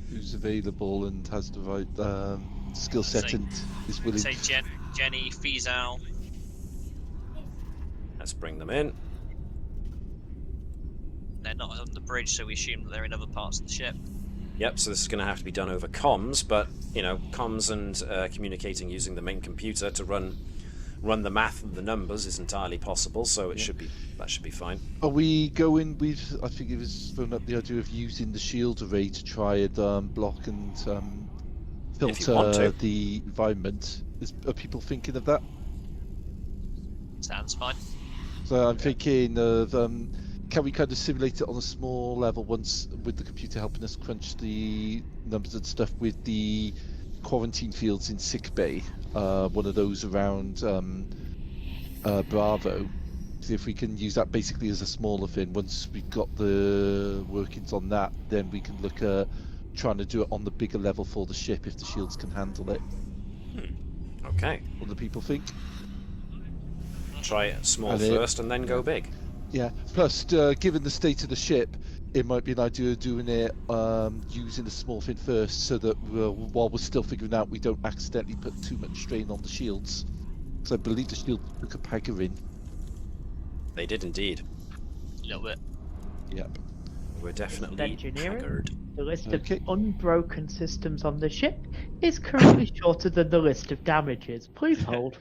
Who's available and has the right skill set Say- and is willing. Say Jenny, Fizal. Let's bring them in. They're not on the bridge, so we assume that they're in other parts of the ship. Yep, so this is going to have to be done over comms, but, comms and communicating using the main computer to run the math and the numbers is entirely possible, so that should be fine. Are we going with? I think it was thrown up the idea of using the shield array to try and block and If you want to. filter the environment. Are people thinking of that? Sounds fine. So I'm thinking of can we kind of simulate it on a small level once with the computer helping us crunch the numbers and stuff with the quarantine fields in sick bay one of those around Bravo. See if we can use that basically as a smaller fin. Once we've got the workings on that, then we can look at trying to do it on the bigger level for the ship if the shields can handle it. Okay. What do people think? Try it small first and then go big. Yeah. Plus, given the state of the ship, it might be an idea of doing it using the small fin first, so that while we're still figuring out, we don't accidentally put too much strain on the shields. Because I believe the shields took a pagger in. They did indeed. A little bit. Yep. We're definitely Engineering. haggard. The list Okay. of unbroken systems on the ship is currently shorter than the list of damages. Please hold.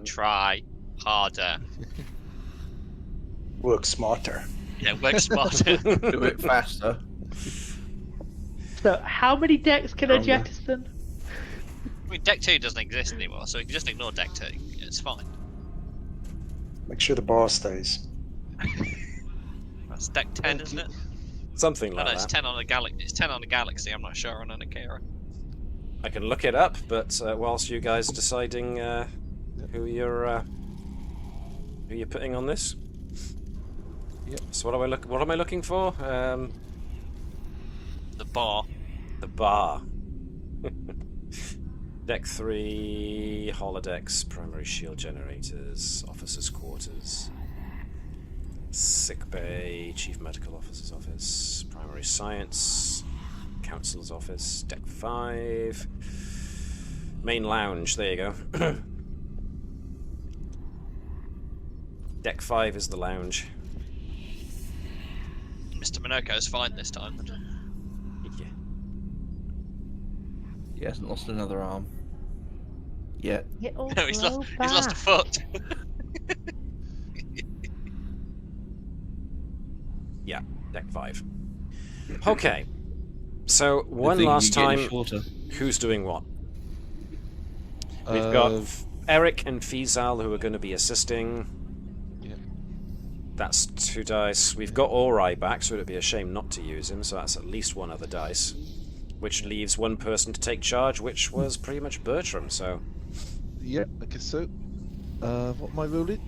Try harder. Work smarter. Yeah, work smarter. Do it faster. So, how many decks can I Stronger. jettison? I mean, Deck 2 doesn't exist anymore, so we can just ignore Deck 2. It's fine. Make sure the bar stays. That's Deck 10, isn't it? Something No, like no, it's that. 10 on a Galaxy. It's 10 on a Galaxy. I'm not sure on an Akira. I can look it up, but whilst you guys are deciding who you're putting on this. Yep. So what am I looking for? The bar. The bar. Deck 3, holodecks, primary shield generators, officers' quarters, sick bay, chief medical officer's office, primary science, council's office, deck 5, main lounge, there you go. Deck 5 is the lounge. Mr. Minoko's fine this time. Yeah. He hasn't lost another arm. Yet. No, he's lost a foot. Yeah, deck 5. Okay. So, Good one thing last you're getting time, shorter. who's doing what? We've got Eric and Fizal who are going to be assisting. Yeah. That's 2 dice. We've got Ori back, so it'd be a shame not to use him, so that's at least 1 other dice. Which leaves 1 person to take charge, which was pretty much Bertram, so... Yeah, I guess so. What am I rolling?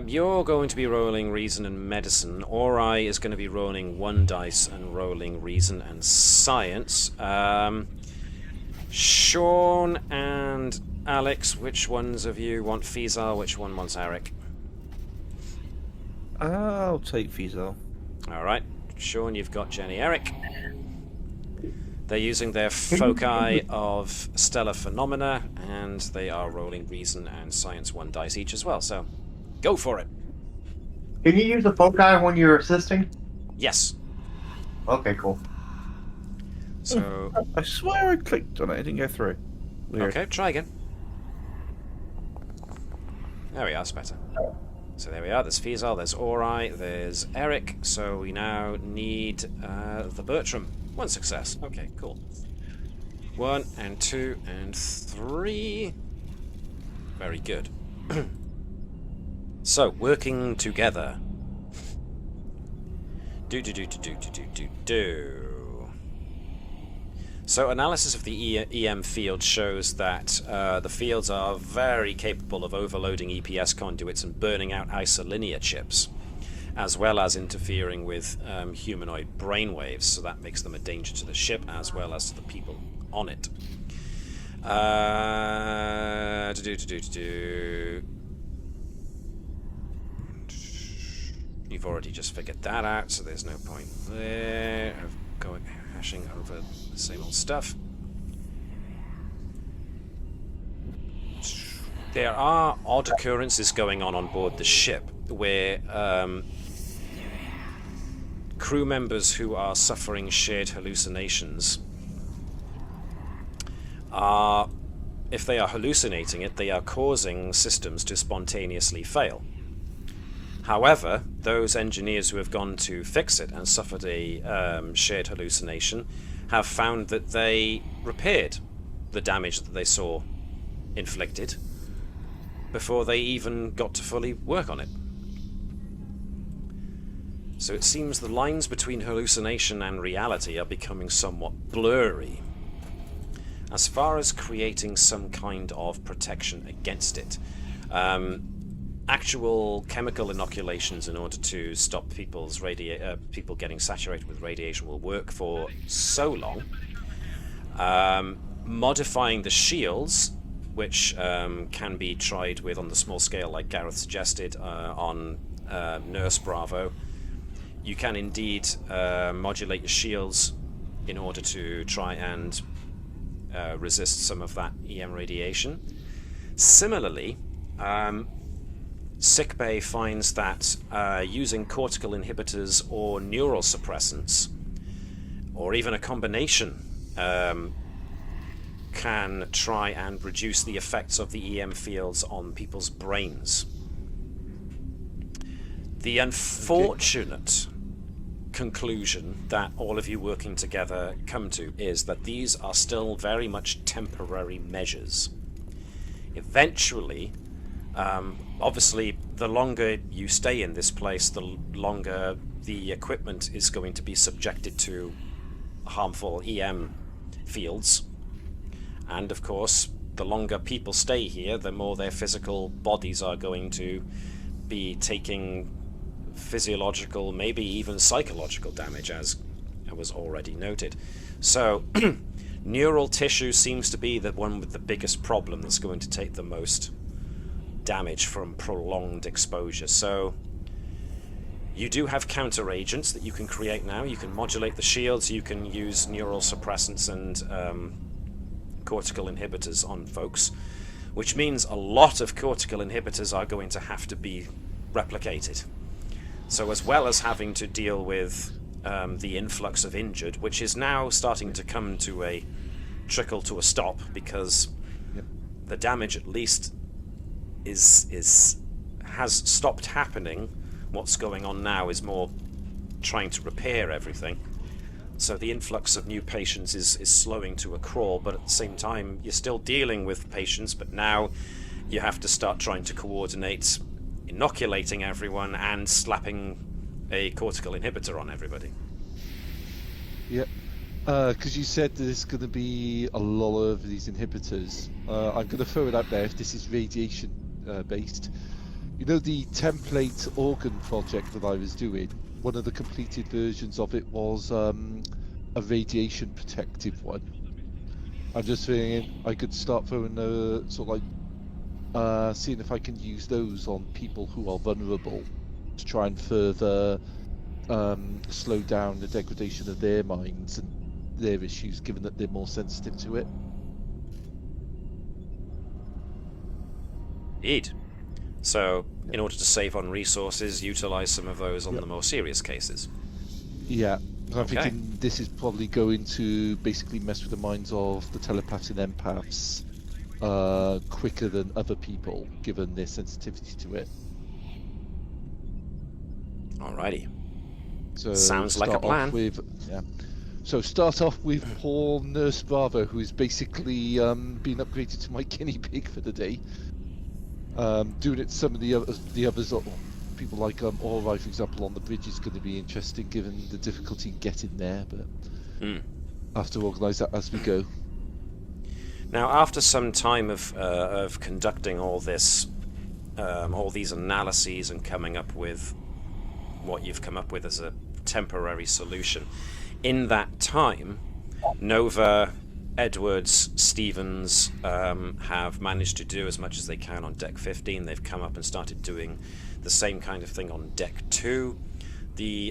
You're going to be rolling Reason and Medicine. Ori is going to be rolling 1 dice and rolling Reason and Science. Sean and Alex, which ones of you want Fizal? Which one wants Eric? I'll take Fizal. Alright. Sean, you've got Jenny. Eric. They're using their foci of stellar phenomena, and they are rolling Reason and Science 1 dice each as well, so go for it. Can you use the foci when you're assisting? Yes. Okay, cool. So, I swear I clicked on it, it didn't go through. Weird. okay, try again. There we are, that's better. So there we are, there's Fizal, there's Ori, there's Eric, so we now need the Bertram. 1 success. Okay, cool. 1 and 2 and 3. Very good. So, working together. Do. So, analysis of the EM field shows that the fields are very capable of overloading EPS conduits and burning out isolinear chips, as well as interfering with humanoid brainwaves, so that makes them a danger to the ship as well as to the people on it. You've already just figured that out, so there's no point there of hashing over the same old stuff. There are odd occurrences going on board the ship where crew members who are suffering shared hallucinations are, if they are hallucinating it, they are causing systems to spontaneously fail. However, those engineers who have gone to fix it and suffered a shared hallucination have found that they repaired the damage that they saw inflicted before they even got to fully work on it. So it seems the lines between hallucination and reality are becoming somewhat blurry. as far as creating some kind of protection against it, actual chemical inoculations in order to stop people getting saturated with radiation will work for so long. Modifying the shields, which can be tried with on the small scale like Gareth suggested on Nurse Bravo. You can indeed modulate your shields in order to try and resist some of that EM radiation. Similarly, Sickbay finds that using cortical inhibitors or neural suppressants, or even a combination, can try and reduce the effects of the EM fields on people's brains. The unfortunate conclusion that all of you working together come to is that these are still very much temporary measures. Eventually, obviously, the longer you stay in this place, the longer the equipment is going to be subjected to harmful EM fields. And of course, the longer people stay here, the more their physical bodies are going to be taking physiological, maybe even psychological damage, as was already noted. So, neural tissue seems to be the one with the biggest problem that's going to take the most damage from prolonged exposure. So, you do have counter agents that you can create now. You can modulate the shields, you can use neural suppressants and cortical inhibitors on folks, which means a lot of cortical inhibitors are going to have to be replicated. So as well as having to deal with the influx of injured, which is now starting to come to a trickle to a stop, because the damage at least has stopped happening. What's going on now is more trying to repair everything. So the influx of new patients is slowing to a crawl, but at the same time you're still dealing with patients, but now you have to start trying to coordinate inoculating everyone and slapping a cortical inhibitor on everybody. Yeah, because you said there's going to be a lot of these inhibitors. I'm going to throw it out there if this is radiation based. You know the template organ project that I was doing? One of the completed versions of it was a radiation protective one. I'm just thinking I could start throwing sort of like seeing if I can use those on people who are vulnerable to try and further slow down the degradation of their minds and their issues, given that they're more sensitive to it. Indeed. So, in order to save on resources, utilize some of those on the more serious cases. Yeah, I'm thinking this is probably going to basically mess with the minds of the telepaths and empaths quicker than other people, given their sensitivity to it. Alrighty. So sounds like a plan. So start off with poor Nurse Bravo, who is basically been upgraded to my guinea pig for the day. Doing it, some of the others, people like Ori, for example, on the bridge is going to be interesting, given the difficulty in getting there. But I have to organise that as we go. Now, after some time of conducting all these analyses and coming up with what you've come up with as a temporary solution, in that time, Nova, Edwards, Stevens have managed to do as much as they can on Deck 15. They've come up and started doing the same kind of thing on Deck 2.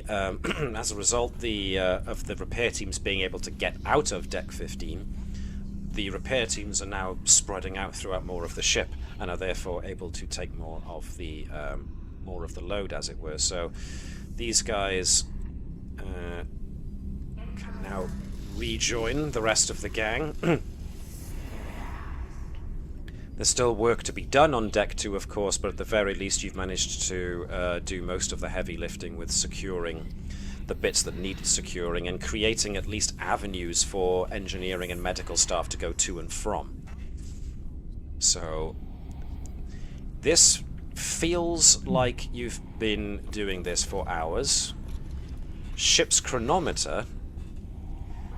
As a result of the repair teams being able to get out of Deck 15, the repair teams are now spreading out throughout more of the ship and are therefore able to take more of the load, as it were. So these guys can now rejoin the rest of the gang. There's still work to be done on Deck 2, of course, but at the very least you've managed to do most of the heavy lifting with securing the bits that needed securing and creating at least avenues for engineering and medical staff to go to and from. So this feels like you've been doing this for hours. Ship's chronometer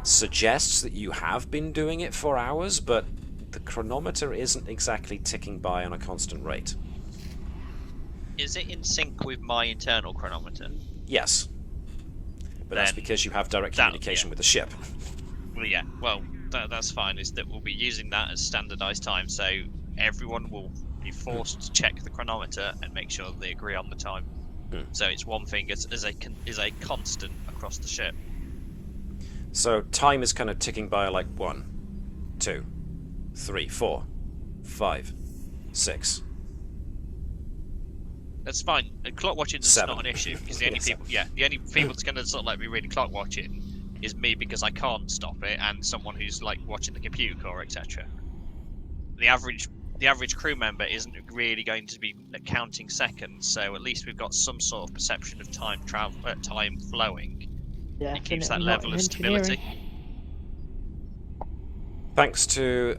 suggests that you have been doing it for hours, but the chronometer isn't exactly ticking by on a constant rate. Is it in sync with my internal chronometer? Yes. But that's Then because you have direct communication with the ship. Well, yeah. Well, that's fine. Is that we'll be using that as standardized time, so everyone will be forced to check the chronometer and make sure that they agree on the time. So it's one thing is a constant across the ship. So time is kind of ticking by like 1, 2, 3, 4, 5, 6. That's fine. Clock watching is 7. not an issue because the only people that's going to sort of like be really clock watching is me because I can't stop it, and someone who's like watching the computer core, etc. The average crew member isn't really going to be counting seconds, so at least we've got some sort of perception of time flowing. Yeah, It keeps that level of stability. Thanks to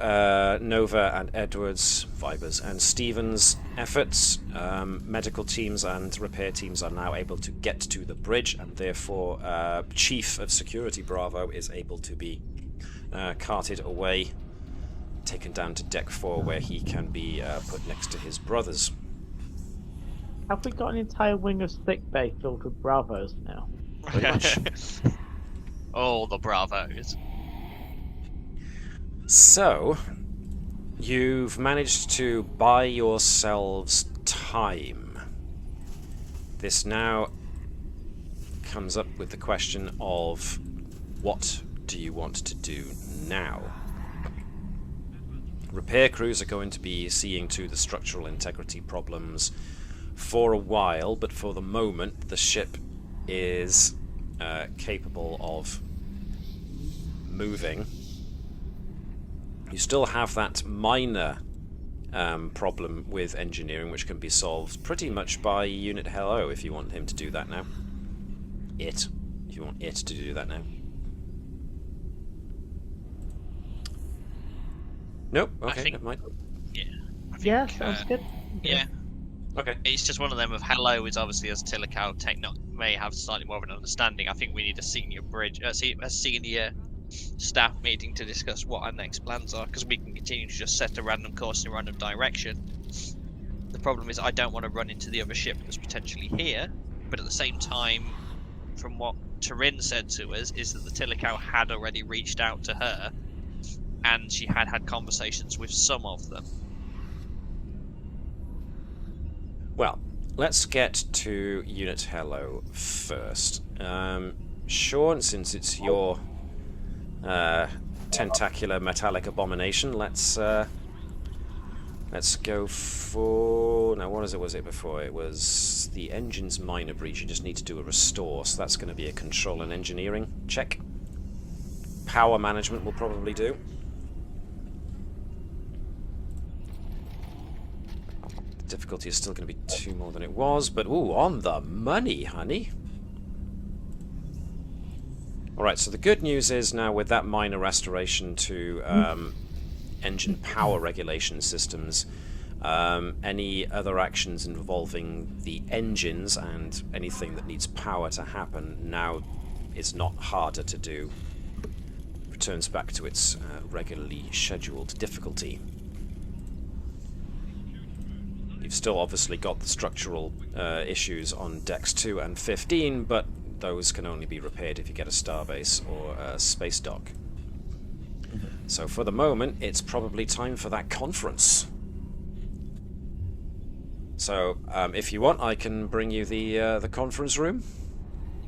Nova and Edwards, Vibers, and Stevens' efforts, medical teams and repair teams are now able to get to the bridge, and therefore Chief of Security Bravo is able to be carted away, taken down to Deck 4, where he can be put next to his brothers. Have we got an entire wing of sickbay filled with Bravos now? Pretty much. All the Bravos. So, you've managed to buy yourselves time. This now comes up with the question of what do you want to do now? Repair crews are going to be seeing to the structural integrity problems for a while, but for the moment the ship is capable of moving. You still have that minor problem with engineering, which can be solved pretty much by Unit Hello if you want him to do that now. If you want it to do that now. Nope, okay, never mind. Yeah, sounds good. Yeah. Okay. It's just one of them of Hello is obviously, as Tilikaal may have slightly more of an understanding. I think we need a senior staff meeting to discuss what our next plans are, because we can continue to just set a random course in a random direction. The problem is I don't want to run into the other ship that's potentially here, but at the same time, from what Turin said to us, is that the Tilikaal had already reached out to her, and she had had conversations with some of them. Well, let's get to Unit Hello first. Sean, since it's your tentacular metallic abomination, let's go for... Now, what was it before? It was the engine's minor breach. You just need to do a restore, so that's going to be a control and engineering check. Power management will probably do. The difficulty is still going to be 2 more than it was, but ooh, on the money, honey. Alright, so the good news is now with that minor restoration to engine power regulation systems, any other actions involving the engines and anything that needs power to happen now is not harder to do. Returns back to its regularly scheduled difficulty. You've still obviously got the structural issues on decks 2 and 15, but those can only be repaired if you get a starbase or a space dock. So for the moment, it's probably time for that conference. So if you want, I can bring you the conference room.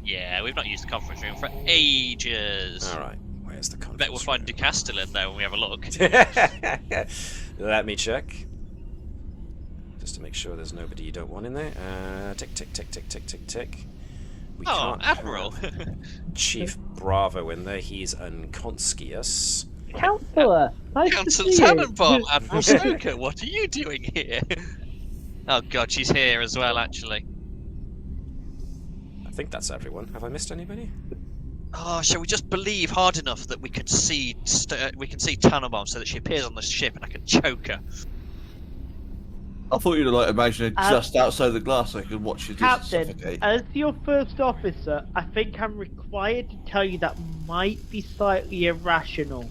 Yeah, we've not used the conference room for ages. All right, where's the conference room? Bet we'll find Ducastel there when we have a look. Let me check. Just to make sure there's nobody you don't want in there. Tick, tick, tick, tick, tick, tick, tick. We can't Admiral! have Chief Bravo in there, he's unconscious. Councillor! Nice Council to see you! Tannenbaum, Admiral Stoker, what are you doing here? Oh god, she's here as well, actually. I think that's everyone. Have I missed anybody? Oh, shall we just believe hard enough that we can see Tannenbaum so that she appears on the ship and I can choke her? I thought you'd like imagine it Uh, just outside the glass so I could watch you just Captain, suffocate. as your first officer, I think I'm required to tell you that might be slightly irrational.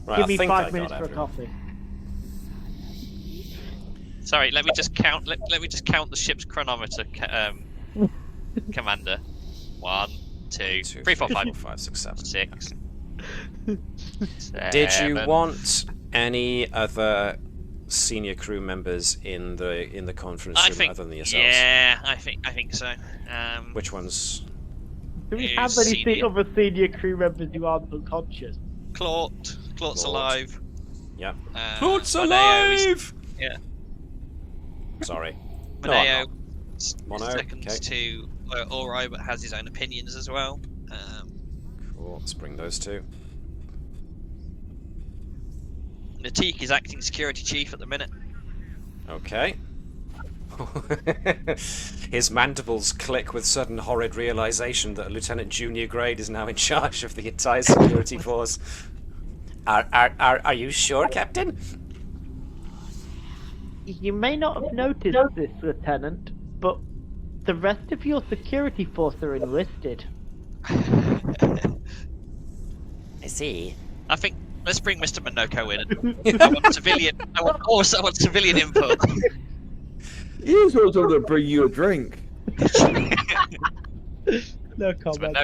Right, Give I me think 5 I minutes got for a everyone. coffee. Sorry, let me just count. Let me just count the ship's chronometer, Commander. 1, 2, 3, 4, 5, 5, 6, 7. 6. Did you 7. want any other senior crew members in the conference room other than yourselves? Yeah, I think so. Which ones? Do we Who's have any senior? other senior crew members who aren't unconscious? Claude's Claude. alive. Yeah. Claude's alive! Yeah. Sorry. Moneo, Mono, seconds to Ori, but has his own opinions as well. Cool, let's bring those two. Natik is acting security chief at the minute. Okay. His mandibles click with sudden horrid realization that a Lieutenant Junior Grade is now in charge of the entire security force. Are you sure, Captain? You may not have noticed this, Lieutenant, but the rest of your security force are enlisted. I see. I think let's bring Mr. Monoko in. I want civilian. I want civilian input. He's also going to bring you a drink. No comment.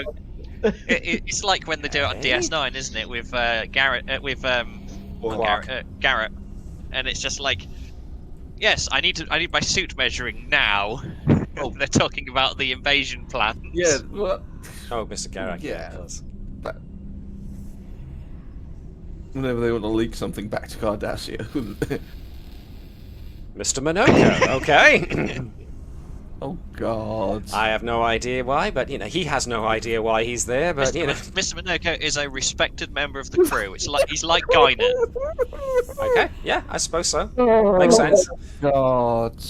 It's like when they do it on DS9, isn't it? With Gareth, Gareth, and it's just like, yes, I need my suit measuring now. Oh. They're talking about the invasion plans. Yeah. What? Oh, Mr. Gareth. Yeah. Yes. Whenever they want to leak something back to Cardassia. Mr. Monoko, okay. Oh God. I have no idea why, but he has no idea why he's there, but Mr. Monoko is a respected member of the crew. He's like Guinan. Okay, yeah, I suppose so. Makes sense. God.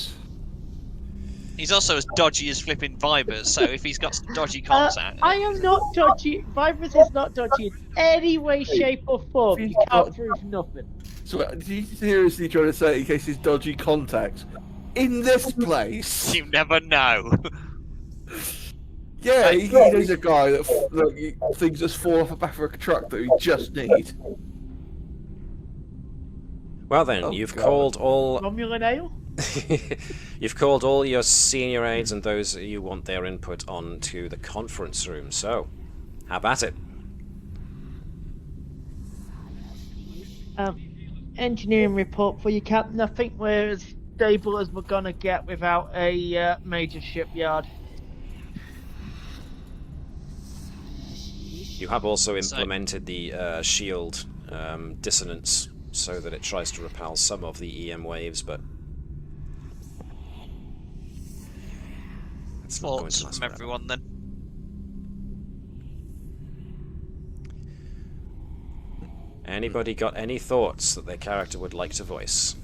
He's also as dodgy as flipping Vibers, so if he's got some dodgy contact... I am not dodgy. Vibers is not dodgy in any way, shape, or form. You can't prove nothing. So, are you seriously trying to say in case he's dodgy contacts in this place? You never know. Yeah, he's a guy that things just fall off the back of a truck that we just need. Well then, you've called all... Romulan ale? You've called all your senior aides and those you want their input onto the conference room, so have at it. Engineering report for you, Captain. I think we're as stable as we're gonna get without a major shipyard. You have also implemented the shield dissonance so that it tries to repel some of the EM waves, but it's not going to Thoughts last from forever. everyone then? Anybody got any thoughts that their character would like to voice?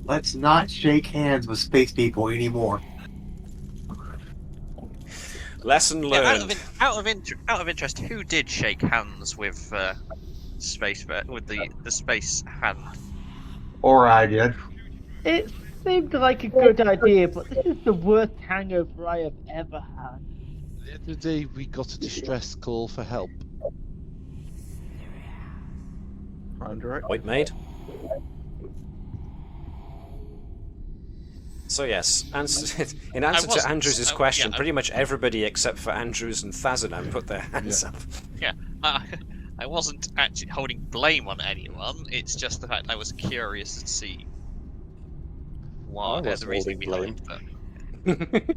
Let's not shake hands with space people anymore. Lesson learned. Yeah, out of interest, who did shake hands with space with the space hand? Or I did. It seemed like a good idea, but this is the worst hangover I have ever had. The other day we got a distress call for help. Point made. So yes, in answer to Andrews' question, pretty much everybody except for Andrews and Thazanam put their hands up. Yeah, I wasn't actually holding blame on anyone. It's just the fact I was curious to see what the reasoning behind that.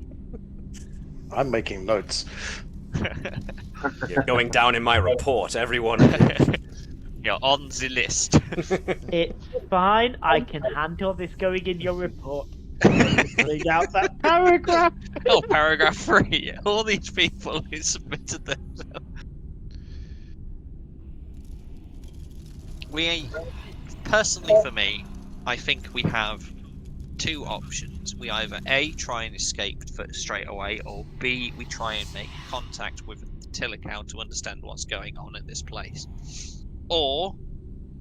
I'm making notes. You're going down in my report, everyone. You're on the list. It's fine. I can handle this going in your report. Bring out that paragraph. Oh, paragraph 3. All these people who submitted themselves. Personally for me, I think we have two options. We either A, try and escape straight away, or B, we try and make contact with Tilikaal to understand what's going on at this place. Or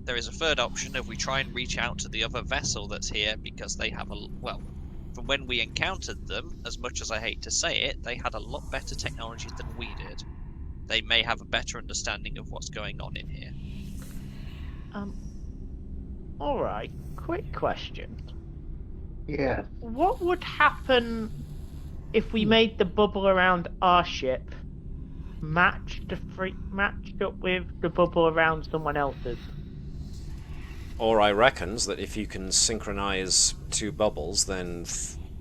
there is a third option if we try and reach out to the other vessel that's here, because they have from when we encountered them, as much as I hate to say it, they had a lot better technology than we did. They may have a better understanding of what's going on in here. All right. Quick question. Yeah. What would happen if we made the bubble around our ship matched up with the bubble around someone else's? Or I reckons that if you can synchronize two bubbles, then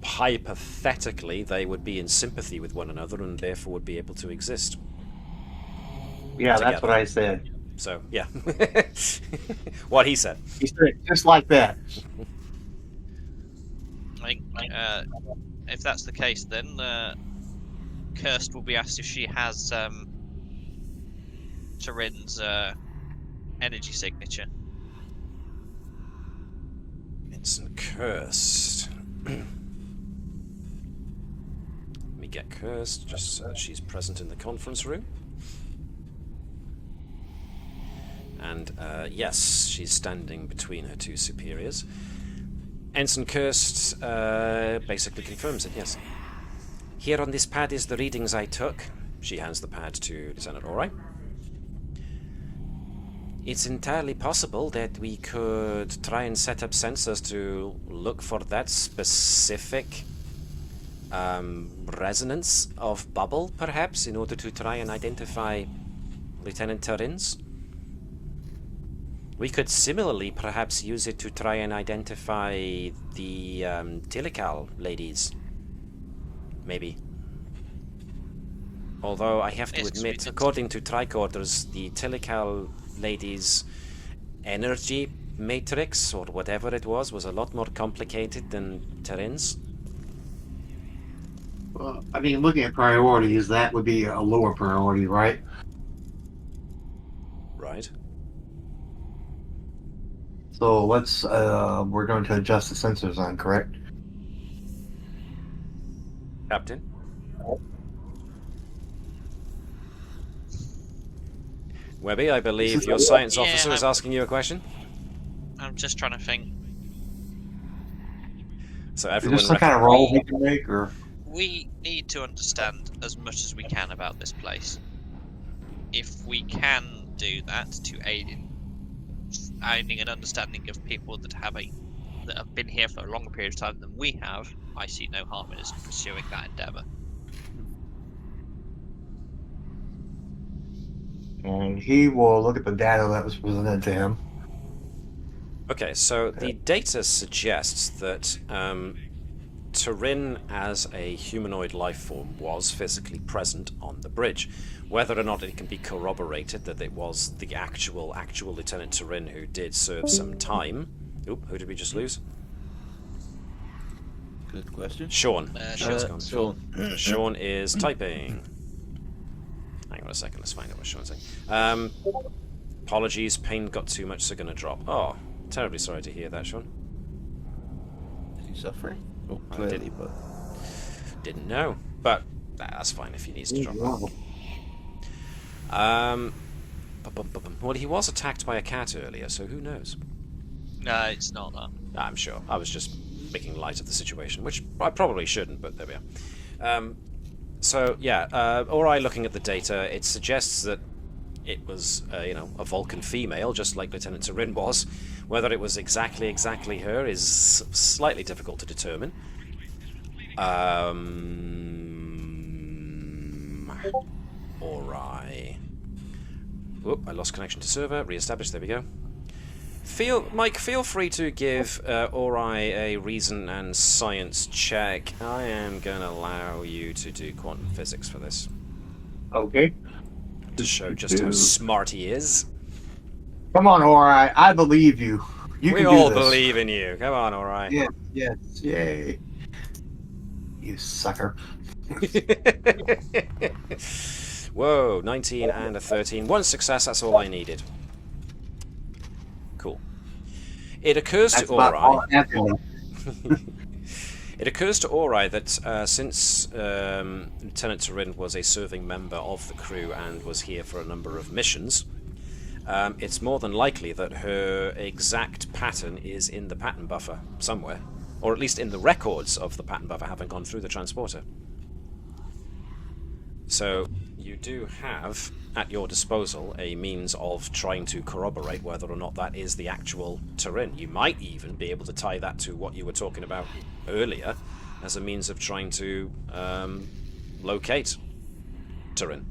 hypothetically they would be in sympathy with one another and therefore would be able to exist. Yeah, together. that's what I said. So, yeah. What he said. He said it just like that. I think if that's the case, then Kirst will be asked if she has Turin's energy signature. Vincent Kirst. Let me get Kirst, just so that she's present in the conference room. And yes, she's standing between her two superiors. Ensign Kirst basically confirms it, yes. Here on this pad is the readings I took. She hands the pad to Lieutenant Ori. It's entirely possible that we could try and set up sensors to look for that specific resonance of bubble, perhaps, in order to try and identify Lieutenant Turin's. We could similarly perhaps use it to try and identify the Tilikaal ladies. Maybe. Although I have to admit, according to tricorders, the Tilikaal ladies' energy matrix, or whatever it was a lot more complicated than Turin's. Well, I mean, looking at priorities, that would be a lower priority, right? Right. So let's, we're going to adjust the sensors on, correct? Captain? Webby, I believe your science officer is asking you a question. I'm just trying to think. So Is everyone there some kind of roll we can make, or? We need to understand as much as we can about this place. If we can do that to aid in finding an understanding of people that have been here for a longer period of time than we have, I see no harm in us pursuing that endeavour. And he will look at the data that was presented to him. Okay, so the data suggests that Turin as a humanoid life form was physically present on the bridge. Whether or not it can be corroborated that it was the actual Lieutenant Turin who did serve some time. Oop, who did we just lose? Good question. Sean. Sean's gone. Sean. Sean is typing. Hang on a second, let's find out what Sean's saying. Apologies, pain got too much, so gonna drop. Oh, terribly sorry to hear that, Sean. Is he suffering? Oh, I clearly, but didn't know, but that's fine if he needs to drop. Well, he was attacked by a cat earlier, so who knows? No, it's not that. I'm sure. I was just making light of the situation, which I probably shouldn't, but there we are. So, yeah, Ori looking at the data, it suggests that it was, a Vulcan female, just like Lieutenant Turin was. Whether it was exactly her is slightly difficult to determine. Ori. Whoop, I lost connection to server. Re-established, there we go. Mike, feel free to give Ori a reason and science check. I am going to allow you to do quantum physics for this. Okay. To show just how smart he is. Come on, Ori. I believe you. You we can all do this. believe in you. Come on, Ori. Yes, yes, yay. You sucker. Whoa, 19 and a 13. One success, that's all I needed. Cool. It occurs to Ori. It occurs to Ori that since Lieutenant Turin was a serving member of the crew and was here for a number of missions, it's more than likely that her exact pattern is in the pattern buffer somewhere, or at least in the records of the pattern buffer having gone through the transporter. So you do have at your disposal a means of trying to corroborate whether or not that is the actual Turin. You might even be able to tie that to what you were talking about earlier as a means of trying to locate Turin,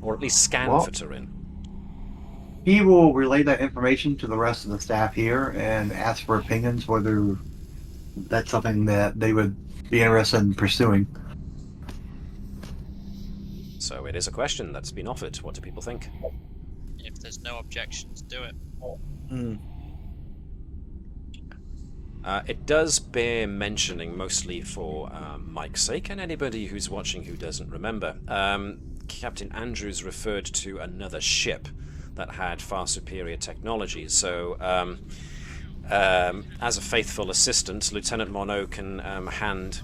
or at least scan for Turin. He will relay that information to the rest of the staff here and ask for opinions whether that's something that they would be interested in pursuing. So it is a question that's been offered. What do people think? If there's no objections, do it. It does bear mentioning, mostly for Mike's sake and anybody who's watching who doesn't remember. Captain Andrews referred to another ship that had far superior technology. So, as a faithful assistant, Lieutenant Monod can hand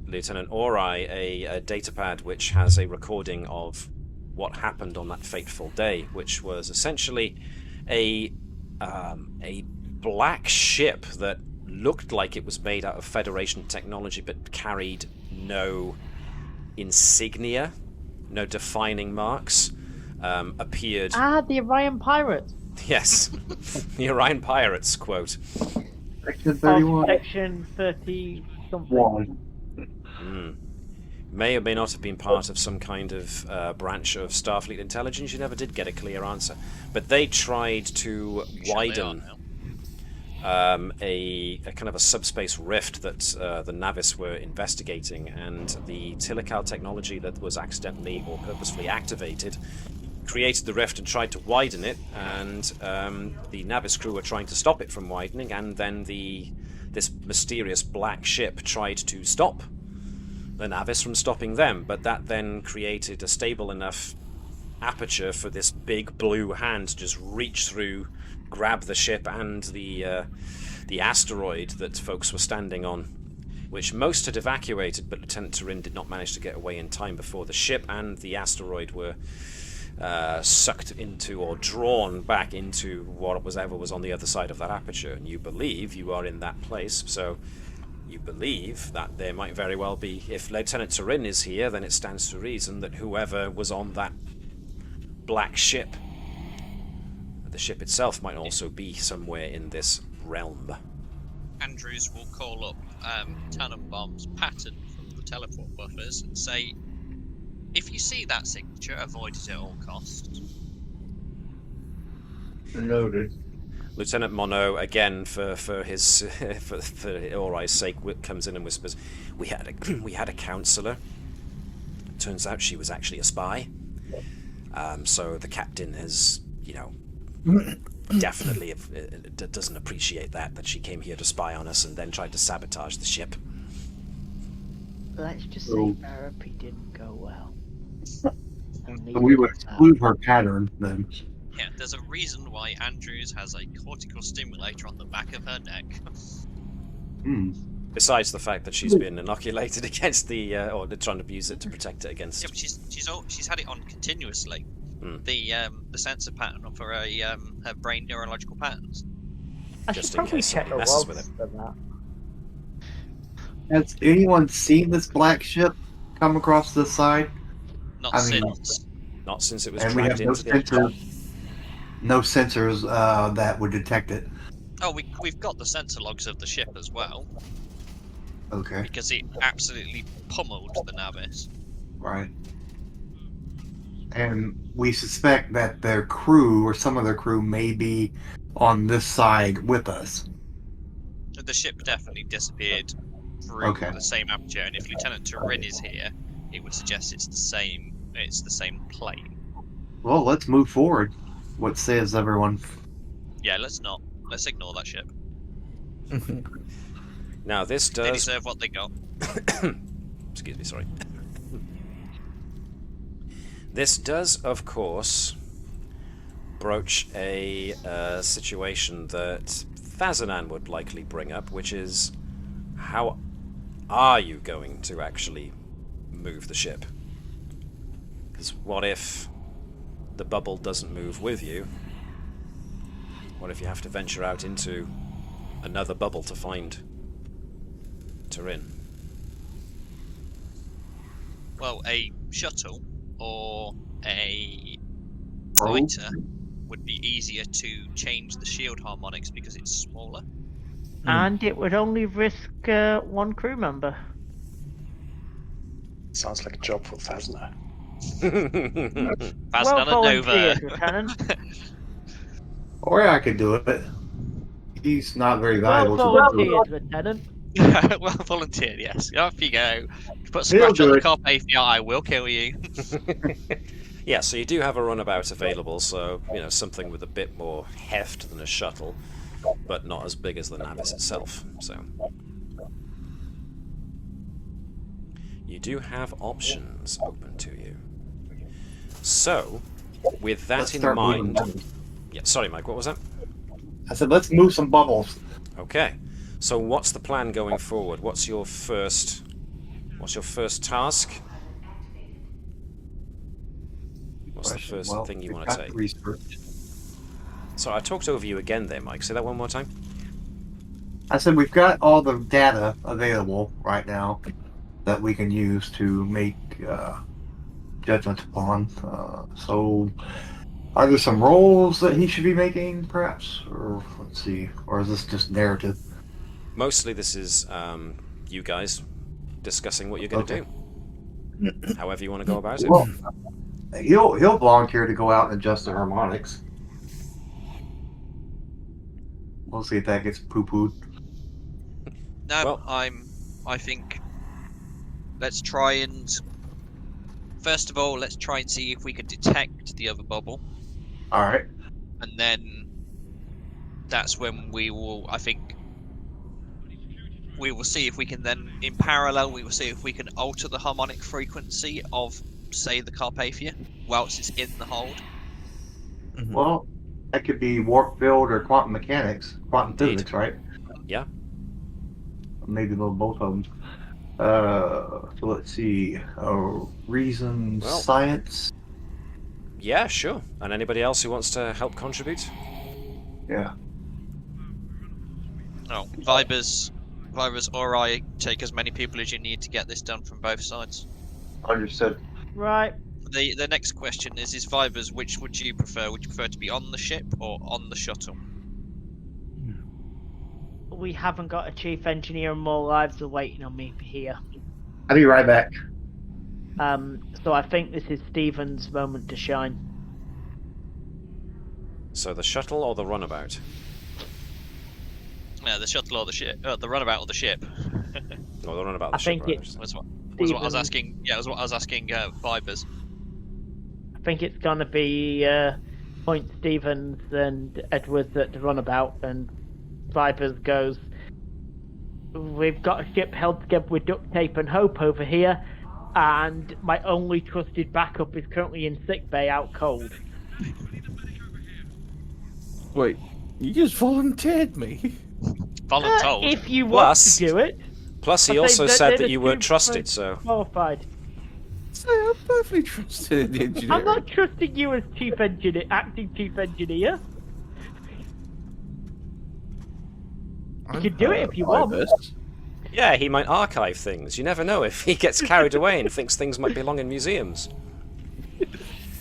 Lieutenant Ori a datapad which has a recording of what happened on that fateful day, which was essentially a black ship that looked like it was made out of Federation technology but carried no insignia, no defining marks. Appeared... the Orion Pirates. Yes, the Orion Pirates, quote. Section 31. Section 30 something. May or may not have been part of some kind of branch of Starfleet intelligence. You never did get a clear answer. But they tried to widen a kind of a subspace rift that the Navis were investigating, and the Tilikaal technology that was accidentally or purposefully activated created the rift and tried to widen it, and the Navis crew were trying to stop it from widening, and then this mysterious black ship tried to stop the Navis from stopping them, but that then created a stable enough aperture for this big blue hand to just reach through, grab the ship and the asteroid that folks were standing on, which most had evacuated, but Lieutenant Turin did not manage to get away in time before the ship and the asteroid were sucked into or drawn back into whatever was on the other side of that aperture. And you believe you are in that place, so you believe that there might very well be, if Lieutenant Turin is here, then it stands to reason that whoever was on that black ship, the ship itself, might also be somewhere in this realm. Andrews will call up Tannenbaum's pattern from the teleport buffers and say, if you see that signature, avoid it at all costs. Noted. Lieutenant Monod, again, for his for Ori's sake, comes in and whispers, "We had a counselor. Turns out she was actually a spy. So the captain has, definitely doesn't appreciate that she came here to spy on us and then tried to sabotage the ship." Let's just say therapy didn't go well. So we would exclude her pattern then. Yeah, there's a reason why Andrews has a cortical stimulator on the back of her neck. Besides the fact that she's been inoculated against the, or they're trying to use it to protect it against. Yeah, but she's had it on continuously. The sensor pattern of her her brain neurological patterns. I Just should in probably case check the somebody messes logs with it. for that. Has anyone seen this black ship come across this side? Not since. Not since it was And we have dragged no into the... sensors that would detect it. Oh, we've got the sensor logs of the ship as well. Okay. Because it absolutely pummeled the Navis. Right. And we suspect that their crew, or some of their crew, may be on this side with us. The ship definitely disappeared through the same aperture, and if Lieutenant Turin is here, it would suggest it's the same plane. Well, let's move forward. What says everyone? Yeah, let's not. Let's ignore that ship. Now this does... They deserve what they got. Excuse me, sorry. This does, of course, broach a situation that Fazanan would likely bring up, which is, how are you going to actually move the ship? Because what if the bubble doesn't move with you, what if you have to venture out into another bubble to find Turin? Well, a shuttle or a Probe? fighter would be easier to change the shield harmonics because it's smaller. And it would only risk one crew member. Sounds like a job for Fasna. That's Well not a Nova. volunteered, Lieutenant. Or I could do it. He's not very Well valuable to the crew. volunteered, Lieutenant. Well volunteered, yes. Off you go. Put a He'll scratch on do the it. Carpathia, I will kill you. Yeah, so you do have a runabout available, so, something with a bit more heft than a shuttle, but not as big as the Navis itself, so. You do have options open to you. So, with that Let's in start moving mind... bubbles. Yeah, sorry, Mike, what was that? I said, let's move some bubbles. Okay, so what's the plan going forward? What's your first task? What's the first thing you want to take? So I talked over you again there, Mike. Say that one more time. I said we've got all the data available right now that we can use to make judgments upon. So, are there some rolls that he should be making, perhaps? Or let's see. Or is this just narrative? Mostly this is you guys discussing what you're going to do. However you want to go about it. Well, he'll volunteer to go out and adjust the harmonics. We'll see if that gets poo-pooed. No, Well- I think let's try and first of all let's try and see if we can detect the other bubble, All right. and then that's when we will, I think, we will see if we can then, in parallel, we will see if we can alter the harmonic frequency of, say, the Carpathia whilst it's in the hold. Well, that could be warp field or quantum mechanics, quantum Indeed. physics, right? Yeah. Maybe both of them. So let's see. Reason, Well- science. Yeah, sure. And anybody else who wants to help contribute? Yeah. Oh, Vibers or I take as many people as you need to get this done from both sides. Understood. Right. The next question is Vibers, which would you prefer? Would you prefer to be on the ship or on the shuttle? We haven't got a chief engineer and more lives are waiting on me here. I'll be right back. So I think this is Stephen's moment to shine. So the shuttle or the runabout? Yeah, the shuttle or the ship, the runabout or the ship. Or the runabout, the I ship, think rather. it's- was what I was Stephen. asking. Yeah, was what I was asking. Vibers. I think it's gonna be Point Stevens and Edwards at the runabout, and Vipers goes, we've got a ship held together with duct tape and hope over here, and my only trusted backup is currently in sickbay out cold. Wait, you just volunteered me? Voluntold. If you want Plus- to do it. Plus, he I also think said they're that the you two weren't trusted, most so... Qualified. So I'm perfectly trusted in the engineer. I'm not trusting you as chief engineer, acting chief engineer. You can do it if you want. Yeah, he might archive things. You never know if he gets carried away and thinks things might belong in museums.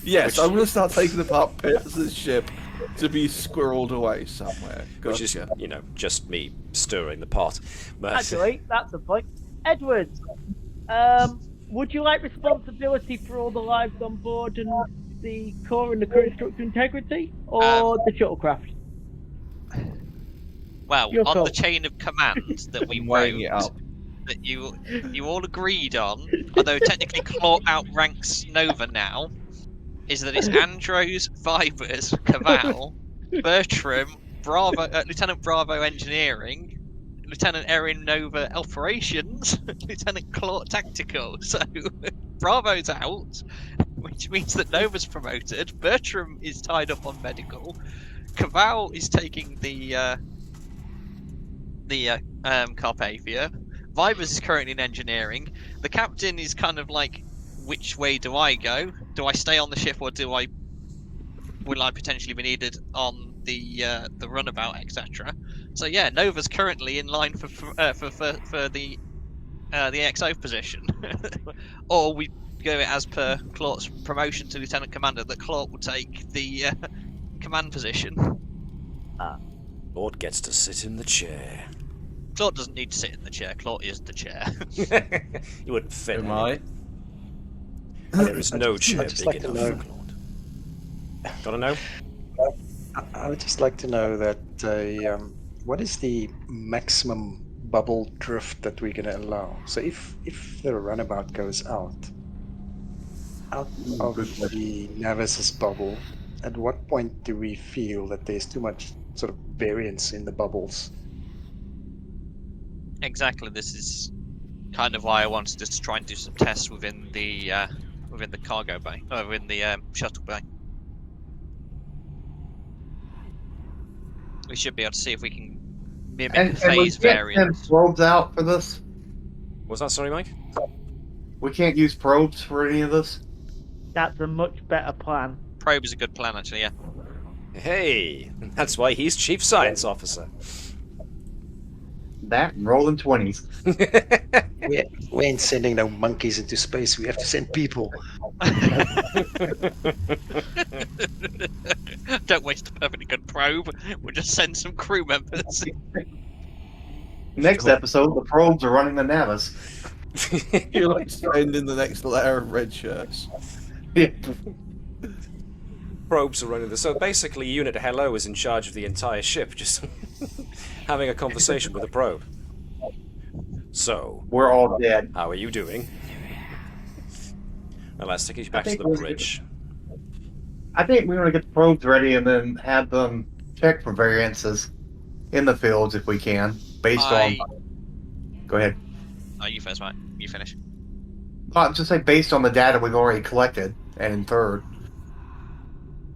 Yes, I'm going to start taking apart bits of the ship to be squirreled away somewhere. Which is, Gotcha. just me stirring the pot. But Actually, that's the point. Edwards, would you like responsibility for all the lives on board and the core and the current structure integrity, or the shuttlecraft? Well, Your on call. the chain of command that we I'm weighing it wrote, up. that you all agreed on, although technically Claw outranks Nova now, is that it's Andros, Vibers, Cavall, Bertram, Bravo, Lieutenant Bravo Engineering, Lieutenant Erin Nova Operations, Lieutenant Claw Tactical. So Bravo's out, which means that Nova's promoted. Bertram is tied up on medical. Cavall is taking the Carpathia. Vibers is currently in engineering. The captain is kind of like, which way do I go? Do I stay on the ship or do I will I potentially be needed on the runabout, etc. So yeah, Nova's currently in line for the XO position, or we go it as per Clawt's promotion to Lieutenant Commander that Clawt will take the command position. Lord gets to sit in the chair. Clawt doesn't need to sit in the chair. Clawt is the chair. You wouldn't fit. Am I? There is no I'd chair just big like to enough know. for Claude. Gotta know? I would just like to know that what is the maximum bubble drift that we're going to allow? So if the runabout goes out of the Navis's bubble, at what point do we feel that there's too much sort of variance in the bubbles? Exactly. This is kind of why I wanted us to try and do some tests within the cargo bay, within the shuttle bay. We should be able to see if we can mimic the And we phase can't send variance. probes out for this. Was that sorry, Mike? We can't use probes for any of this. That's a much better plan. Probe is a good plan, actually. Yeah. Hey, that's why he's Chief Science Officer. That and rolling 20s. We ain't sending no monkeys into space. We have to send people. Don't waste a perfectly good probe. We'll just send some crew members. Next episode, the probes are running the Navis. You're like sending the next layer of red shirts. Probes are running this. So basically, Unit Hello is in charge of the entire ship, just having a conversation with a probe. So, We're all dead. how are you doing? Well, let's take you back to the bridge. I think we want to get the probes ready and then have them check for variances in the fields if we can, based on. Go ahead. Oh, you first, mate. You finish. Well, just say based on the data we've already collected and inferred.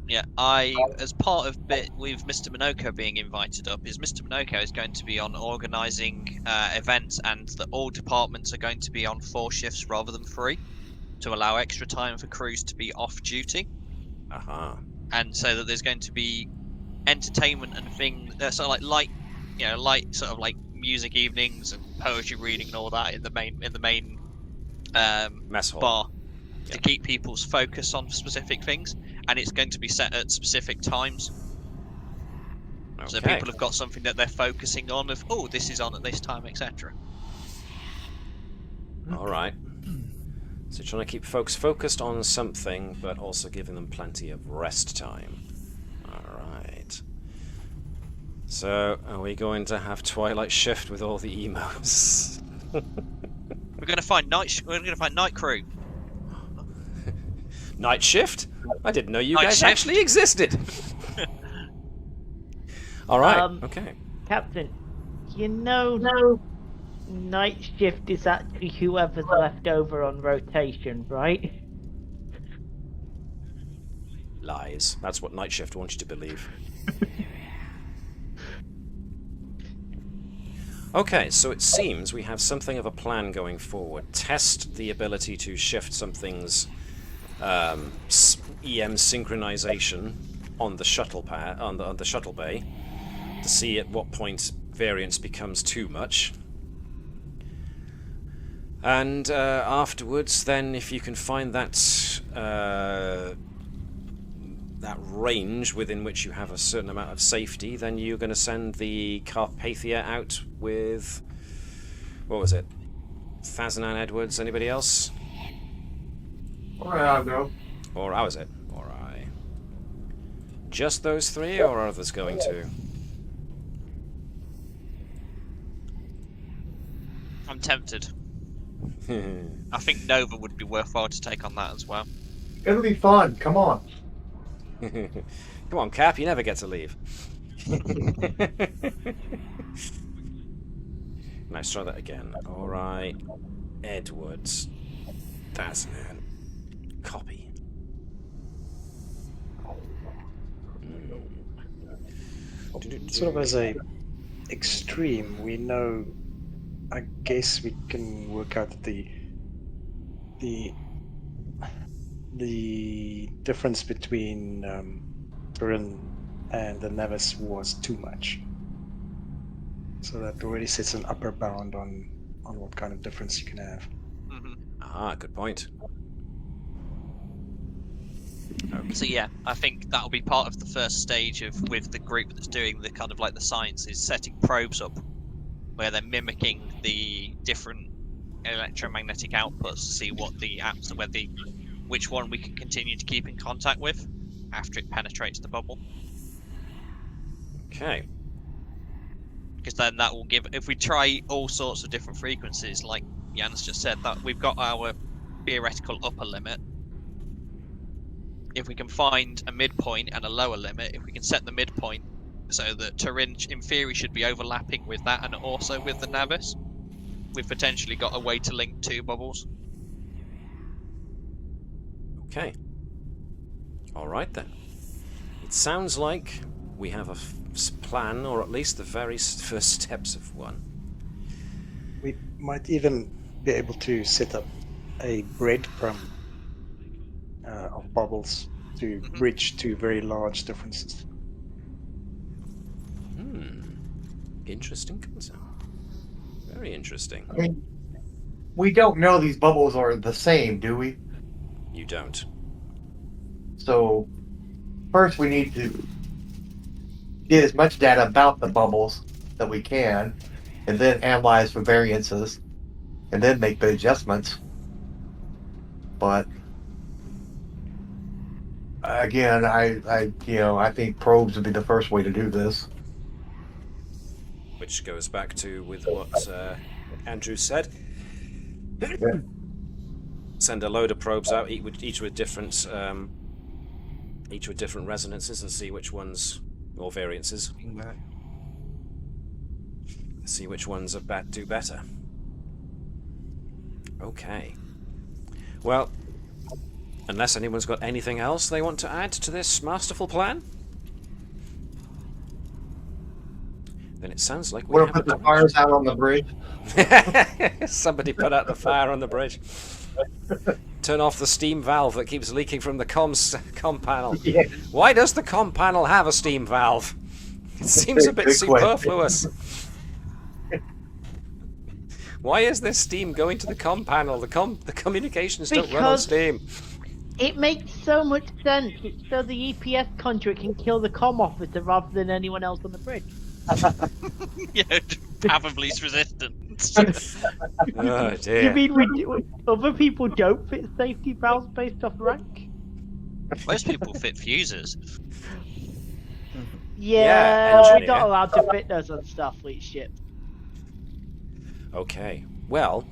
Yeah, as part of bit with Mr. Minoko being invited up, is Mr. Minoko is going to be on organising events, and that all departments are going to be on 4 shifts rather than 3, to allow extra time for crews to be off duty. And so that there's going to be entertainment and things, sort of light sort of like music evenings and poetry reading and all that in the main Mess hall. bar to keep people's focus on specific things, and it's going to be set at specific times. Okay. So people have got something that they're focusing on. This is on at this time, etc. All right. So you're trying to keep folks focused on something, but also giving them plenty of rest time. All right. So, are we going to have Twilight Shift with all the emos? We're going to find night crew. Night Shift? I didn't know you Night guys shift. actually existed. All right. Okay. Captain, night shift is actually whoever's left over on rotation, right? Lies. That's what Night Shift wants you to believe. Okay, so it seems we have something of a plan going forward. Test the ability to shift something's EM synchronization on the shuttle on the shuttle bay to see at what point variance becomes too much. And afterwards, then, if you can find that range within which you have a certain amount of safety, then you're going to send the Carpathia out with, what was it, Fazanan Edwards, anybody else? Alright, I'll go. Or how is it? Or I... Just those 3, or are others going to? I'm tempted. I think Nova would be worthwhile to take on that as well. It'll be fun. Come on. Come on, Cap, you never get to leave. Let's try that again. Alright. Edwards. That's man. Copy. Sort of as a extreme, we know. I guess we can work out that the difference between Turin and the Navis was too much. So that already sets an upper bound on what kind of difference you can have. Ah, good point. Okay. So yeah, I think that'll be part of the first stage with the group that's doing the kind of like the science, is setting probes up where they're mimicking the different electromagnetic outputs to see what the apps are, which one we can continue to keep in contact with after it penetrates the bubble. Okay. Because then that will give, if we try all sorts of different frequencies, like Jan's just said, that we've got our theoretical upper limit. If we can find a midpoint and a lower limit, if we can set the midpoint so that Turin in theory should be overlapping with that and also with the Navis, we've potentially got a way to link two bubbles. Okay. All right then. It sounds like we have a plan, or at least the very first steps of one. We might even be able to set up a breadcrumb of bubbles to bridge two very large differences. Interesting concept. Very interesting. I mean, we don't know these bubbles are the same, do we? You don't. So, first we need to get as much data about the bubbles that we can, and then analyze for variances, and then make the adjustments. But again, I think probes would be the first way to do this. Which goes back to with what Andrew said. Send a load of probes out, each with different resonances, and see which ones, or variances. See which ones do better. Okay. Well, unless anyone's got anything else they want to add to this masterful plan, then it sounds like we We'll have put the fires out on the bridge. Somebody put out the fire on the bridge. Turn off the steam valve that keeps leaking from the com panel. Yeah. Why does the com panel have a steam valve? It seems a bit Good question. superfluous. Why is there steam going to the com panel? The communications don't run on Because- steam. It makes so much sense. It's so the EPS conduit can kill the comm officer rather than anyone else on the bridge. Yeah, have least resistance. Oh dear. You mean other people don't fit safety valves based off rank? Most people fit fuses. Yeah, Yeah, we're engineer. not allowed to fit those on Starfleet ships. Okay. Well,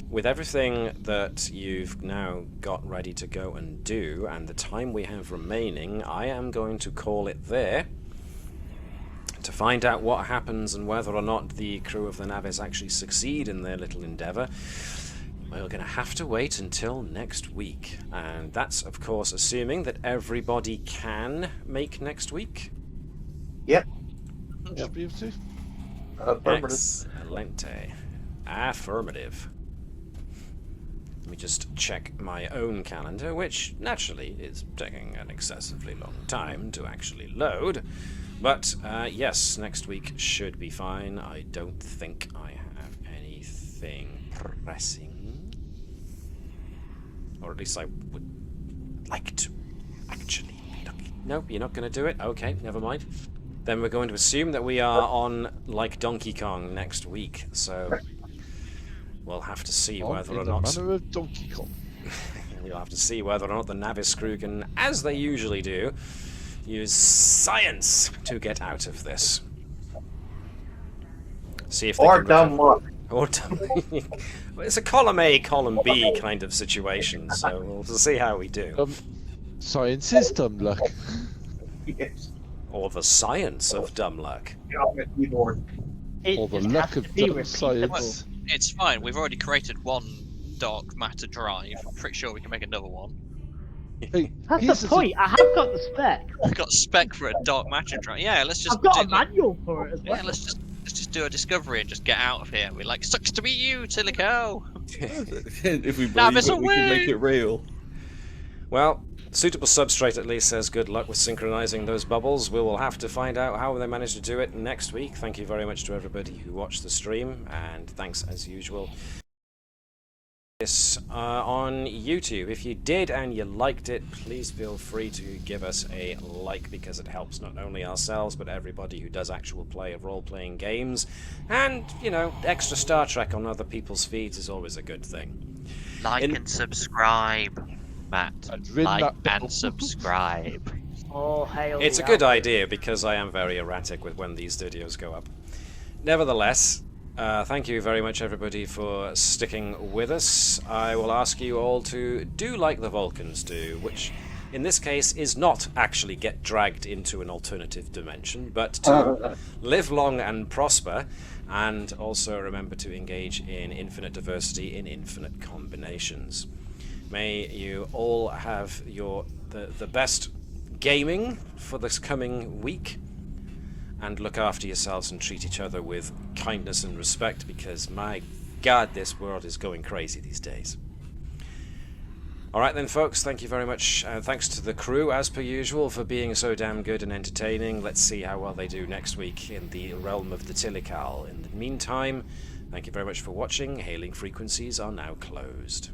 with everything that you've now got ready to go and do, and the time we have remaining, I am going to call it there. To find out what happens and whether or not the crew of the Navis actually succeed in their little endeavour, we're going to have to wait until next week. And that's, of course, assuming that everybody can make next week. Yep. Should be able to. Affirmative. Excelente. Affirmative. Let me just check my own calendar, which naturally is taking an excessively long time to actually load. But yes, next week should be fine. I don't think I have anything pressing. Or at least I would like to actually. Nope, you're not going to do it? Okay, never mind. Then we're going to assume that we are on like Donkey Kong next week. So we'll have to see whether or not. manner of Donkey Kong. We'll have to see whether or not the Navis crew can, as they usually do, use science to get out of this. See if they Or can dumb luck. Or dumb. It's a column A, column B kind of situation, so we'll see how we do. Science is dumb luck. Yes. Or the science of dumb luck. Or the just luck has of to be dumb repeatable. science. It's fine. We've already created one dark matter drive. I'm pretty sure we can make another one. Hey, That's here's the point. I have got the spec. We've got a spec for a dark matter drive. Yeah, let's just. I've got a do- manual for it as well. Yeah, let's just do a discovery and just get out of here. We're like, sucks to be you, Tilikaal. If we believe Navis it, we can make away! it real. Well, Suitable Substrate at least says good luck with synchronizing those bubbles. We will have to find out how they managed to do it next week. Thank you very much to everybody who watched the stream, and thanks as usual this on YouTube. If you did and you liked it, please feel free to give us a like, because it helps not only ourselves but everybody who does actual play of role-playing games. And, you know, extra Star Trek on other people's feeds is always a good thing. Like and subscribe, Matt. And ring Like that bell. and subscribe. All hail It's a the good Alpha. idea, because I am very erratic with when these videos go up. Nevertheless, thank you very much everybody for sticking with us. I will ask you all to do like the Vulcans do, which in this case is not actually get dragged into an alternative dimension, but to live long and prosper, and also remember to engage in infinite diversity in infinite combinations. May you all have the best gaming for this coming week, and look after yourselves and treat each other with kindness and respect, because my God, this world is going crazy these days. Alright then folks, thank you very much, and thanks to the crew as per usual for being so damn good and entertaining. Let's see how well they do next week in the realm of the Tilikaal. In the meantime, thank you very much for watching. Hailing frequencies are now closed.